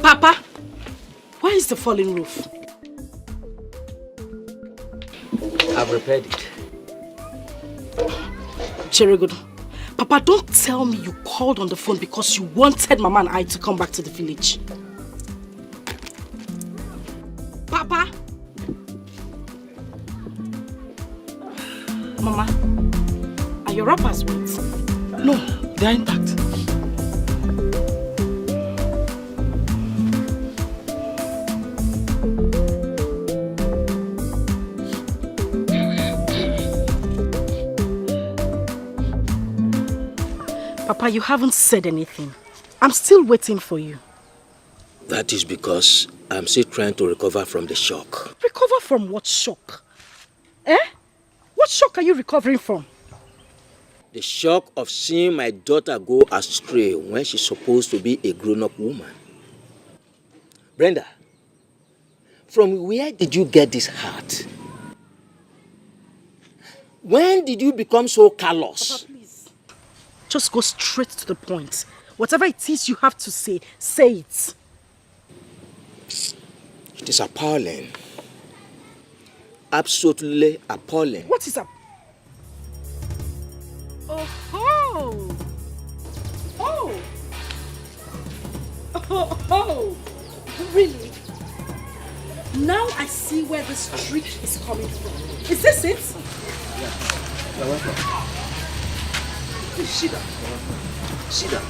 Papa, where is the falling roof? I've repaired it. Very good. Papa, don't tell me you called on the phone because you wanted Mama and I to come back to the village. Papa! Mama, are your wrappers wet? No, they are intact. Papa, you haven't said anything. I'm still waiting for you. That is because I'm still trying to recover from the shock. Recover from what shock? Eh? What shock are you recovering from? The shock of seeing my daughter go astray when she's supposed to be a grown-up woman. Brenda, from where did you get this heart? When did you become so callous? Papa, please. Just go straight to the point. Whatever it is you have to say, say it. It is appalling. Absolutely appalling. What is up? Oh! Oh! Oh! Really? Now I see where this trick is coming from. Is this it? Yeah. You're welcome. Please sit down. Sit down.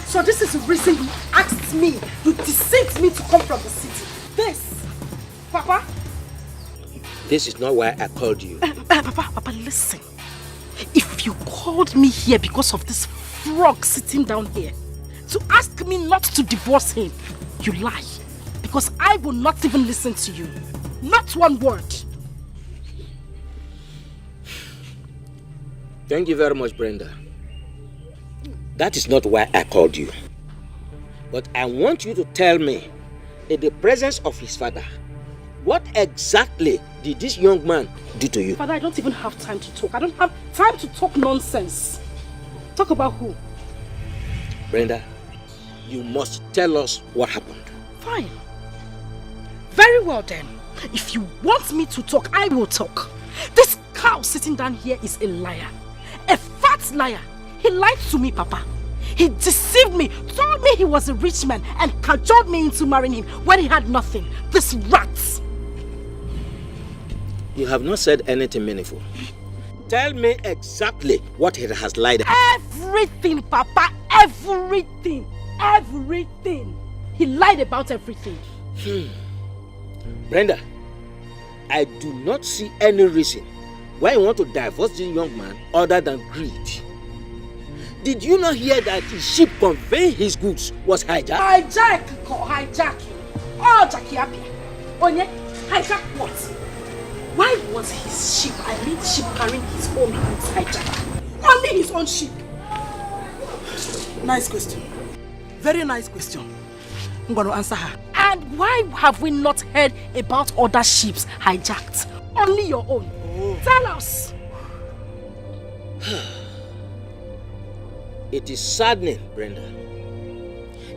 So this is the reason you asked me, you deceived me to come from the city. This, Papa? This is not why I called you. Papa, listen. If you called me here because of this frog sitting down here, to ask me not to divorce him, you lie. Because I will not even listen to you. Not one word. Thank you very much, Brenda. That is not why I called you. But I want you to tell me, in the presence of his father, what exactly did this young man do to you? Father, I don't even have time to talk. I don't have time to talk nonsense. Talk about who? Brenda, you must tell us what happened. Fine. Very well then. If you want me to talk, I will talk. This cow sitting down here is a liar. A fat liar. He lied to me, Papa. He deceived me, told me he was a rich man and cajoled me into marrying him when he had nothing. This rat. You have not said anything meaningful. Tell me exactly what he has lied. Everything, Papa. Everything. Everything. He lied about everything. Brenda, I do not see any reason why you want to divorce this young man other than greed. Did you not hear that the ship conveying his goods was hijacked? Hijacking. Oh, Jackie Abia. Onye, hijack what? why was his ship, I mean ship carrying his own goods hijacked? Only his own ship. Nice question. Very nice question. I'm going to answer her. And why have we not heard about other ships hijacked? Only your own. Tell us. It is saddening, Brenda.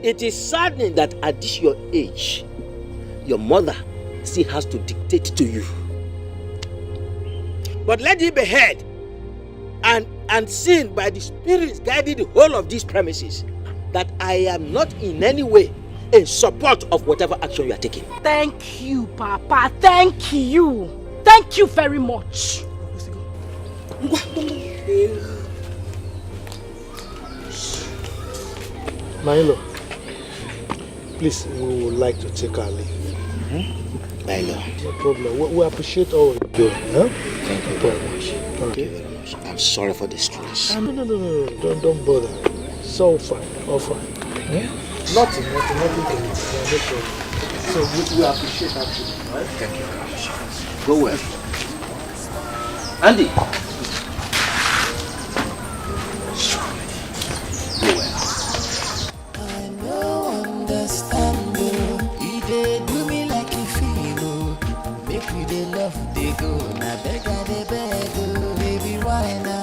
It is saddening that at this your age, your mother still has to dictate to you. But let it be heard and seen by the spirits guiding the whole of these premises that I am not in any way in support of whatever action you are taking. Thank you, Papa. Thank you. Thank you very much. Milo, please, we would like to take our leave. Milo. No problem. We appreciate all you're doing. Huh? Thank you very much. Thank you very much. I'm sorry for the stress. No. Don't bother. It's all fine. All fine. Nothing to it. No problem. So we appreciate that too. Right? Thank you very much. Go well. Andy. Go well. I no understand though. He dey do me like he feel oh. Make we dey love dey go. Na beg I dey beg oh. Baby why now?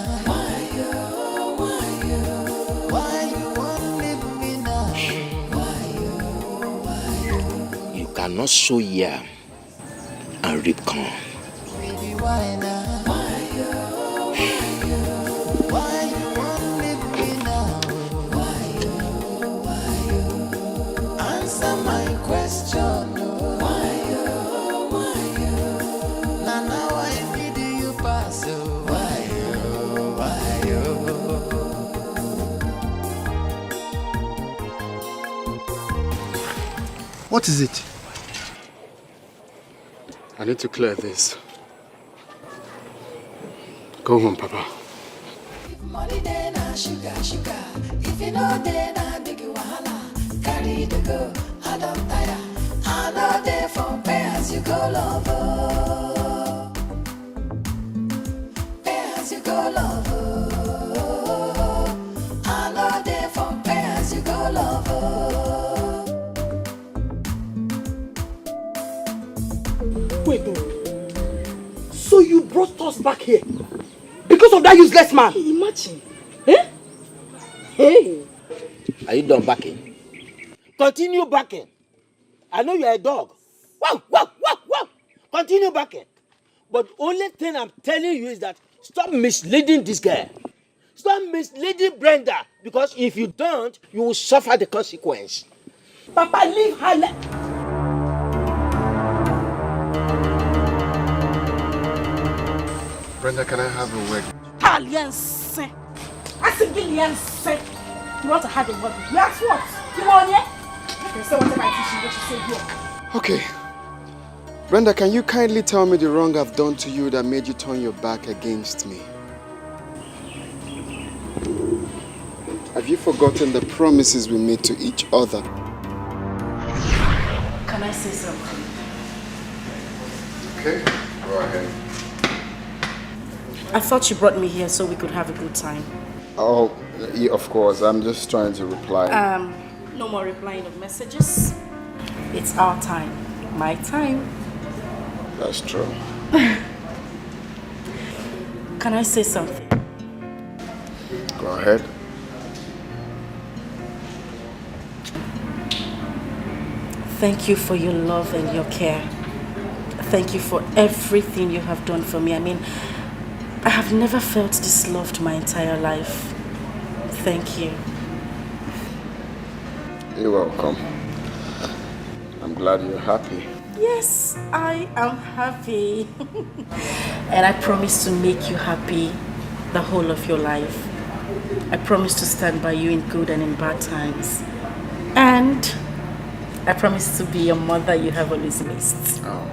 Why you want leave me now? Why You cannot sow yam and reap corn. Baby why now? Why you want leave me now? Why answer my question oh. Why now I need you pass oh. Why What is it? I need to clear this. Go home, Papa. money then na sugar. If you know then na big wahala. Carry the go, I don't tire. I know there for pay as you go lover. Pay as you go lover. I know there for pay as you go lover. Wait, no. So you brought us back here because of that useless man? Imagine. Eh? Hey. Are you done backing? Continue backing. I know you're a dog. Wow. Continue backing. But only thing I'm telling you is that stop misleading this girl. Stop misleading Brenda. Because if you don't, you will suffer the consequence. Papa, leave her. Brenda, can I have a word? Alliance. I said alliance. You want to have a word? You ask what? You want it? You can say whatever I teach you, what you say here. Okay. Brenda, can you kindly tell me the wrong I've done to you that made you turn your back against me? Have you forgotten the promises we made to each other? Can I say something? Okay, go ahead. I thought you brought me here so we could have a good time. Oh, yeah, of course. I'm just trying to reply. No more replying of messages. It's our time. My time. That's true. Can I say something? Go ahead. Thank you for your love and your care. Thank you for everything you have done for me. I mean, I have never felt this loved my entire life. Thank you. You're welcome. I'm glad you're happy. Yes, I am happy. And I promise to make you happy the whole of your life. I promise to stand by you in good and in bad times. And I promise to be your mother you have always missed. Oh,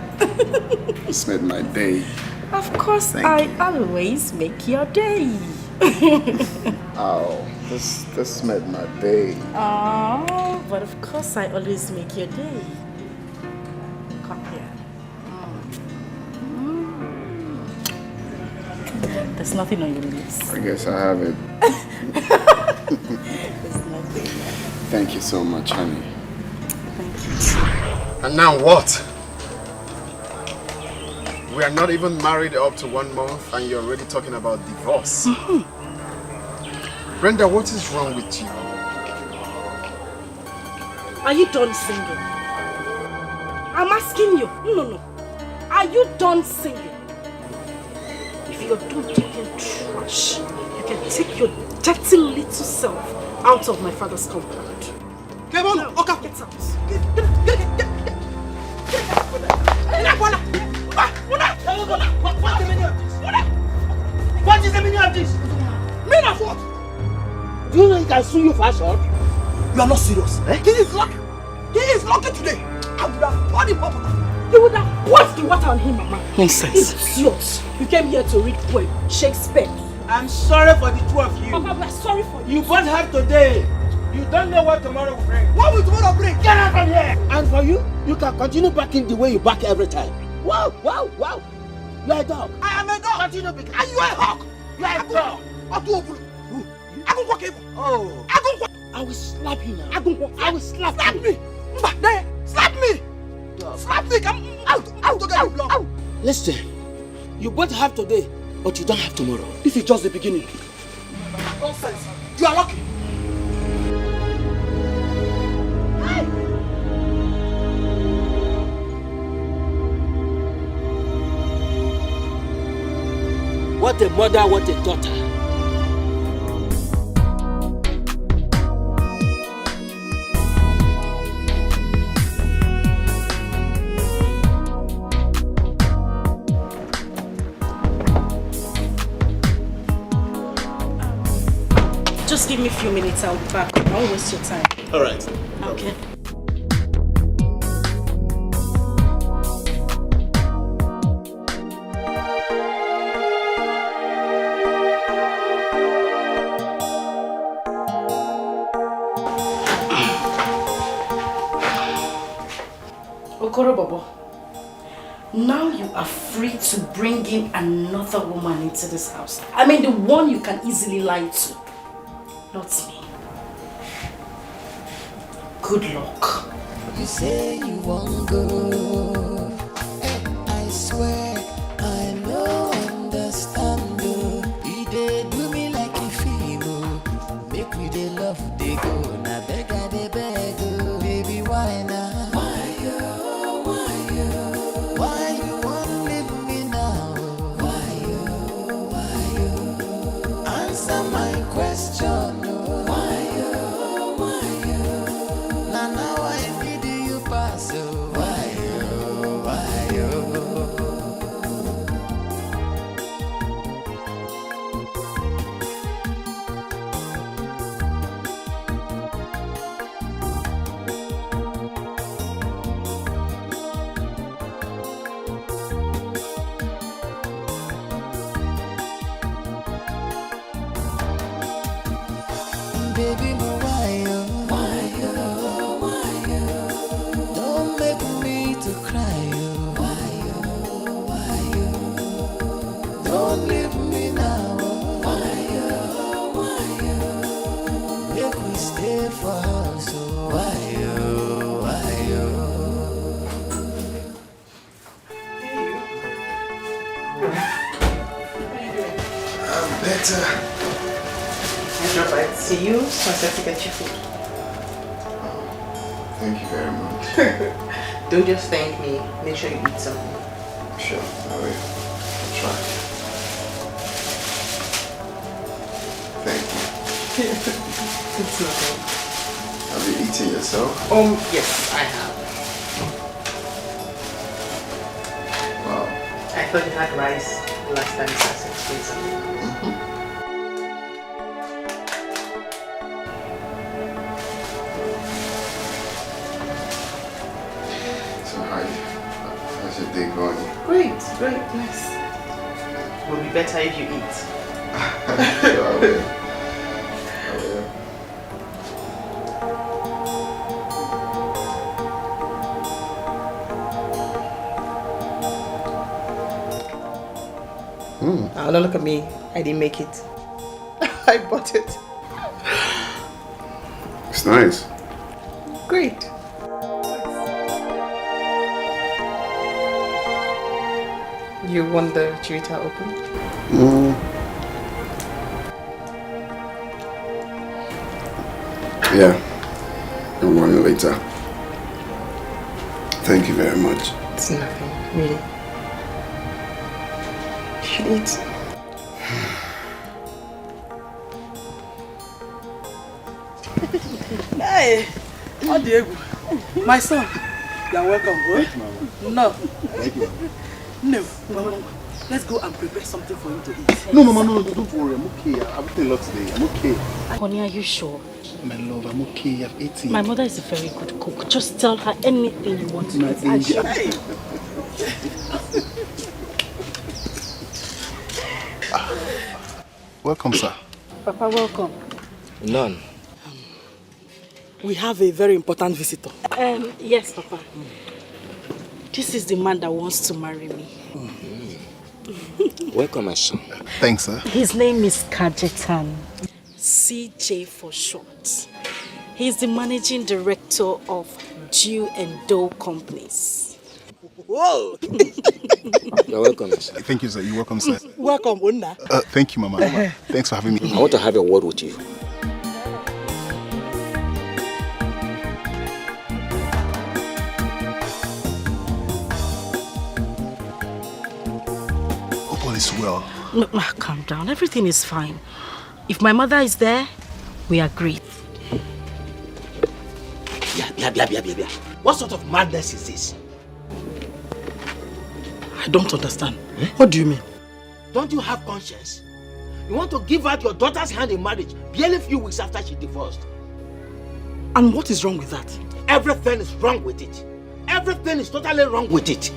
it's made my day. Of course, I always make your day. Oh, this made my day. Oh, but of course I always make your day. Come here. There's nothing on your lips. I guess I have it. There's nothing. Thank you so much, honey. Thank you. And now what? We are not even married up to 1 month and you're already talking about divorce. Brenda, what is wrong with you? Are you done singing? I'm asking you. No. Are you done singing? If you're done talking trash, you can take your dirty little self out of my father's compound. Come on, now, okay. Get out. What is the meaning of this? Meaning of what? Do you know he can sue you for assault? You are not serious. Eh? He is lucky. He is lucky today. I would have poured him up. You would have poured the water on him, Mama. Nonsense. Idiot. You came here to read poem, Shakespeare. I'm sorry for the two of you. Papa, we're sorry for you. You both have today. You don't know what tomorrow will bring. What will tomorrow bring? Get out from here! And for you, you can continue backing the way you back every time. Wow. You are a dog. I am a dog. Continue backing. And you are a hawk. You are a dog. Oh. I will slap you now. I will slap you. Slap me. Slap me. I'm out to get you blood. Listen, you both have today, but you don't have tomorrow. This is just the beginning. Nonsense. You are lucky. What a mother, what a daughter. Just give me a few minutes, I'll be back. I won't waste your time. All right. Okay. Okoro Bobo, now you are free to bring in another woman into this house. I mean the one you can easily lie to. Not me. Good luck. You say you won't go. I swear I no understand. You dey do me like a fever. Make me dey love dey go. Na beg I dey beg. Baby, why now? Why you won't leave me now? Why you? Answer my question. Now I need you pass. Why you? Baby, why you? Don't make me to cry. Why you? Don't leave me now. Why you? Make we stay for us. Why you? I'm better. I drop by to see you, so I said to get you food. Thank you very much. Don't just thank me, make sure you eat something. Sure, I will. I'll try. Thank you. It's nothing. Have you eaten yourself? Yes, I have. Wow. I thought you had rice last time, so I said to eat something. How's your day going? Great, nice. Will be better if you eat. Sure, I will. Oh, don't look at me. I didn't make it. I bought it. It's nice. Great. You want the Chirita open? Yeah. I'll want it later. Thank you very much. It's nothing, really. You should eat. Hey, how Diego? My son, you're welcome, boy. No. Thank you. No, Mama, let's go and prepare something for you to eat. No, Mama, no, don't worry. I'm okay. I've eaten a lot today. I'm okay. Honey, are you sure? My love, I'm okay. I've eaten. My mother is a very good cook. Just tell her anything you want to My eat. And she... Hey. Welcome, sir. Papa, welcome. None. We have a very important visitor. Yes, Papa. This is the man that wants to marry me. Welcome, my son. Thanks, sir. His name is Kajetan. CJ for short. He's the managing director of Jew and Dough Companies. Whoa! You're welcome, sir. Thank you, sir. You're welcome, sir. Welcome, Una. Thank you, Mama. Thanks for having me. I want to have a word with you. Hope all is well. No, calm down. Everything is fine. If my mother is there, we agree. Yeah. What sort of madness is this? I don't understand. What do you mean? Don't you have conscience? You want to give out your daughter's hand in marriage barely a few weeks after she divorced. And what is wrong with that? Everything is wrong with it. Everything is totally wrong with it.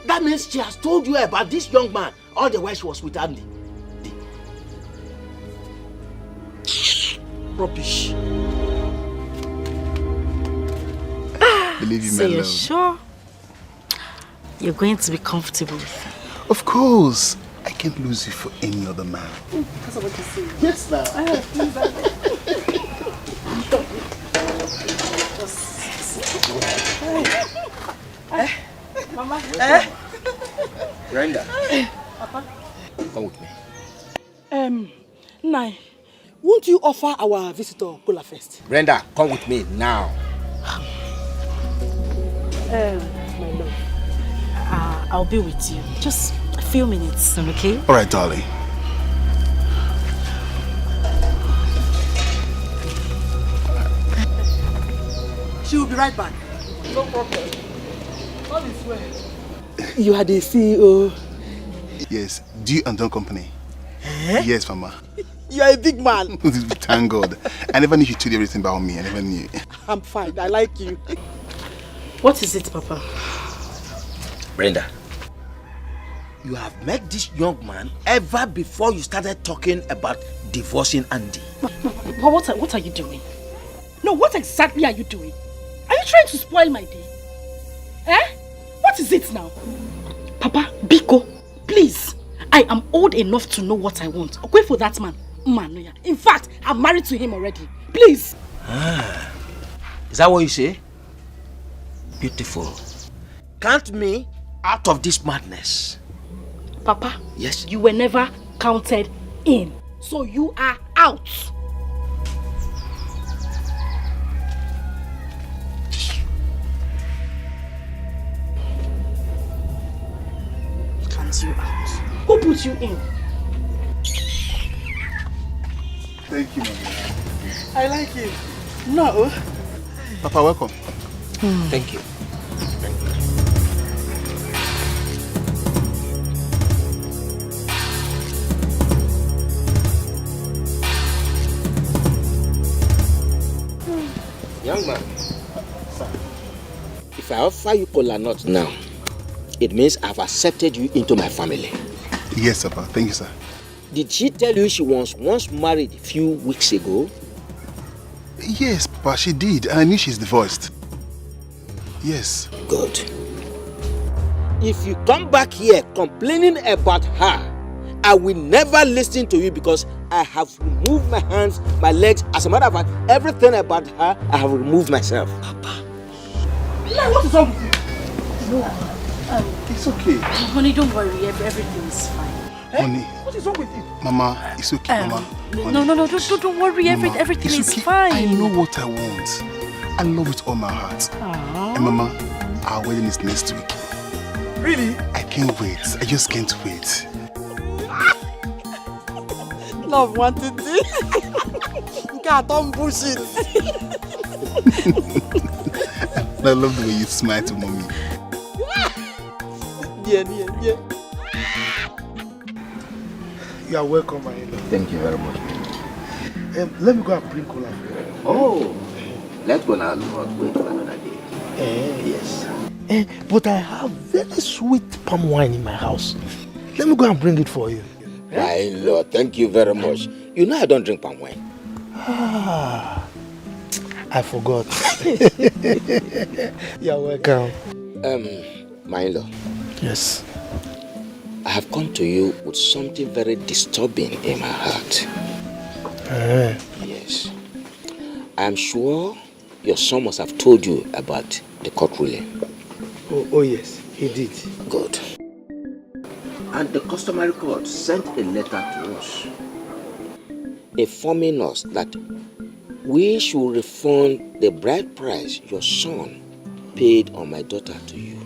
That means she has told you about this young man all the while she was with Andy. Rubbish. Believe you, So my you're love. sure you're going to be comfortable with him? Of course. I can't lose you for any other man. That's what you say. Yes, now. Mama. Brenda. Papa. Come with me. Nai, won't you offer our visitor cola first? Brenda, come with me now. My love. I'll be with you. Just a few minutes, okay? All right, darling. She will be right back. No problem. All is well. You are the CEO. Yes. Do you and Don Company? Yes, Mama. You are a big man. Thank God. I never knew you told everything about me. I never knew. I'm fine. I like you. What is it, Papa? Brenda, you have met this young man ever before you started talking about divorcing Andy. But what are you doing? No, what exactly are you doing? Are you trying to spoil my day? What is it now? Papa, Biko, please. I am old enough to know what I want. Wait for that man. In fact, I'm married to him already. Please. Is that what you say? Beautiful. Count me out of this madness. Papa, yes, you were never counted in. So you are out. Count you out. Who put you in? Thank you, Mama. I like you. No. Papa, welcome. Thank you. Young man, if I offer you cola nut now, it means I've accepted you into my family. Yes, Papa. Thank you, sir. Did she tell you she was once married a few weeks ago? Yes, Papa, she did. And I knew she's divorced. Yes. Good. If you come back here complaining about her, I will never listen to you because I have removed my hands, my legs. As a matter of fact, everything about her, I have removed myself. Papa. What is wrong with you? No, it's okay. Honey, don't worry. Everything is fine. Honey. What is wrong with you? Mama, it's okay, Mama. No, don't worry. Mama, Everything it's is okay. fine. I know what I want. I love it all my heart. Aww. And Mama, our wedding is next week. Really? I can't wait. I just can't wait. Love wanted it. God, don't bullshit. I love the way you smile to Mommy. Yeah. You are welcome, my love. Thank you very much. Let me go and bring cola for you. Oh, let's go now. Wait for another day. Yes. But I have very sweet palm wine in my house. Let me go and bring it for you. My Lord, thank you very much. You know I don't drink palm wine. Ah, I forgot. You're welcome. My Lord. Yes. I have come to you with something very disturbing in my heart. Yes. I am sure your son must have told you about the court ruling. Oh yes, he did. Good. And the customary court sent a letter to us informing us that we should refund the bride price your son paid on my daughter to you.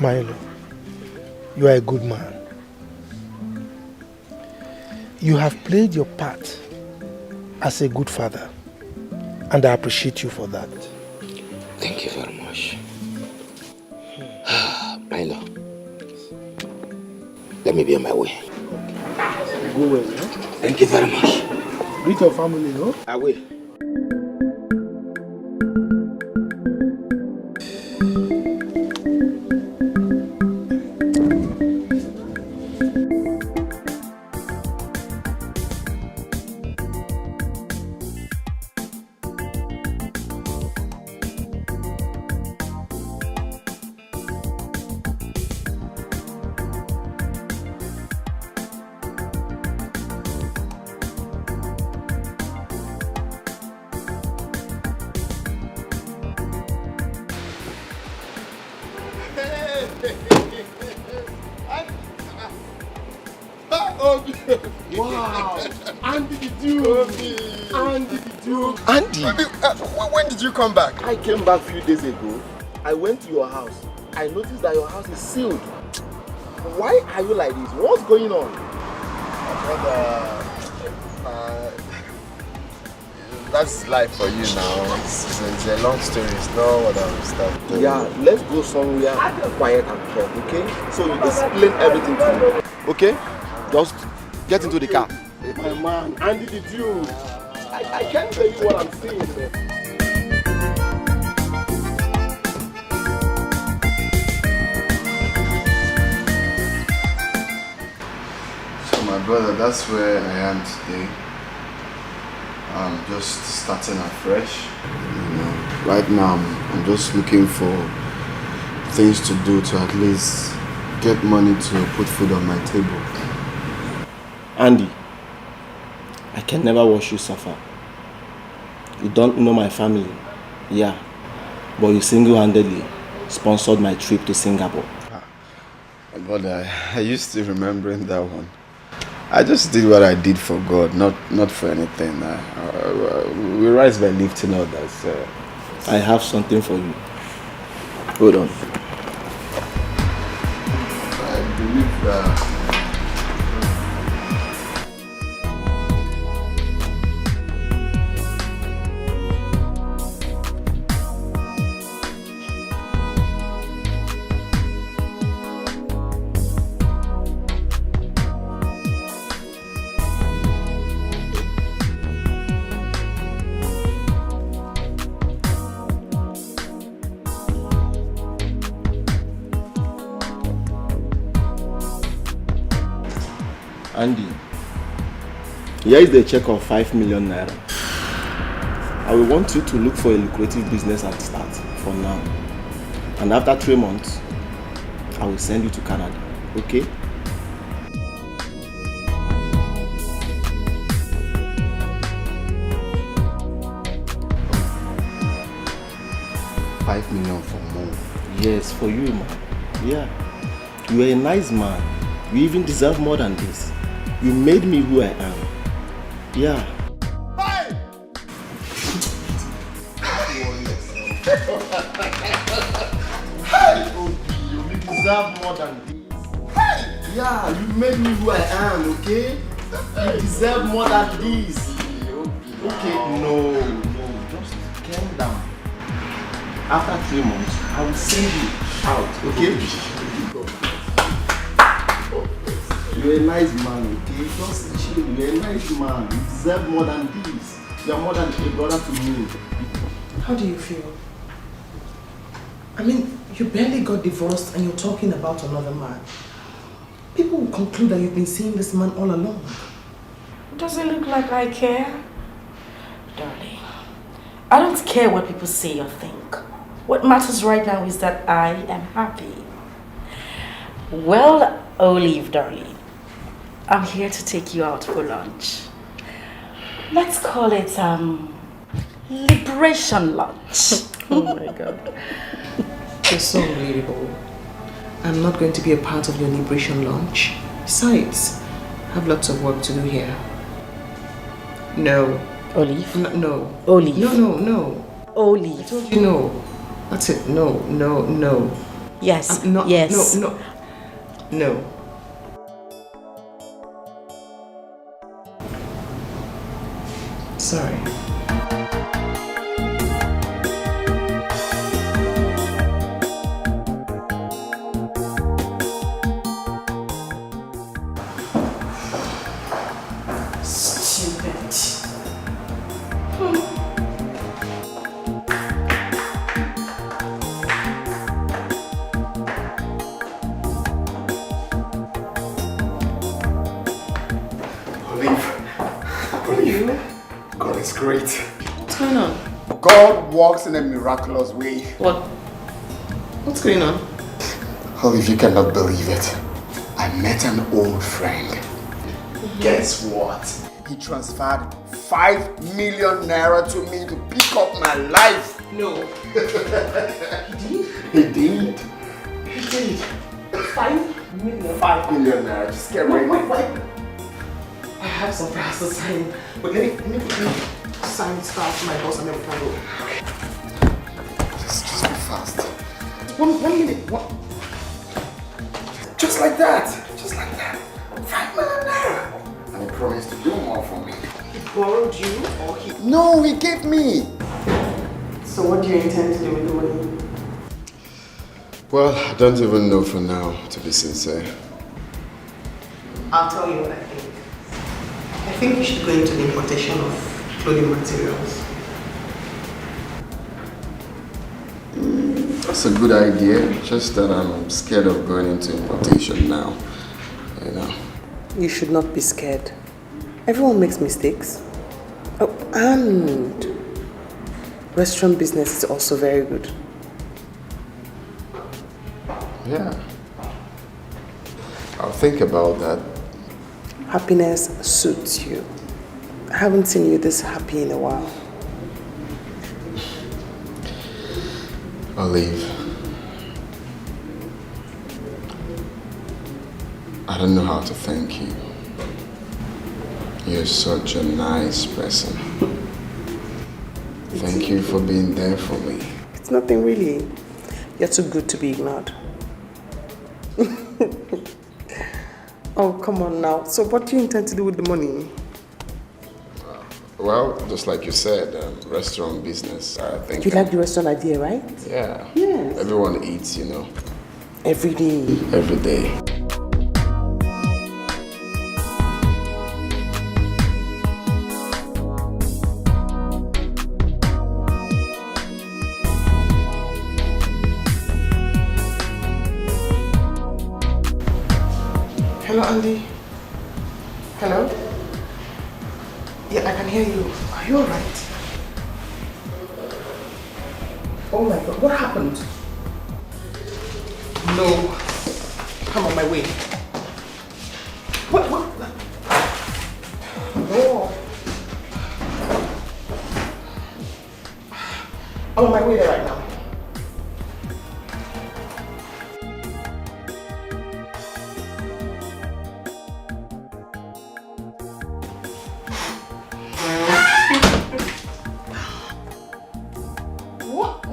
Milo, you are a good man. You have played your part as a good father, and I appreciate you for that. Thank you very much. Milo, let me be on my way. Go well, no? Thank you very much. Greet your family, no? I will. Wow! Andy the Duke! Andy the Duke! Andy! When did you come back? I came back a few days ago. I went to your house. I noticed that your house is sealed. Why are you like this? What's going on? That's life for you now. It's a long story. It's not what I'm starting. Yeah, let's go somewhere quiet and talk, okay? So you explain everything to me. Okay? Just get into the car. My man, Andy the Duke! I can't tell you what I'm saying, man. So my brother, that's where I am today. I'm just starting afresh. You know, right now I'm just looking for things to do to at least get money to put food on my table. Andy, I can never watch you suffer. You don't know my family, yeah, but you single-handedly sponsored my trip to Singapore. But I used to remembering that one. I just did what I did for God, not for anything. We rise by lifting others. I have something for you. Hold on. I believe that. Andy, here is the check of 5 million naira. I will want you to look for a lucrative business at start for now. And after 3 months, I will send you to Canada, okay? $5 million for more. Yes, for you, man. Yeah. You are a nice man. You even deserve more than this. You made me who I am. Yeah. You deserve more than this. Yeah, you made me who I am, okay? You deserve more than this. Okay, no, just calm down. After 3 months, I will send you out, okay? You're a nice man, okay? Just chill. You're a nice man. You deserve more than this. You're more than a brother to me. How do you feel? I mean, you barely got divorced and you're talking about another man. People will conclude that you've been seeing this man all along. Does it look like I care? Darling, I don't care what people say or think. What matters right now is that I am happy. Well, Olive, darling, I'm here to take you out for lunch. Let's call it, liberation lunch. Oh my God. You're so relatable. I'm not going to be a part of your liberation lunch. Besides, I have lots of work to do here. No. Olive? No. Olive. No. Olive. I told you no. That's it. No. Yes. Yes. No. Sorry. Great. What's going on? God works in a miraculous way. What's going on? Olive, you cannot believe it. I met an old friend. Guess what? He transferred 5 million naira to me to pick up my life. No. He did. He did. 5 million? 5 million naira. Just get ready. Wait. I have some files to sign, but let me sign stuff to my boss and then we can go. Okay. Just be fast. One minute. Just like that. 5 million naira. And he promised to do more for me. He borrowed you or he... No, he gave me. So what do you intend to do with the money? Well, I don't even know for now, to be sincere. I'll tell you what I think. I think you should go into the importation of clothing materials. That's a good idea, just that I'm scared of going into importation now, you know. You should not be scared. Everyone makes mistakes. Oh, and restaurant business is also very good. Yeah. I'll think about that. Happiness suits you. I haven't seen you this happy in a while. Olive, I don't know how to thank you. You're such a nice person. Thank you for being there for me. It's nothing really. You're too good to be ignored. Oh, come on now. So what do you intend to do with the money? Well, just like you said, restaurant business, I think. You like the restaurant idea, right? Yeah. Yes. Everyone eats, you know. Every day. Every day. Hello, Andy. can hear you. Are you alright? Oh my God, what happened? No. I'm on my way. What? No. I'm on my way there right now.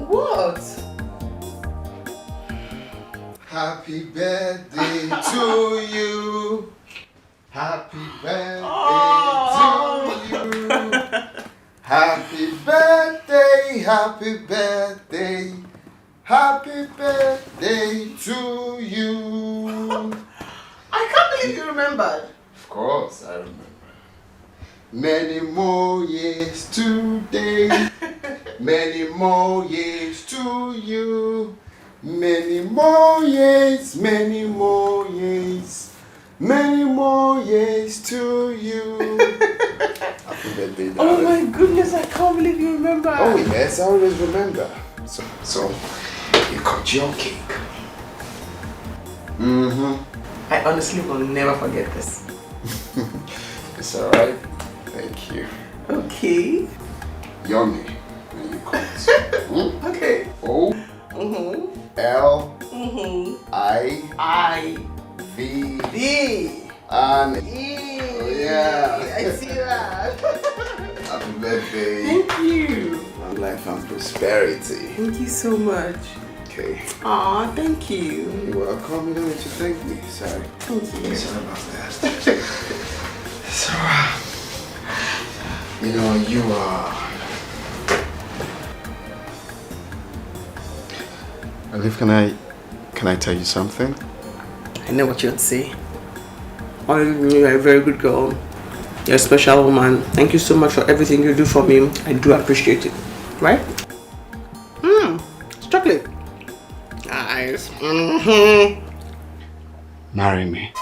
What? Happy birthday to you. Happy birthday to you. Happy birthday, happy birthday. Happy birthday to you. I can't believe you remembered. Of course, I remember. Many more years today. Many more years to you. Many more years, many more years. Many more years to you. Happy birthday, darling. Oh my goodness, I can't believe you remember. Oh yes, I always remember. So you cut your cake. I honestly will never forget this. It's alright. Thank you. Okay. Yummy. When you cut. Okay. O L I V D and E. Oh yeah. I see that. Happy birthday. Thank you. Long life and prosperity. Thank you so much. Okay. Aw, thank you. You're welcome. You don't need to thank me. Sorry. Thank you. Sorry about that. So, you are. Olive, can I tell you something? I know what you'd say. You're a very good girl. You're a special woman. Thank you so much for everything you do for me. I do appreciate it. Right? It's chocolate. Nice. Marry me.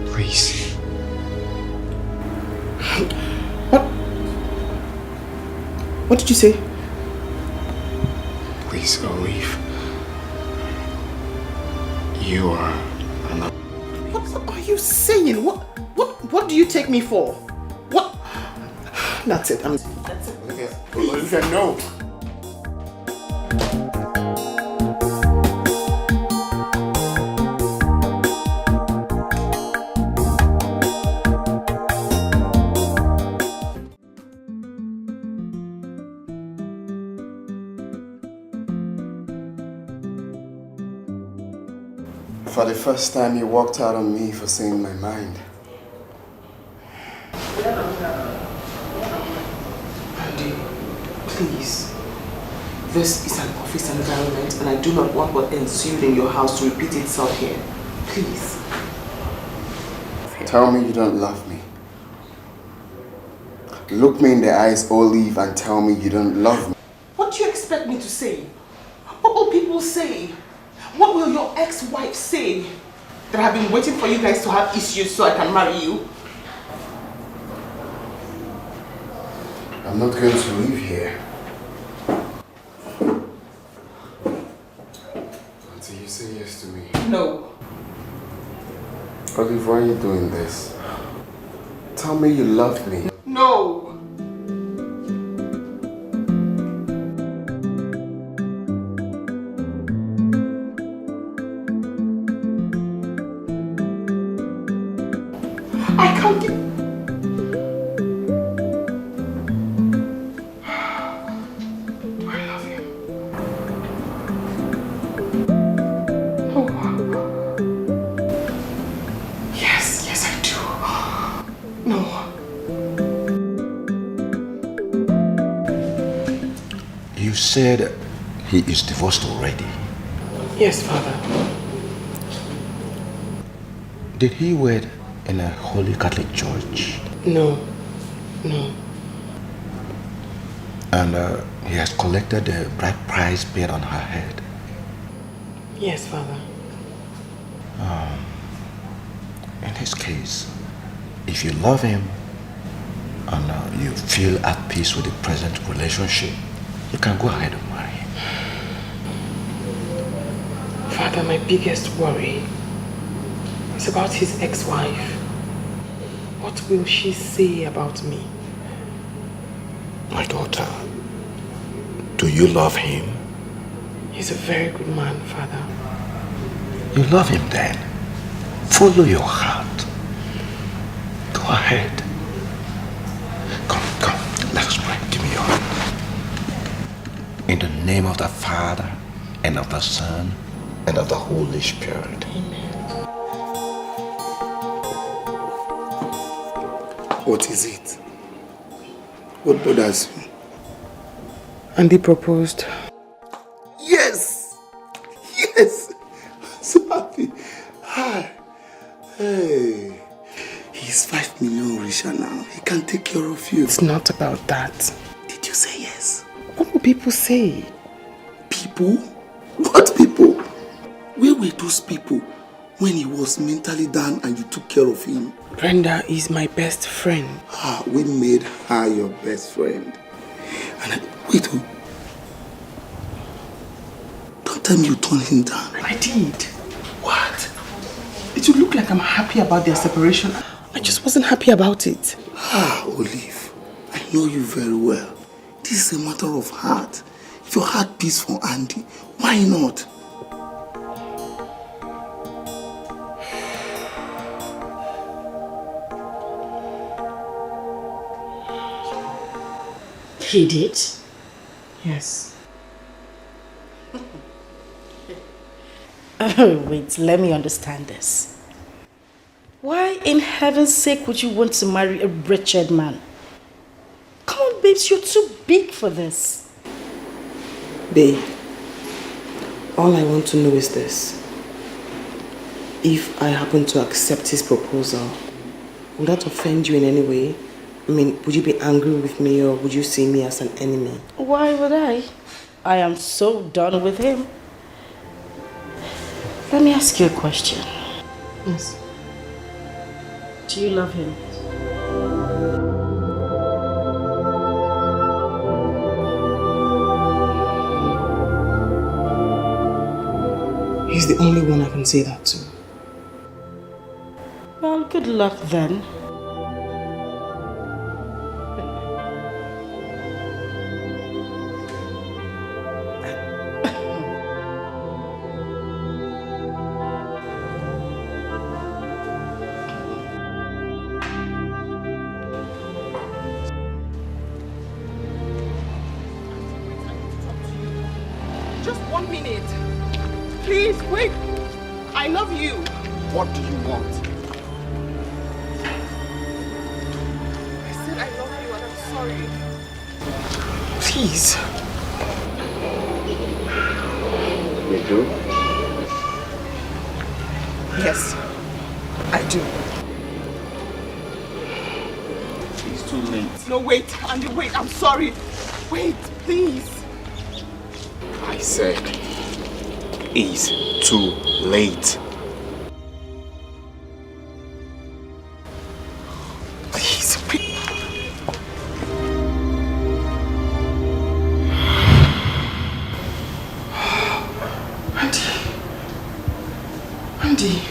Please. What did you say? Please, Olive. You are another. What are you saying? What do you take me for? What? That's it. That's it. Olivia, no. For the first time, you walked out on me for saying my mind. Andy, please. This is an office environment and I do not want what ensued in your house to repeat itself here. Please. Tell me you don't love me. Look me in the eyes, Olive, and tell me you don't love me. What do you expect me to say? What will people say? What will your ex-wife say? That I've been waiting for you guys to have issues so I can marry you? I'm not going to leave here until you say yes to me. No. Olive, why are you doing this? Tell me you love me. No. I can't get... Do I love him? Oh. Yes, I do. No. You said he is divorced already. Yes, Father. Did he wed in a Holy Catholic Church? No. And he has collected the bride price paid on her head? Yes, Father. his case. If you love him and you feel at peace with the present relationship, you can go ahead and marry him. Father, my biggest worry is about his ex-wife. What will she say about me? My daughter, do you love him? He's a very good man, Father. You love him then. Follow your heart. Go ahead. Come, let us pray. Give me your hand. In the name of the Father, and of the Son, and of the Holy Spirit. Amen. What is it? What bothers you? Andy proposed. Yes! Yes! I'm so happy. Hi. Hey. He's 5 million richer now. He can take care of you. It's not about that. Did you say yes? What will people say? People? What people? Where were those people when he was mentally down and you took care of him? Brenda is my best friend. We made her your best friend. And wait, don't tell me you turned him down. I did. What? It would look like I'm happy about their separation. I just wasn't happy about it. Olive, I know you very well. This is a matter of heart. If your heart beats for Andy, why not? He did? Yes. Oh, wait, let me understand this. Why in heaven's sake would you want to marry a wretched man? Come on, babes, you're too big for this. Babe, all I want to know is this. If I happen to accept his proposal, will that offend you in any way? I mean, would you be angry with me or would you see me as an enemy? Why would I? I am so done with him. Let me ask you a question. Yes. Do you love him? He's the only one I can say that to. Well, good luck then. Just 1 minute. Please, wait. I love you. What do you want? I said I love you and I'm sorry. Please. You do? Yes, I do. It's too late. No, wait, Andy, wait. I'm sorry. Wait, please. I said, it's too late. Please, wait. Andy.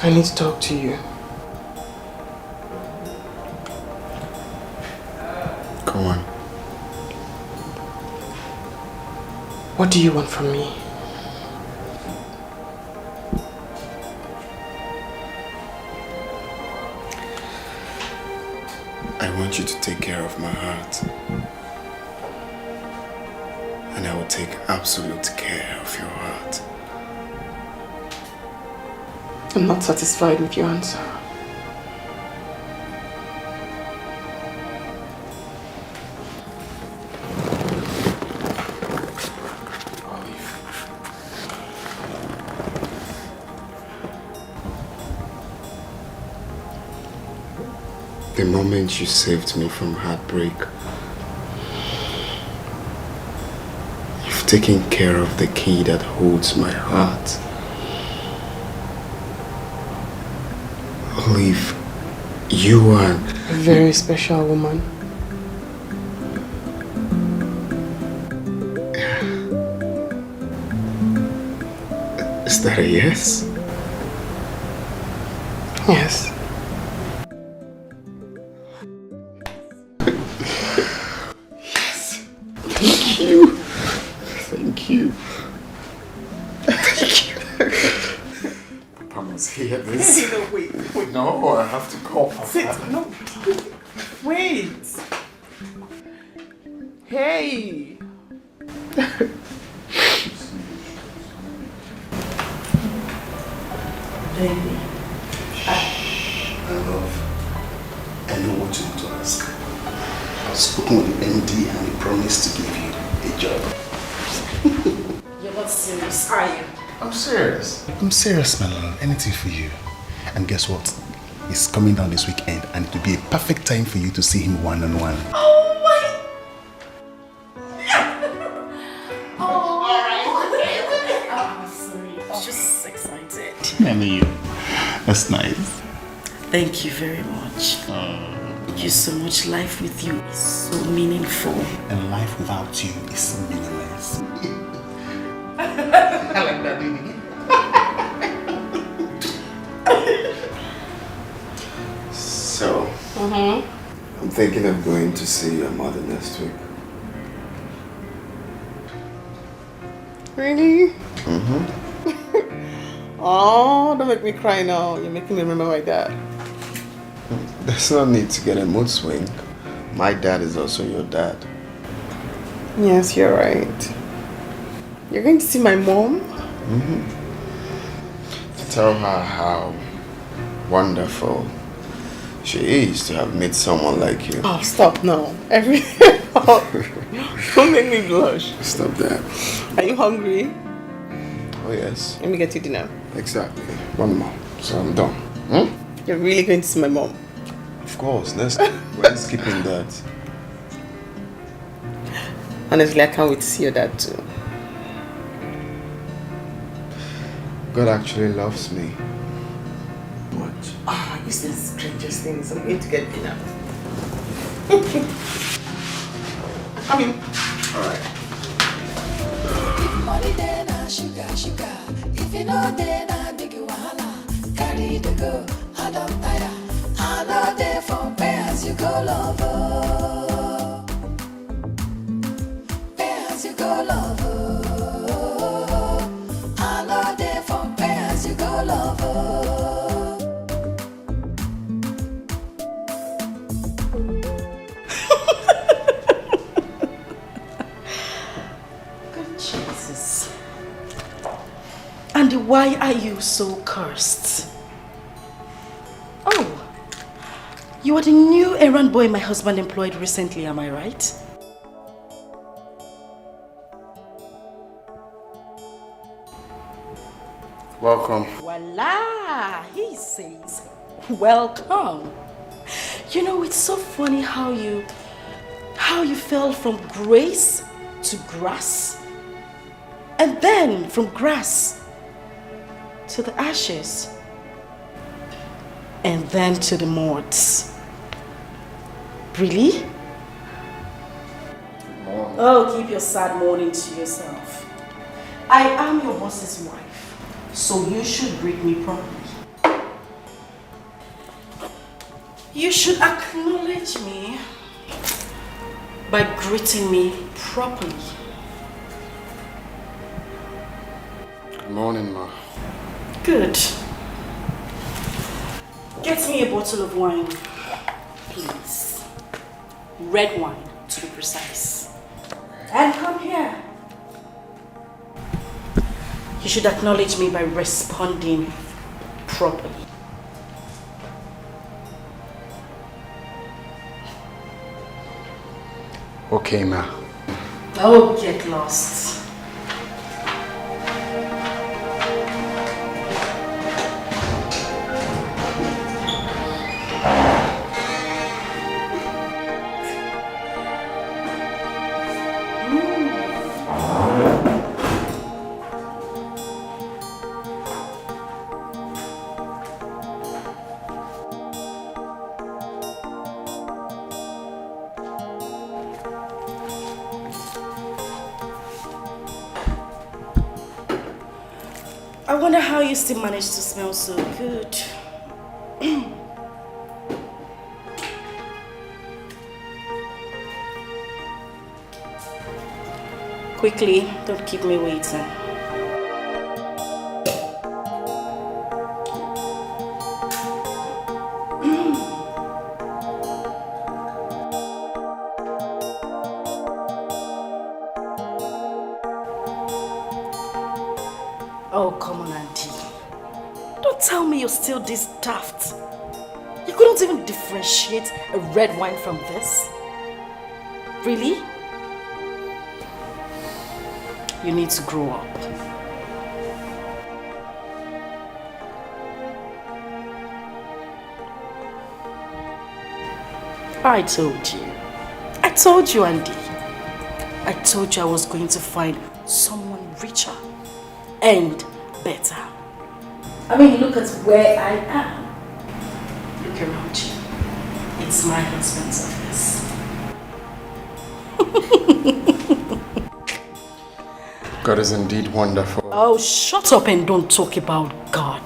I need to talk to you. Come on. What do you want from me? I want you to take care of my heart. And I will take absolute care of your heart. I'm not satisfied with your answer. The moment you saved me from heartbreak, you've taken care of the key that holds my heart. Olive, you are a very special woman. Is that a yes? Yes. Yes. Thank you. Thank you. Thank you. Papa must hear this. No, wait. No, I have to call Papa. Sit. No. Wait. Hey. Baby. My love, I know what you want to ask. I've spoken with the MD and he promised to give you a job. You're not serious, are you? I'm serious. I'm serious, my love. Anything for you. And guess what? He's coming down this weekend and it will be a perfect time for you to see him one-on-one. Oh my! Oh, alright. I'm sorry. I was just excited. I know you. That's nice. Thank you very much. Thank you so much. Life with you is so meaningful. And life without you is meaningless. I like that, baby. So, I'm thinking of going to see your mother next week. Really? Mm-hmm. Oh, don't make me cry now. You're making me remember my dad. There's no need to get a mood swing. My dad is also your dad. Yes, you're right. You're going to see my mom? To tell her how wonderful she is to have met someone like you. Oh, stop now. Don't make me blush. Stop that. Are you hungry? Oh, yes. Let me get you dinner. Exactly. One more. So I'm done. You're really going to see my mom? Of course. We're skipping that. Honestly, I can't wait to see your dad too. God actually loves me. What? Ah, you said strangest things. I'm going to get dinner. Come in. Alright. If money then sugar, sugar. If you know then I big wahala. Carry the go, I don't tire. I know there for pay as you go lover. Pay as you go lover. I know there for pay as you go lover. Jesus. And why are you so cursed? Oh, you are the new errand boy my husband employed recently, am I right? Welcome. Voila! He says, welcome. You know, it's so funny how you fell from grace to grass, and then from grass to the ashes, and then to the mods. Really? Oh, keep your sad mourning to yourself. I am your boss's wife, so you should greet me properly. You should acknowledge me by greeting me properly. Good morning, Ma. Good. Get me a bottle of wine, please. Red wine, to be precise. And come here. You should acknowledge me by responding properly. Okay, Ma. Oh, get lost. I wonder how you still manage to smell so good. Quickly, don't keep me waiting. Oh, come on, Auntie. Don't tell me you're still this daft. You couldn't even differentiate a red wine from this? Really? You need to grow up. I told you, Andy. I told you I was going to find someone richer and better. I mean, look at where I am. Look around you. It's my husband's office. God is indeed wonderful. Oh, shut up and don't talk about God.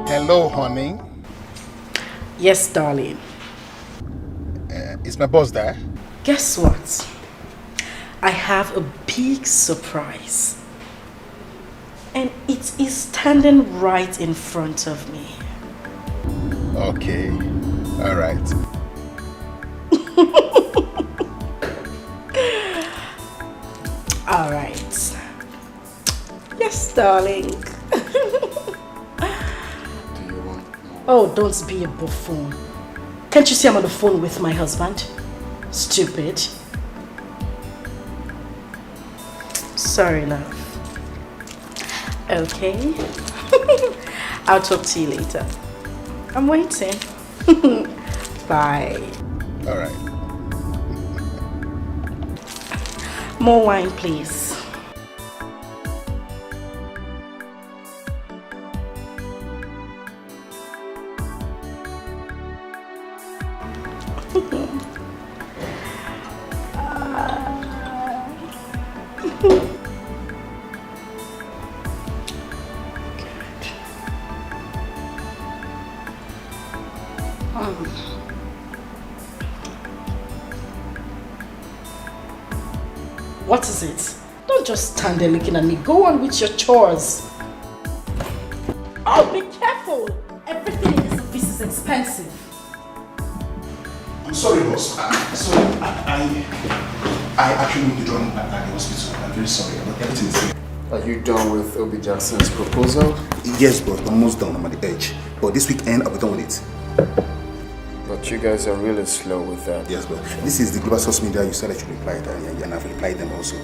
Hello, honey. Yes, darling. Is my boss there? Guess what? I have a big surprise. And it is standing right in front of me. Okay. All right. All right. Yes, darling. Oh, don't be a buffoon. Can't you see I'm on the phone with my husband? Stupid. Sorry, love. Okay. I'll talk to you later. I'm waiting. Bye. All right. More wine, please. What is it? Don't just stand there looking at me. Go on with your chores. Oh, be careful. Everything in this office is expensive. I'm sorry, boss. Sorry, I actually need to join at the hospital. I'm very sorry, but everything is here. Are you done with Obi Jackson's proposal? Yes, boss. Almost done. I'm at the edge. But this weekend, I'll be done with it. But you guys are really slow with that. Yes, but this is the global source media you said that you replied, and I've replied them also.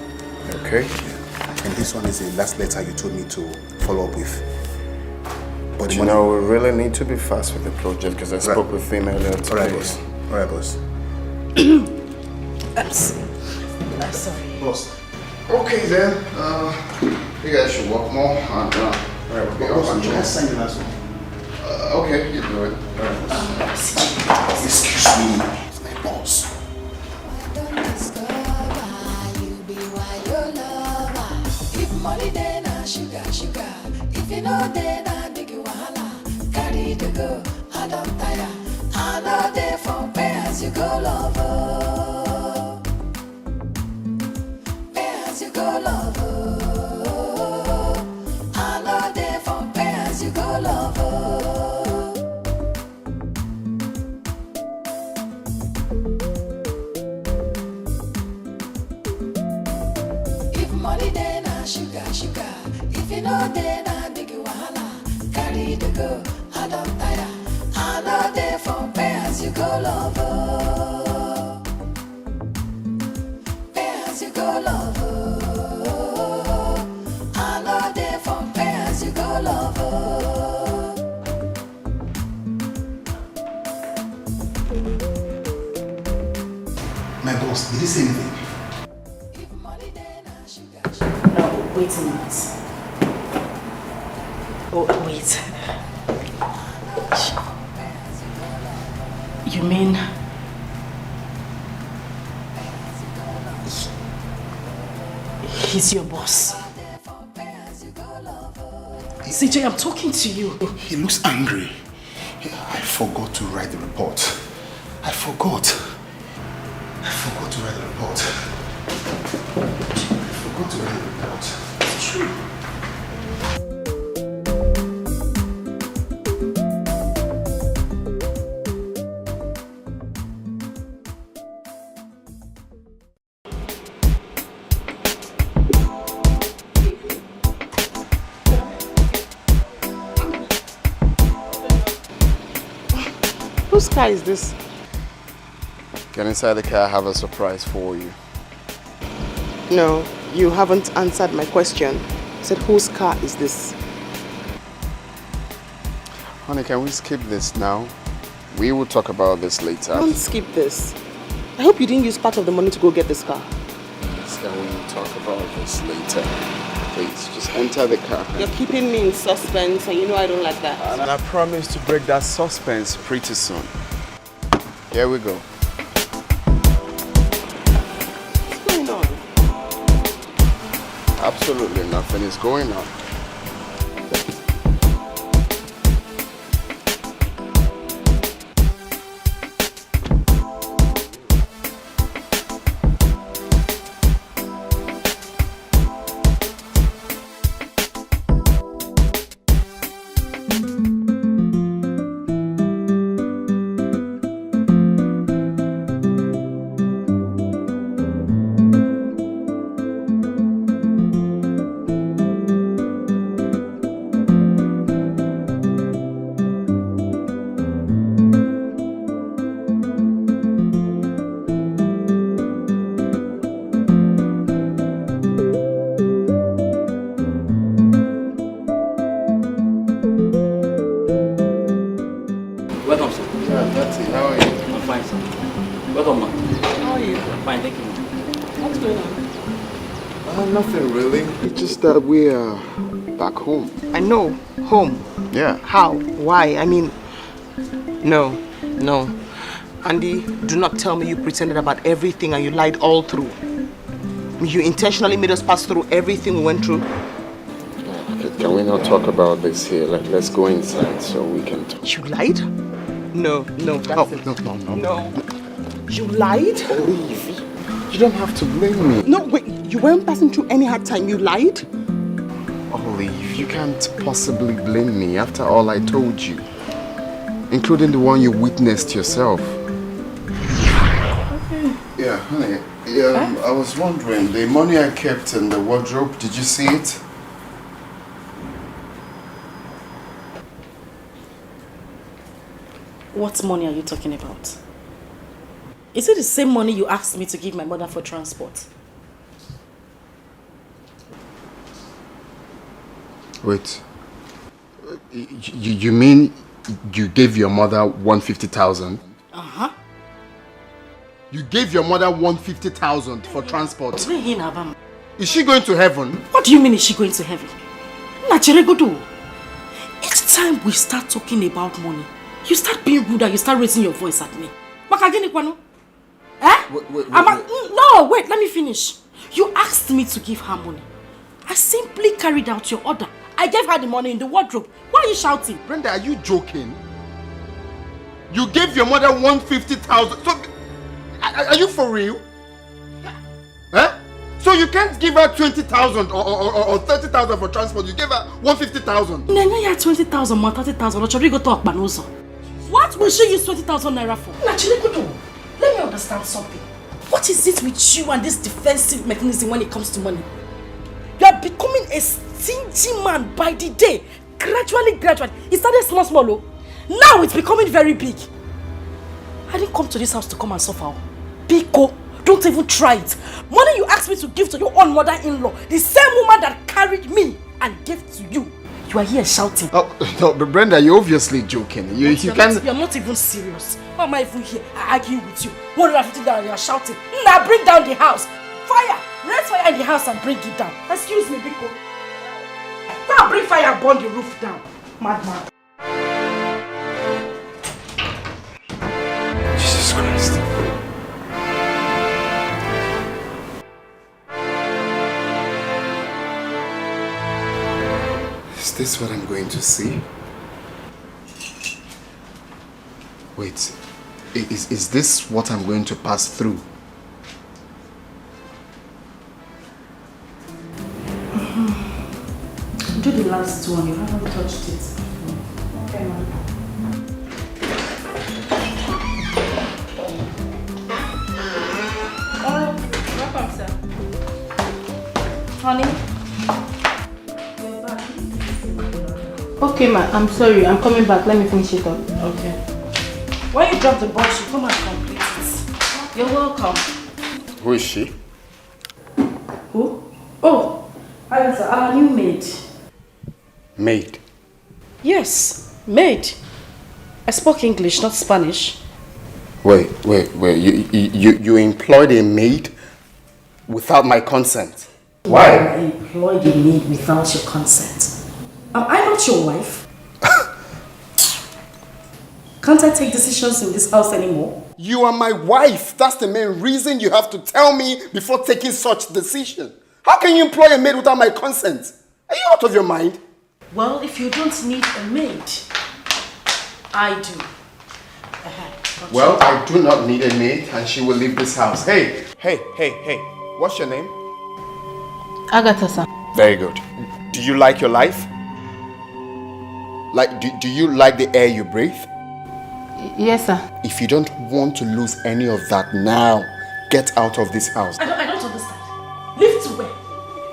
Okay. Yeah. And this one is the last letter you told me to follow up with. But you know, we really need to be fast with the project because I spoke with him earlier today. Alright, boss. Alright, boss. I'm sorry. Boss. Okay then, you guys should work more and alright, we'll be off and I'll sign the last one. Okay, you do it. Excuse me, it's my boss. If money then sugar. If you know then big wahala. Carry the go, I don't tire. I know they from where as you go lover. Where as you go lover. I know they from where as you go lover. Sugar. If you know then big wahala. Carry the go, I don't tire. I know they from where as you go lover. Where as you go lover. I know they from where as you go lover. My boss, did he say anything? No, wait a minute. Oh, wait. You mean... he's your boss? CJ, I'm talking to you. He looks angry. I forgot to write the report. I forgot to write the report. It's true. Whose car is this? Get inside the car, I have a surprise for you. No, you haven't answered my question. I said, whose car is this? Honey, can we skip this now? We will talk about this later. Don't skip this. I hope you didn't use part of the money to go get this car. Can we talk about this later? Please, just enter the car. You're keeping me in suspense and you know I don't like that. And I promise to break that suspense pretty soon. Here we go. What's going on? Absolutely nothing is going on. Nothing really. It's just that we are back home. I know. Home. Yeah. How? Why? I mean, no. Andy, do not tell me you pretended about everything and you lied all through. You intentionally made us pass through everything we went through. Can we not talk about this here? Let's go inside so we can talk. You lied? No, that's it. No. You lied? Olive, you don't have to blame me. No, wait. You weren't passing through any hard time. You lied? Olive, you can't possibly blame me after all I told you. Including the one you witnessed yourself. Okay. Yeah, honey. I was wondering, the money I kept in the wardrobe, did you see it? What money are you talking about? Is it the same money you asked me to give my mother for transport? Wait. You mean you gave your mother 150,000? Uh-huh. You gave your mother 150,000 for transport. Is she going to heaven? What do you mean is she going to heaven? Each time we start talking about money, you start being rude and you start raising your voice at me. No, wait, let me finish. You asked me to give her money. I simply carried out your order. I gave her the money in the wardrobe. Why are you shouting? Brenda, are you joking? You gave your mother 150,000. So, are you for real? Huh? So you can't give her 20,000 or 30,000 for transport. You gave her 150,000. Nanya, 20,000 more 30,000. What will she use 20,000 naira for? Let me understand something. What is it with you and this defensive mechanism when it comes to money? You are becoming a stingy man by the day. Gradually. It started small. Now it's becoming very big. I didn't come to this house to come and suffer. Biko, don't even try it. Money you asked me to give to your own mother-in-law, the same woman that carried me and gave to you. You are here shouting. Oh, no, but Brenda, you're obviously joking. You can't... You're not even serious. Why am I even here arguing with you? 150 down, you're shouting. Now bring down the house. Fire! Raise fire in the house and bring it down. Excuse me, Biko. Go and bring fire and burn the roof down. Madman. Jesus Christ. Is this what I'm going to see? Wait, is this what I'm going to pass through? Do the last one, you haven't touched it. Okay, man. Welcome, sir. Honey? Okay, ma, I'm sorry. I'm coming back. Let me finish it up. Okay. When you drop the box, you come and complete it. You're welcome. Who is she? Who? Oh, it's our new maid. Maid. Yes, maid. I spoke English, not Spanish. Wait. You employed a maid without my consent? Why? I employed a maid without your consent. Am I not your wife? Can't I take decisions in this house anymore? You are my wife. That's the main reason you have to tell me before taking such decision. How can you employ a maid without my consent? Are you out of your mind? Well, if you don't need a maid, I do. Well, I do not need a maid and she will leave this house. Hey. What's your name? Agatha, sir. Very good. Do you like your life? Like, do you like the air you breathe? Yes, sir. If you don't want to lose any of that now, get out of this house. I don't understand. Leave to where?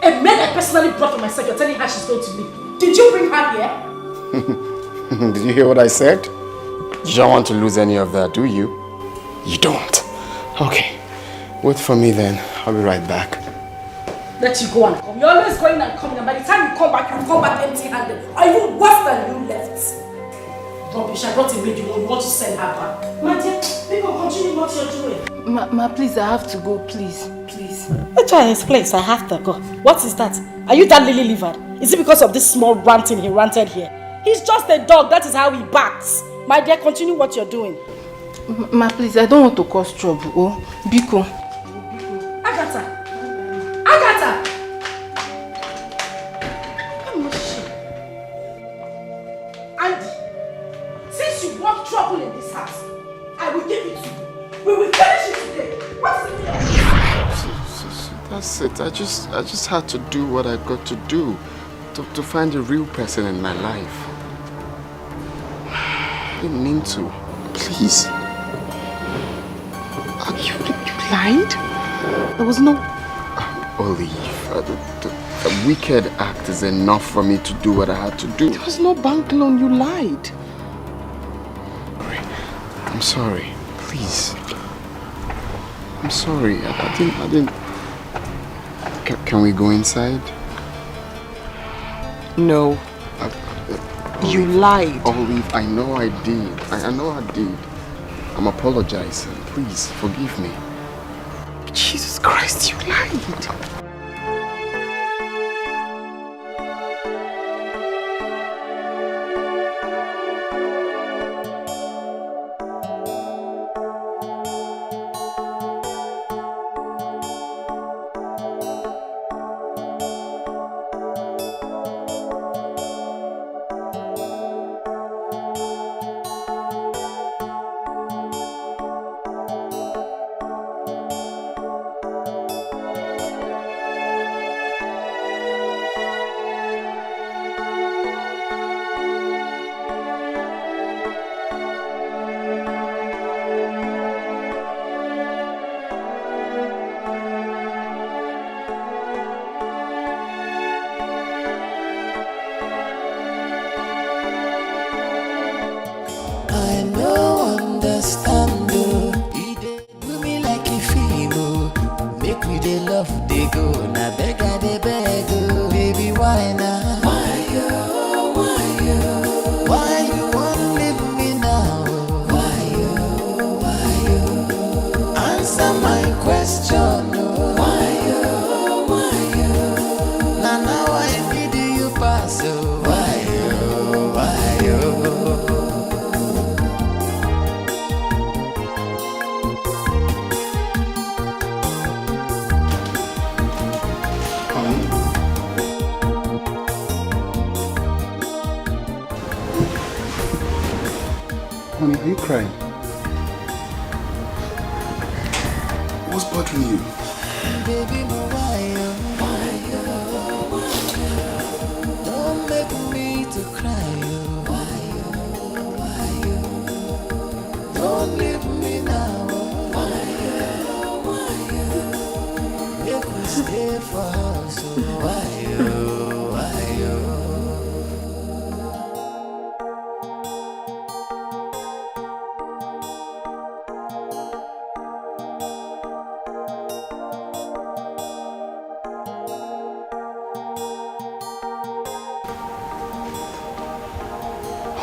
A maid I personally brought for myself, you're telling her she's going to leave. Did you bring her here? Did you hear what I said? You don't want to lose any of that, do you? You don't. Okay. Wait for me then. I'll be right back. Let you go and come. You're always going and coming, and by the time you come back empty-handed. Or even worse than you left. Rubbish, I brought a maid, you want to send her back. My dear, people continue what you're doing. Ma, please, I have to go, please. Please. Let's try his place, I have to go. What is that? Are you that lily-livered? Is it because of this small ranting he ranted here? He's just a dog, that is how he barks. My dear, continue what you're doing. Ma, please, I don't want to cause trouble. Oh, Biko. Agatha! Andy, since you want trouble in this house, I will give it to you. We will finish it today. What's the deal? That's it. I just had to do what I got to do. To find the real person in my life. I didn't mean to. Please. You lied? There was no... Olive, the wicked act is enough for me to do what I had to do. There was no bank loan. You lied. I'm sorry. Please. I'm sorry. I didn't... Can we go inside? No. You lied. Olive, I know I did. I know I did. I'm apologizing. Please, forgive me. Jesus Christ, you lied. question. Why you? Now I need you pass. Why you? Honey, are you crying? What's bothering you? Baby, why you? Don't make me to cry. Why you? Don't leave me now. Why you? Make me stay for us. Why you?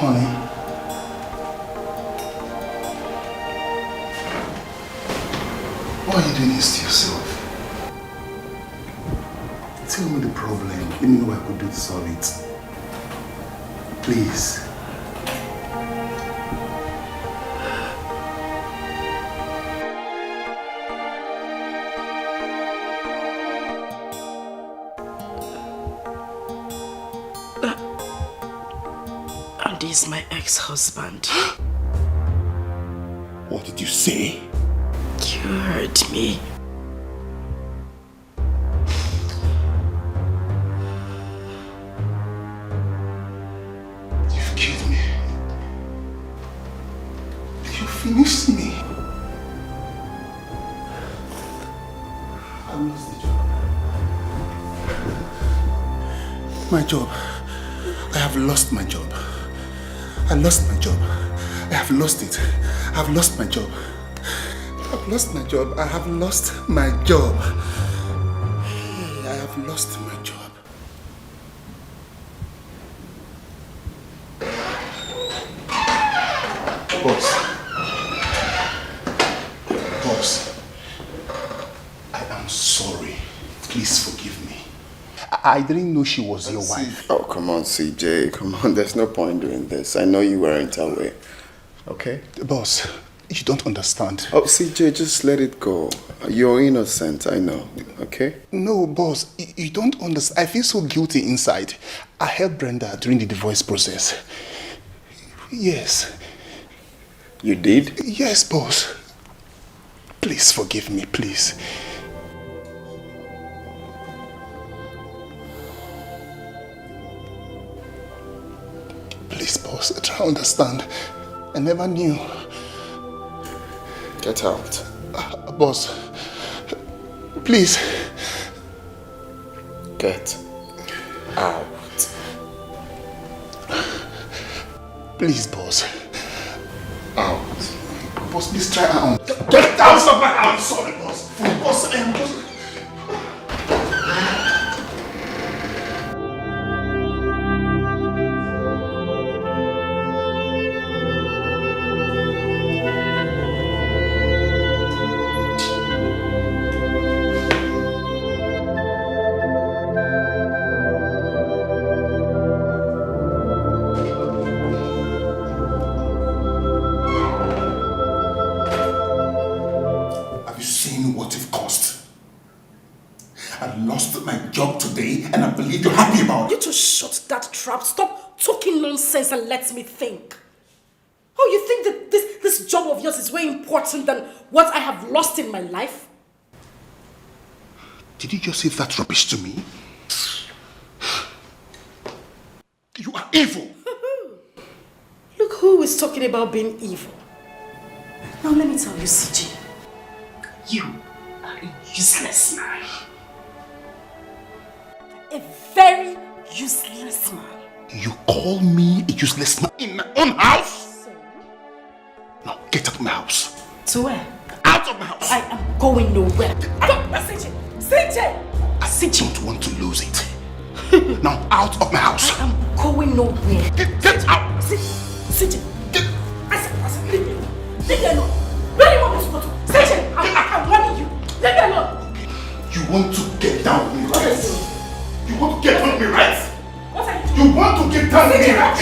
Honey. Why are you doing this to yourself? Tell me the problem. Let me know what I could do to solve it. Please. And he's my ex-husband. What did you say? You heard me. You've killed me. You finished me. I lost the job. My job. I have lost my job. I lost my job. I have lost it. I have lost my job. I've lost my job. I have lost my job. I have lost my job. Boss, I am sorry. Please forgive me. I didn't know she was your wife. Oh, come on, CJ. Come on, there's no point doing this. I know you weren't aware. Okay? Boss, you don't understand. Oh, CJ, just let it go. You're innocent, I know. Okay? No, boss, you don't understand. I feel so guilty inside. I helped Brenda during the divorce process. Yes. You did? Yes, boss. Please forgive me, please. Please, boss, try to understand. I never knew. Get out. Boss, please. Get out. Please, boss. Out. Boss, please try out. Get out of my house! I'm sorry, boss. Boss, I am boss. And I believe you're happy about it. You to shut that trap. Stop talking nonsense and let me think. Oh, you think that this job of yours is way important than what I have lost in my life? Did you just say that rubbish to me? You are evil. Look who is talking about being evil. Now let me tell you, CJ. You are a useless man. A very useless man. You call me a useless man in my own house? Now get out of my house. To where? Out of my house. I am going nowhere. CJ! CJ! I don't want to lose it. Now out of my house. I am going nowhere. Get out. CJ! I said, leave me alone. Leave me alone. Where do you want me to go to? CJ! I'm warning you. Leave me want to get down with me, right? You want to get down with me, right? What are you doing? You want to get down with me, right?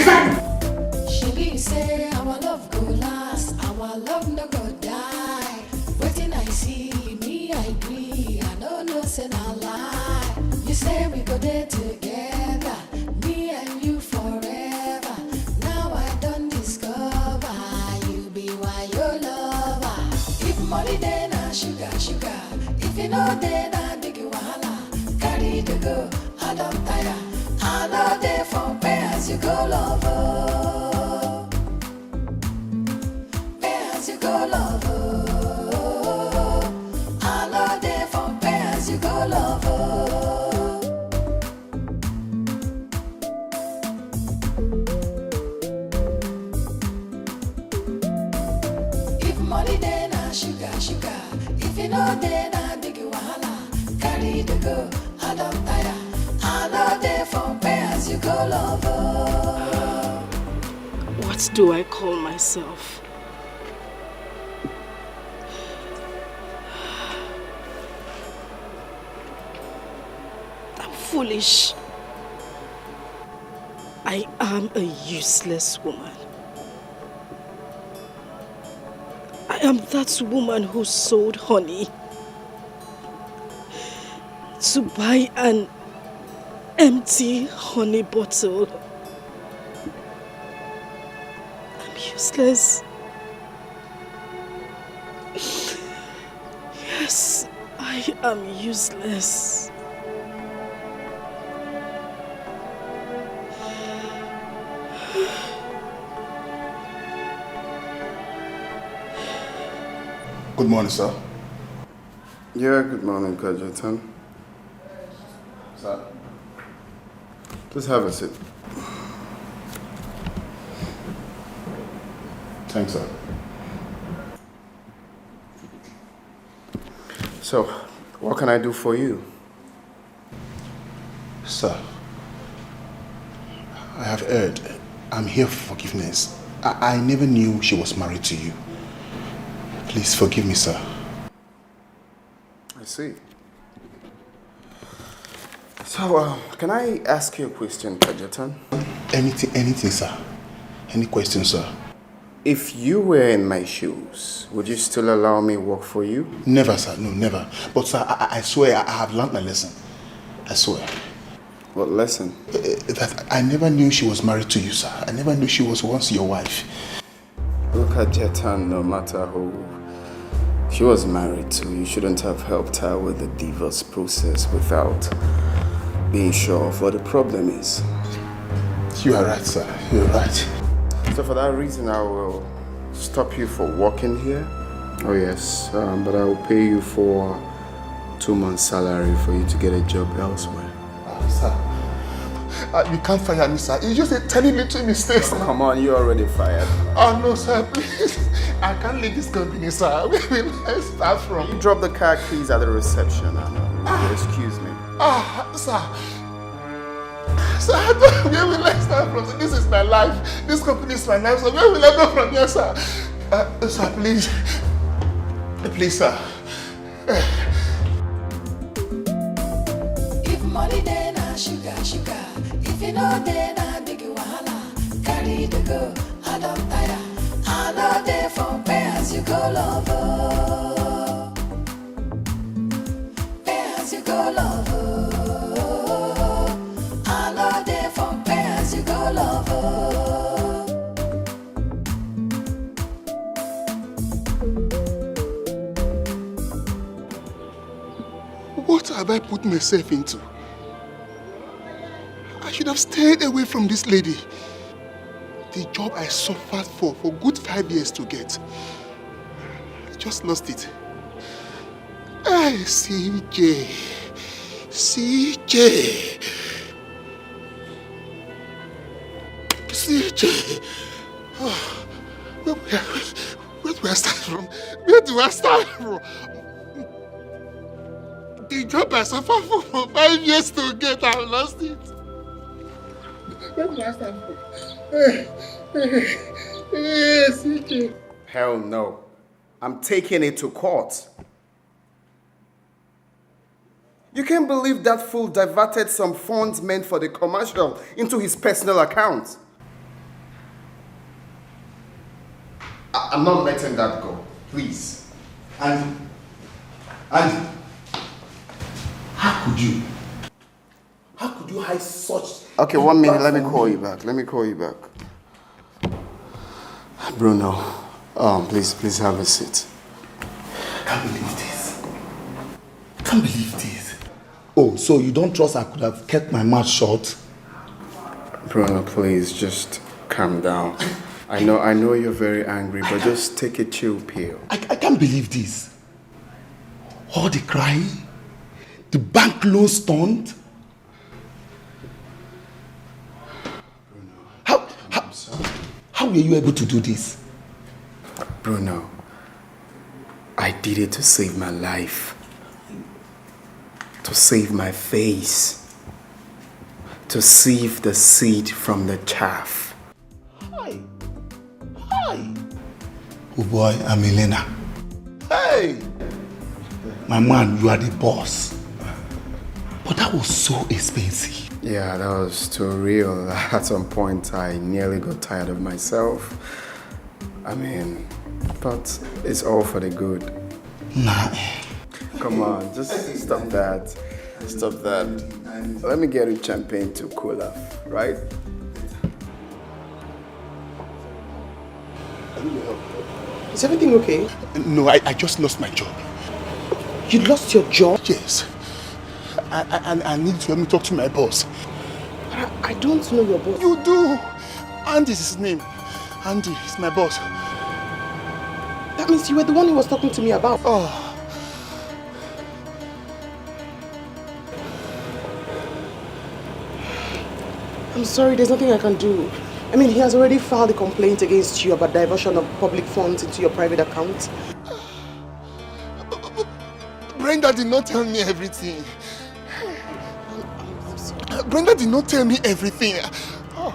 She be say our love go last, our love no go die. Waiting I see, me I agree, I don't know say na lie. You say we go there together, me and you forever. Now I done discover, you be why your lover. If money there na sugar, sugar. If you know there na big wahala, carry the go, I don't tire. I know there for pay as you go lover. You go lover. I know there for pay as you go lover. If money there na sugar, sugar. If you know there na big wahala, carry the go. I don't tire. I know there for pay as you go lover. What do I call myself? Foolish. I am a useless woman. I am that woman who sold honey to buy an empty honey bottle. I'm useless. Yes, I am useless. Good morning, sir. Yeah, good morning, Kajetan. Sir. Just have a seat. Thanks, sir. So, what can I do for you? Sir, I have heard. I'm here for forgiveness. I never knew she was married to you. Please forgive me, sir. I see. So, can I ask you a question, Kajetan? Anything, sir. Any question, sir? If you were in my shoes, would you still allow me work for you? Never, sir. No, never. But, sir, I swear I have learned my lesson. I swear. What lesson? That I never knew she was married to you, sir. I never knew she was once your wife. Look, Kajetan, no matter who she was married to, you shouldn't have helped her with the divorce process without being sure of what the problem is. You are right, sir. You are right. So for that reason, I will stop you for working here. Oh yes, but I will pay you for 2 months' salary for you to get a job elsewhere. Sir, you can't fire me, sir. It's just a tiny little mistake, sir. Come on, you're already fired. Oh no, sir, please. I can't leave this company, sir. Where will I start from? You drop the car keys at the reception. Excuse me. Sir. Sir, where will I start from? This is my life. This company is my life, so where will I go from here, sir? Sir, please. Please, sir. If money there na sugar, sugar. If you know there na big wahala, carry the go. I don't tire. I know there for pay as you go lover. Pay as you go lover. I know there for pay as you go lover. What have I put myself into? I should have stayed away from this lady. The job I suffered for good 5 years to get. I just lost it. Hey, CJ. Oh, where do I start from? Where do I start from? The job I suffered for 5 years to get, I lost it. Where do I start from? CJ. Hell no. I'm taking it to court. You can't believe that fool diverted some funds meant for the commercial into his personal account. I'm not letting that go. Please. Andy. How could you? How could you hide such... Okay, 1 minute. Let me call you back. Bruno, please have a seat. Can't believe this. Oh, so you don't trust I could have kept my mouth shut? Bruno, please just calm down. I know you're very angry, but just take a chill pill. I can't believe this. All the crying, the bank loan stunt. How were you able to do this? Bruno, I did it to save my life, to save my face, to sieve the seed from the chaff. Hi. Oh boy, I'm Elena. Hey! My man, you are the boss. But that was so expensive. Yeah, that was too real. At some point, I nearly got tired of myself. But it's all for the good. Nah. Come on, just stop that. Let me get you champagne to cool off, right? Is everything okay? No, I just lost my job. You lost your job? Yes. I need to help me talk to my boss. I don't know your boss. You do. Andy is his name. Andy is my boss. That means you were the one he was talking to me about. Oh. I'm sorry, there's nothing I can do. He has already filed a complaint against you about diversion of public funds into your private account. Brenda did not tell me everything. Brenda did not tell me everything. Oh.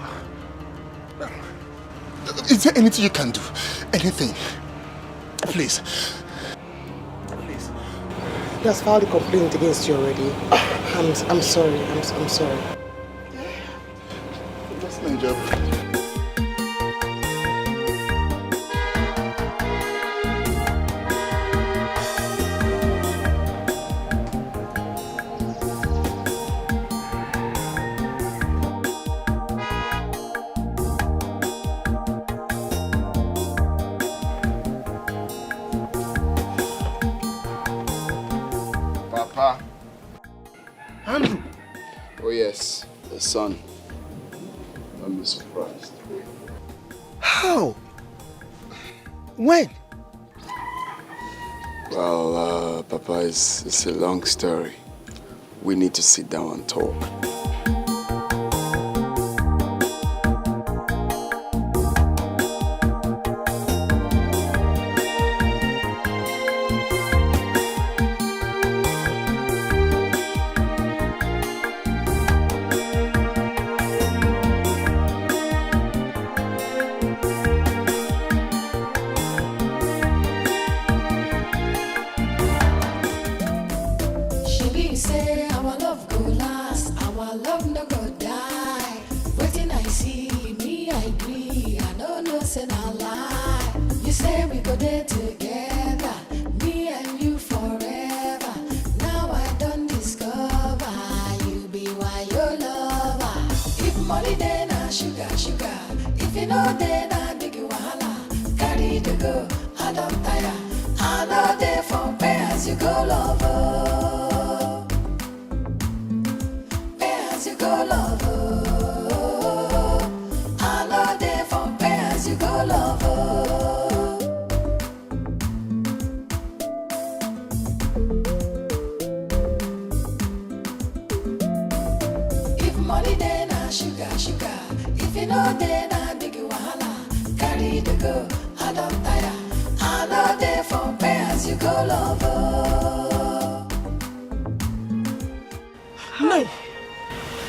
Is there anything you can do? Anything? Please. He has filed a complaint against you already. I'm sorry. I'm sorry. That's my job. Papa. Andrew. Oh yes, the son. Don't be surprised. How? When? Well, Papa, it's a long story. We need to sit down and talk.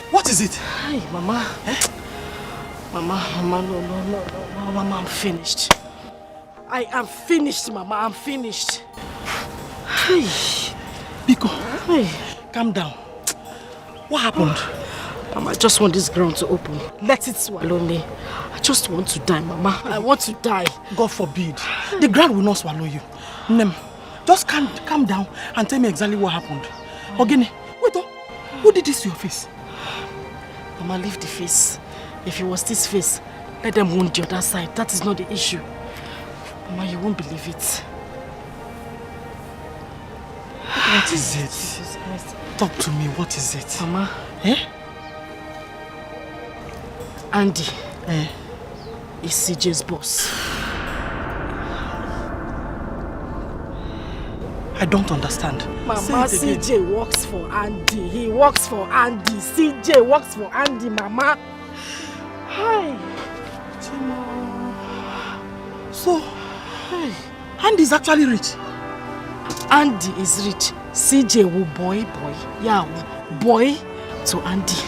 What is it? Hi, Mama. Mama, no, Mama, I'm finished. I am finished, Mama, I'm finished. Hey. Biko, calm down. What happened? Mama, I just want this ground to open. Let it swallow me. I just want to die, Mama. I want to die. God forbid. The ground will not swallow you. Nem, just calm down and tell me exactly what happened. Ogene, wait, who did this to your face? Mama, leave the face. If it was this face, let them wound the other side. That is not the issue. Mama, you won't believe it. What is it? Talk to me, what is it? Mama. Eh? Andy is CJ's boss. I don't understand. Mama, CJ works for Andy. He works for Andy. CJ works for Andy, Mama. Hi. So, Andy is actually rich. Andy is rich. CJ will boy. Yeah, boy to Andy.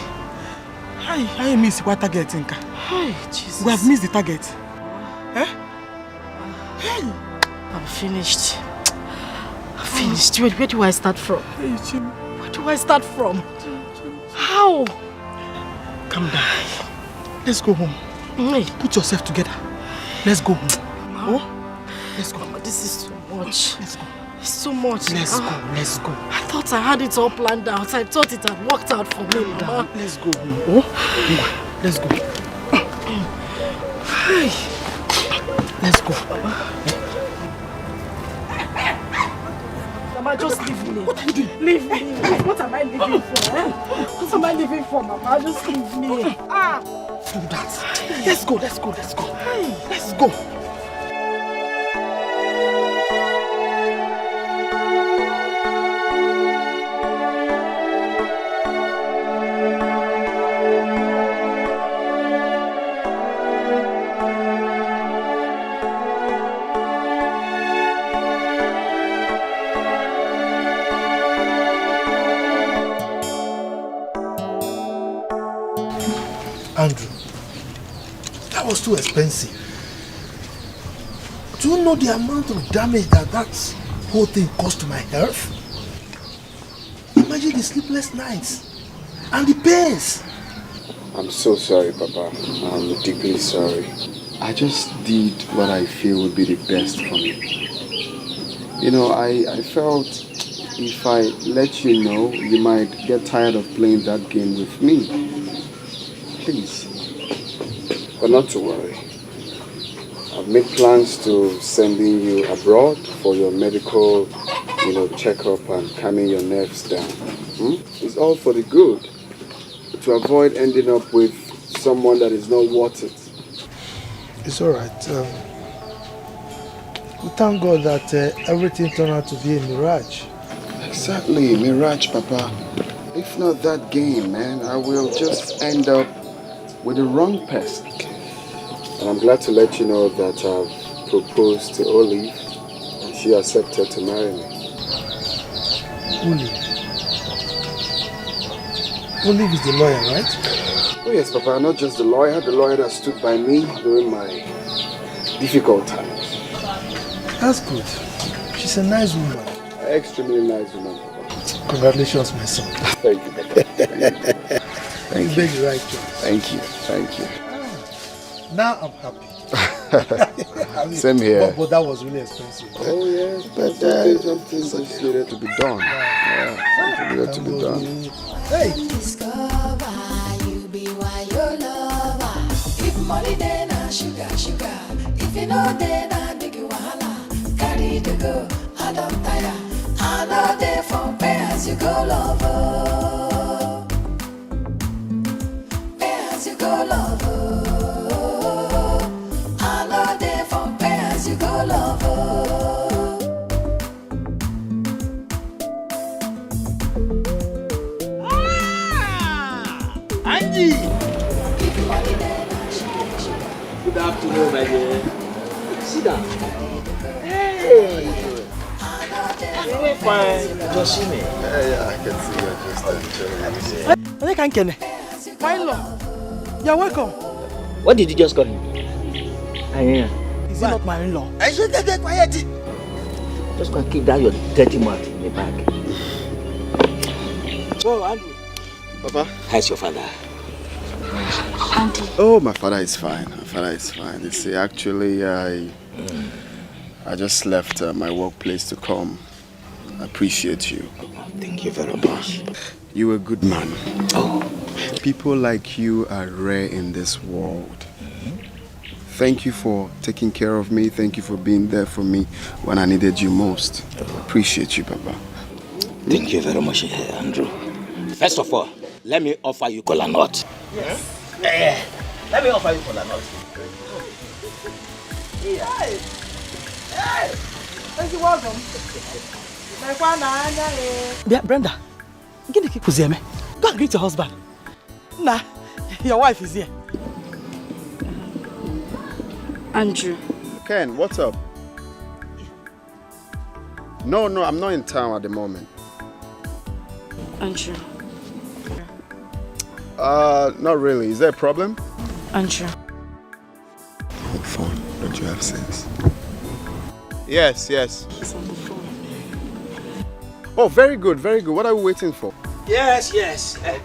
I miss what target, Inka. Hi, Jesus. We have missed the target. Eh? Hey. I'm finished. Where do I start from? Where do I start from? How? Calm down. Let's go home. Put yourself together. Let's go home. Mama. Oh? Let's go. Mama, this is too much. Let's go. It's too much. Let's go. I thought I had it all planned out. I thought it had worked out for me, Mama. Let's go home. Oh? Let's go. Let's go. Mama, just leave me. What are you doing? Leave me. What am I living for? What am I living for, Mama? Just leave me. Do that. Let's go. Let's go. Andrew, that was too expensive. Do you know the amount of damage that whole thing caused to my health? Imagine the sleepless nights and the pains. I'm so sorry, Papa. I'm deeply sorry. I just did what I feel would be the best for me. You know, I felt if I let you know, you might get tired of playing that game with me. Please. But not to worry. I've made plans to sending you abroad for your medical, checkup and calming your nerves down. It's all for the good. To avoid ending up with someone that is not worth it. It's alright. We thank God that everything turned out to be a mirage. Exactly, mirage, Papa. If not that game, man, I will just end up with the wrong person. And I'm glad to let you know that I've proposed to Olive and she accepted to marry me. Olive is the lawyer, right? Oh yes, Papa, not just the lawyer that stood by me during my difficult times. That's good. She's a nice woman. Extremely nice woman, Papa. Congratulations, my son. Thank you, Papa. Thank you. You made the right choice. Thank you. Now I'm happy. Same here. But that was really expensive. Oh yes, but something just needed to be done. Something needed to be done. Hey. Discover you be why your lover. If money then sugar. If you know then I big wahala. Carry to go, I don't tire. I know there for pay as you go lover. Pay as you go lover. I know there for pay as you go lover. Andy! Good afternoon, my dear. Sit down. Hey! Very fine. Just see me. Yeah, I can see you're just enjoying it. My in-law, you're welcome. What did you just call him? Is he not my in-law? I should get quiet. Just go and keep that your dirty mouth in the bag. Oh, Andrew. Papa? How's your father? Auntie. Oh, my father is fine. My father is fine. You see, actually, I just left my workplace to come. I appreciate you. Thank you very much. You're a good man. Oh. People like you are rare in this world. Thank you for taking care of me. Thank you for being there for me when I needed you most. Appreciate you, Papa. Thank you very much, Andrew. First of all, let me offer you kola nut. Yes. Let me offer you kola nut. Hey! Hey! Thank you, welcome. Brenda, get the kikuzi, go and greet your husband. Nah, your wife is here. Andrew. Ken, what's up? No, I'm not in town at the moment. Andrew. Not really. Is there a problem? Andrew. Hold phone. Don't you have sense? Yes. He's on the phone. Oh, very good, very good. What are we waiting for? Yes. Right,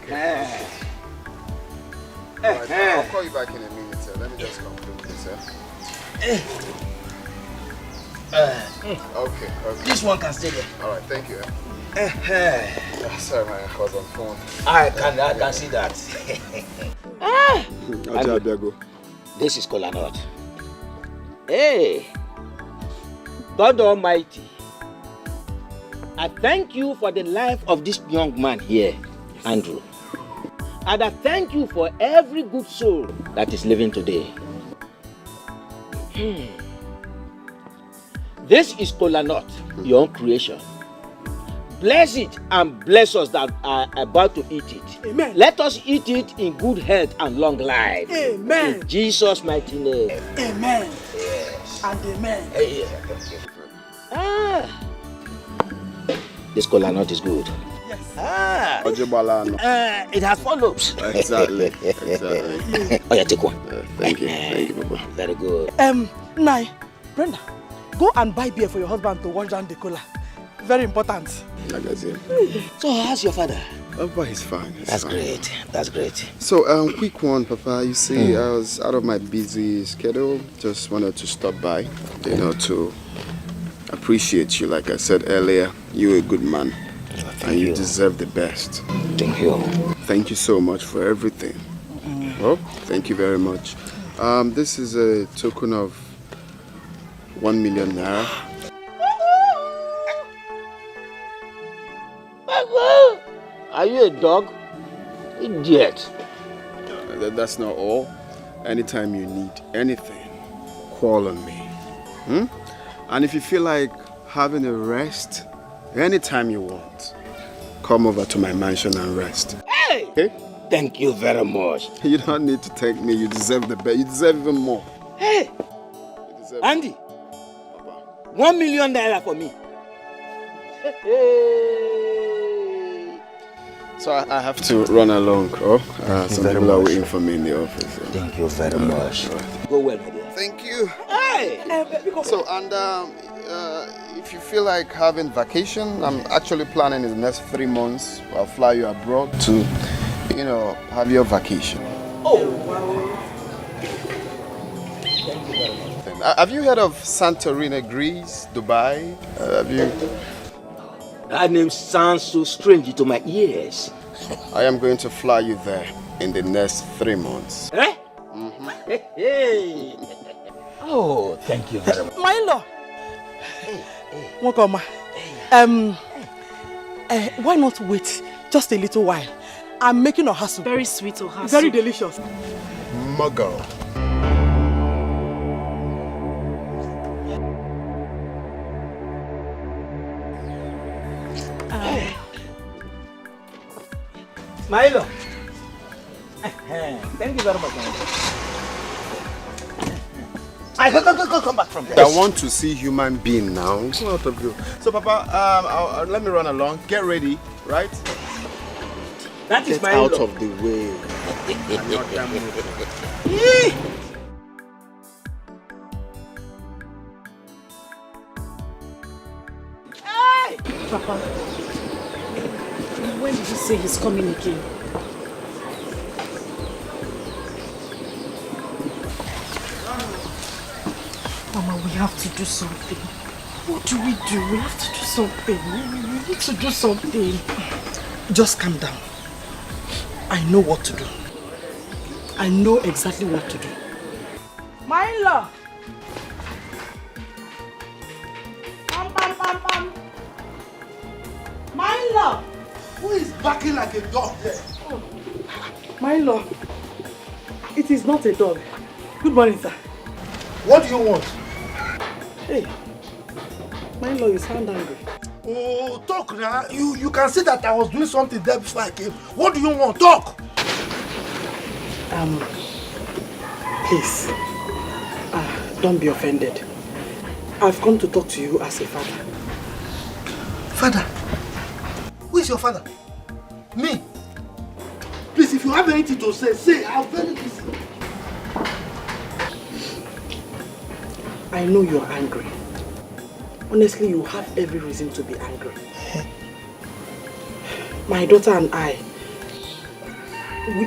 I'll call you back in a minute, sir. Let me just conclude this, sir. Okay. This one can stay there. Alright, thank you. Sorry, man, I was on phone. I can see that. This is kola nut. Hey, God Almighty, I thank you for the life of this young man here, Andrew. And I thank you for every good soul that is living today. This is kola nut, your own creation. Bless it and bless us that are about to eat it. Amen. Let us eat it in good health and long life. Amen. In Jesus' mighty name. Amen. Yes. And amen. This kola nut is good. Yes. It has 4 lobes. Exactly. Oh yeah, take one. Thank you, Papa. Very good. Nai, Brenda, go and buy beer for your husband to wash down the cola. Very important. So how's your father? Papa is fine. That's great. That's great. So, quick one, Papa. You see, I was out of my busy schedule. Just wanted to stop by, to appreciate you. Like I said earlier, you're a good man. And you deserve the best. Thank you. Thank you so much for everything. Oh, thank you very much. This is a token of 1 million naira. Are you a dog? Idiot. That's not all. Anytime you need anything, call on me. And if you feel like having a rest, anytime you want, come over to my mansion and rest. Hey! Okay? Thank you very much. You don't need to take me. You deserve the best. You deserve even more. Hey! Andy! 1 million naira for me. So I have to run along. Some people are waiting for me in the office. Thank you very much. Go well, my dear. Thank you. Hey! So, and if you feel like having vacation, I'm actually planning in the next 3 months. I'll fly you abroad to, have your vacation. Oh, wow. Thank you very much. Have you heard of Santorini, Greece, Dubai? Have you? That name sounds so strange to my ears. I am going to fly you there in the next 3 months. Eh? Hey. Oh, thank you very much. My in-law. Welcome. Why not wait just a little while? I'm making a hustle. Very sweet or hustle. Very delicious. Muggle. Milo. Thank you very much. Go, come back from there. I want to see human being now. Out of you. So, Papa, let me run along. Get ready, right? That is Get my out law. of the way. I'm not that Papa, When did you say he's coming again? Mama, we have to do something. What do? We have to do something. We need to do something. Just calm down. I know what to do. I know exactly what to do. My in-law! Pam. My in-law! Who is barking like a dog there? Oh. My in-law, it is not a dog. Good morning, sir. What do you want? Hey, my in-law, you sound angry. Oh, talk now. You can see that I was doing something there before I came. What do you want? Talk! Please, don't be offended. I've come to talk to you as a father. Father? Who is your father? Me? Please, if you have anything to say. I'll very listen. I know you're angry. Honestly, you have every reason to be angry. My daughter and I,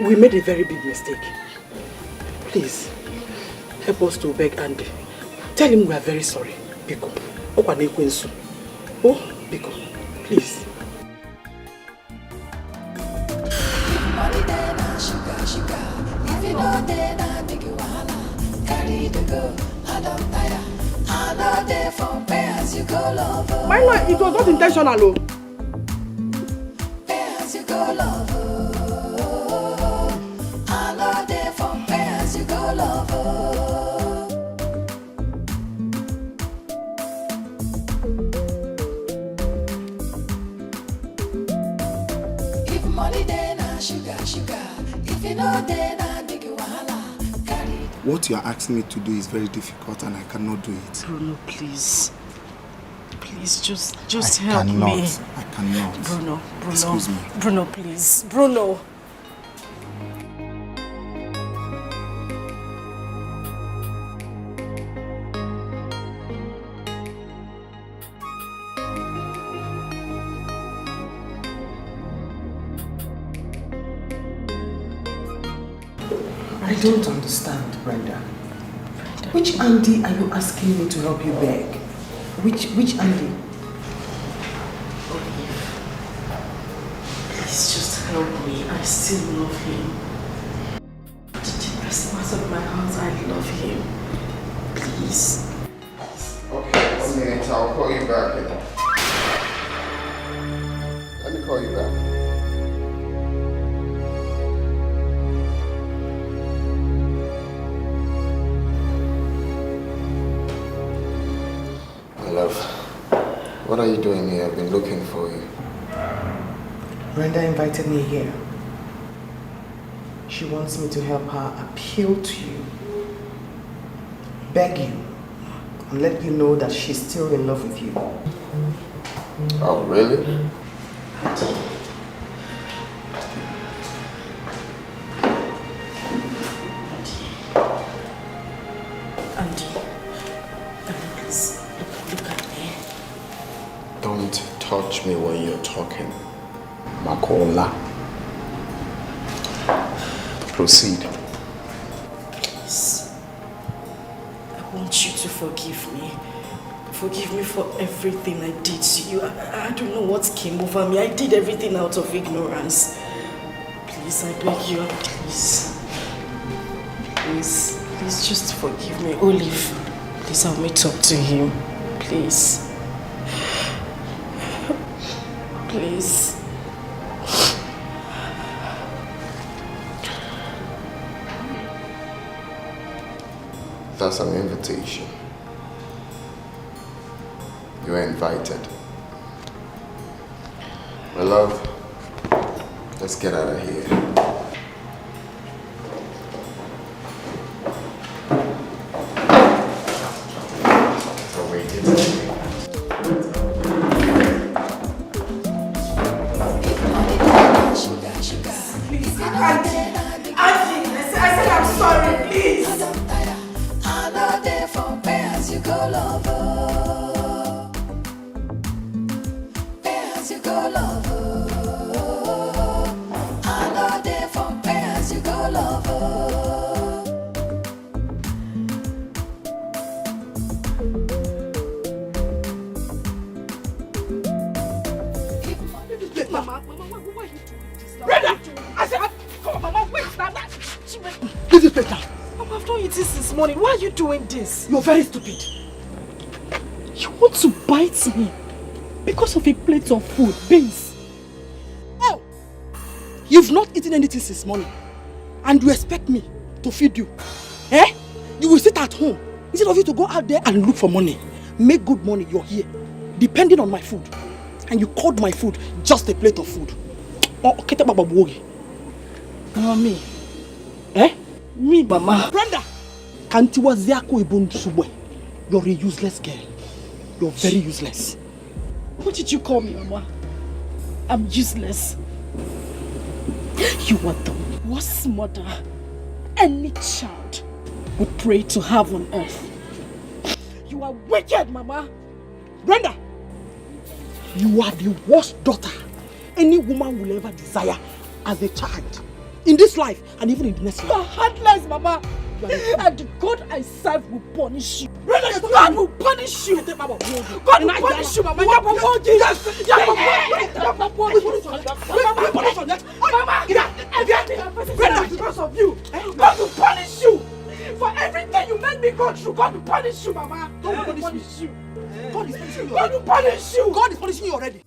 we made a very big mistake. Please, help us to beg Andy. Tell him we are very sorry. Biko. Oh, Biko, please. Money there now, sugar. If you know there now, make you wahala. Carry the go, I don't tire. I know there for pay as you go lover. My lord, it was not intentional. Pay as you go lover. I know there for pay as you go lover. If money there now, sugar. If you know there now, make you wahala. What you're asking me to do is very difficult and I cannot do it. Bruno, please. Please, just help me. I cannot. Bruno. Excuse me. Bruno, please. Bruno. I don't understand, Brenda. Which Andy are you asking me to help you beg? Which Andy? Please just help me. I still love him. To the best part of my heart, I love him. Please. Okay, 1 minute. I'll call you back. Let me call you back. Love, what are you doing here? I've been looking for you. Brenda invited me here. She wants me to help her appeal to you, beg you, and let you know that she's still in love with you. Oh, really? Don't touch me when you're talking. Makola. Proceed. Please. I want you to forgive me. Forgive me for everything I did to you. I don't know what came over me. I did everything out of ignorance. Please, I beg you, please. Please just forgive me. Olive, please help me talk to him. Please. Please. That's an invitation. You are invited. My love, let's get out of here. Go lover. it now. Mama, why are you doing this now? Brenda! I said, come on, Mama, wait now. Leave this plate now. Mama, I've not eaten since morning. Why are you doing this? You're very stupid. You want to bite me because of a plate of food, beans. Oh! You've not eaten anything since morning. And you expect me to feed you. Eh? You will sit at home instead of you to go out there and look for money. Make good money, you're here. Depending on my food. And you called my food just a plate of food. Oh, okay, Mama, me. Eh? Me, Mama. Brenda! Kantiwa Ziako Ibun Subwe. You're a useless girl. You're very useless. What did you call me, Mama? I'm useless. You are the worst mother any child would pray to have on earth. You are wicked, Mama. Brenda! You are the worst daughter any woman will ever desire as a child. In this life and even in the next life. You are heartless, Mama. And the God I serve will punish you. Brenda, God will punish you. God will punish you, Mama. Brenda, because of you, God will punish you. For everything you made me go through, God will punish you, Mama. God will punish you. God is punishing you. God will punish you. God is punishing you already.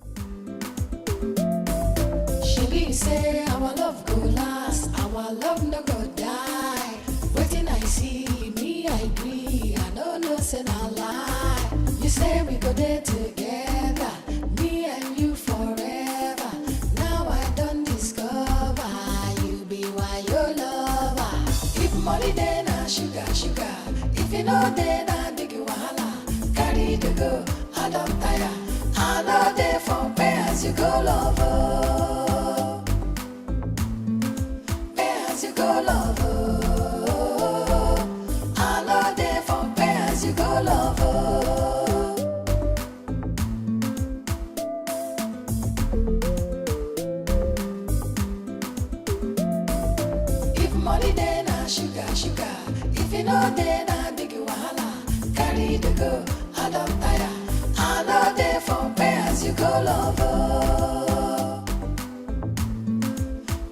She say our love go last, our love no go die. Waiting I see, me I agree, I don't know say na lie. You say we go there together, me and you forever. Now I don't discover, you be why your lover. If money then na sugar, sugar. If you know then na big wahala. Carry the go, I don't tire. I know they for pay as you go lover. You go love, I know they from pay as you go love. If money then na sugar, sugar. If you know then na big wahala. Carry the go, I don't tire. I know they from pay as you go love.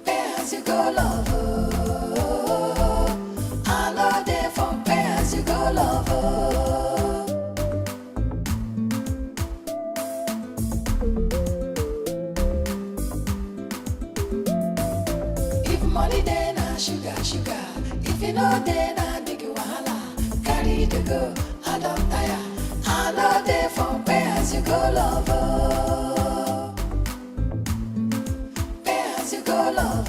Pay as you go love. If money then na sugar, sugar. If you know then na big wahala. Carry the go, I don't tire. I know they from pay as you go love. Pay as you go love.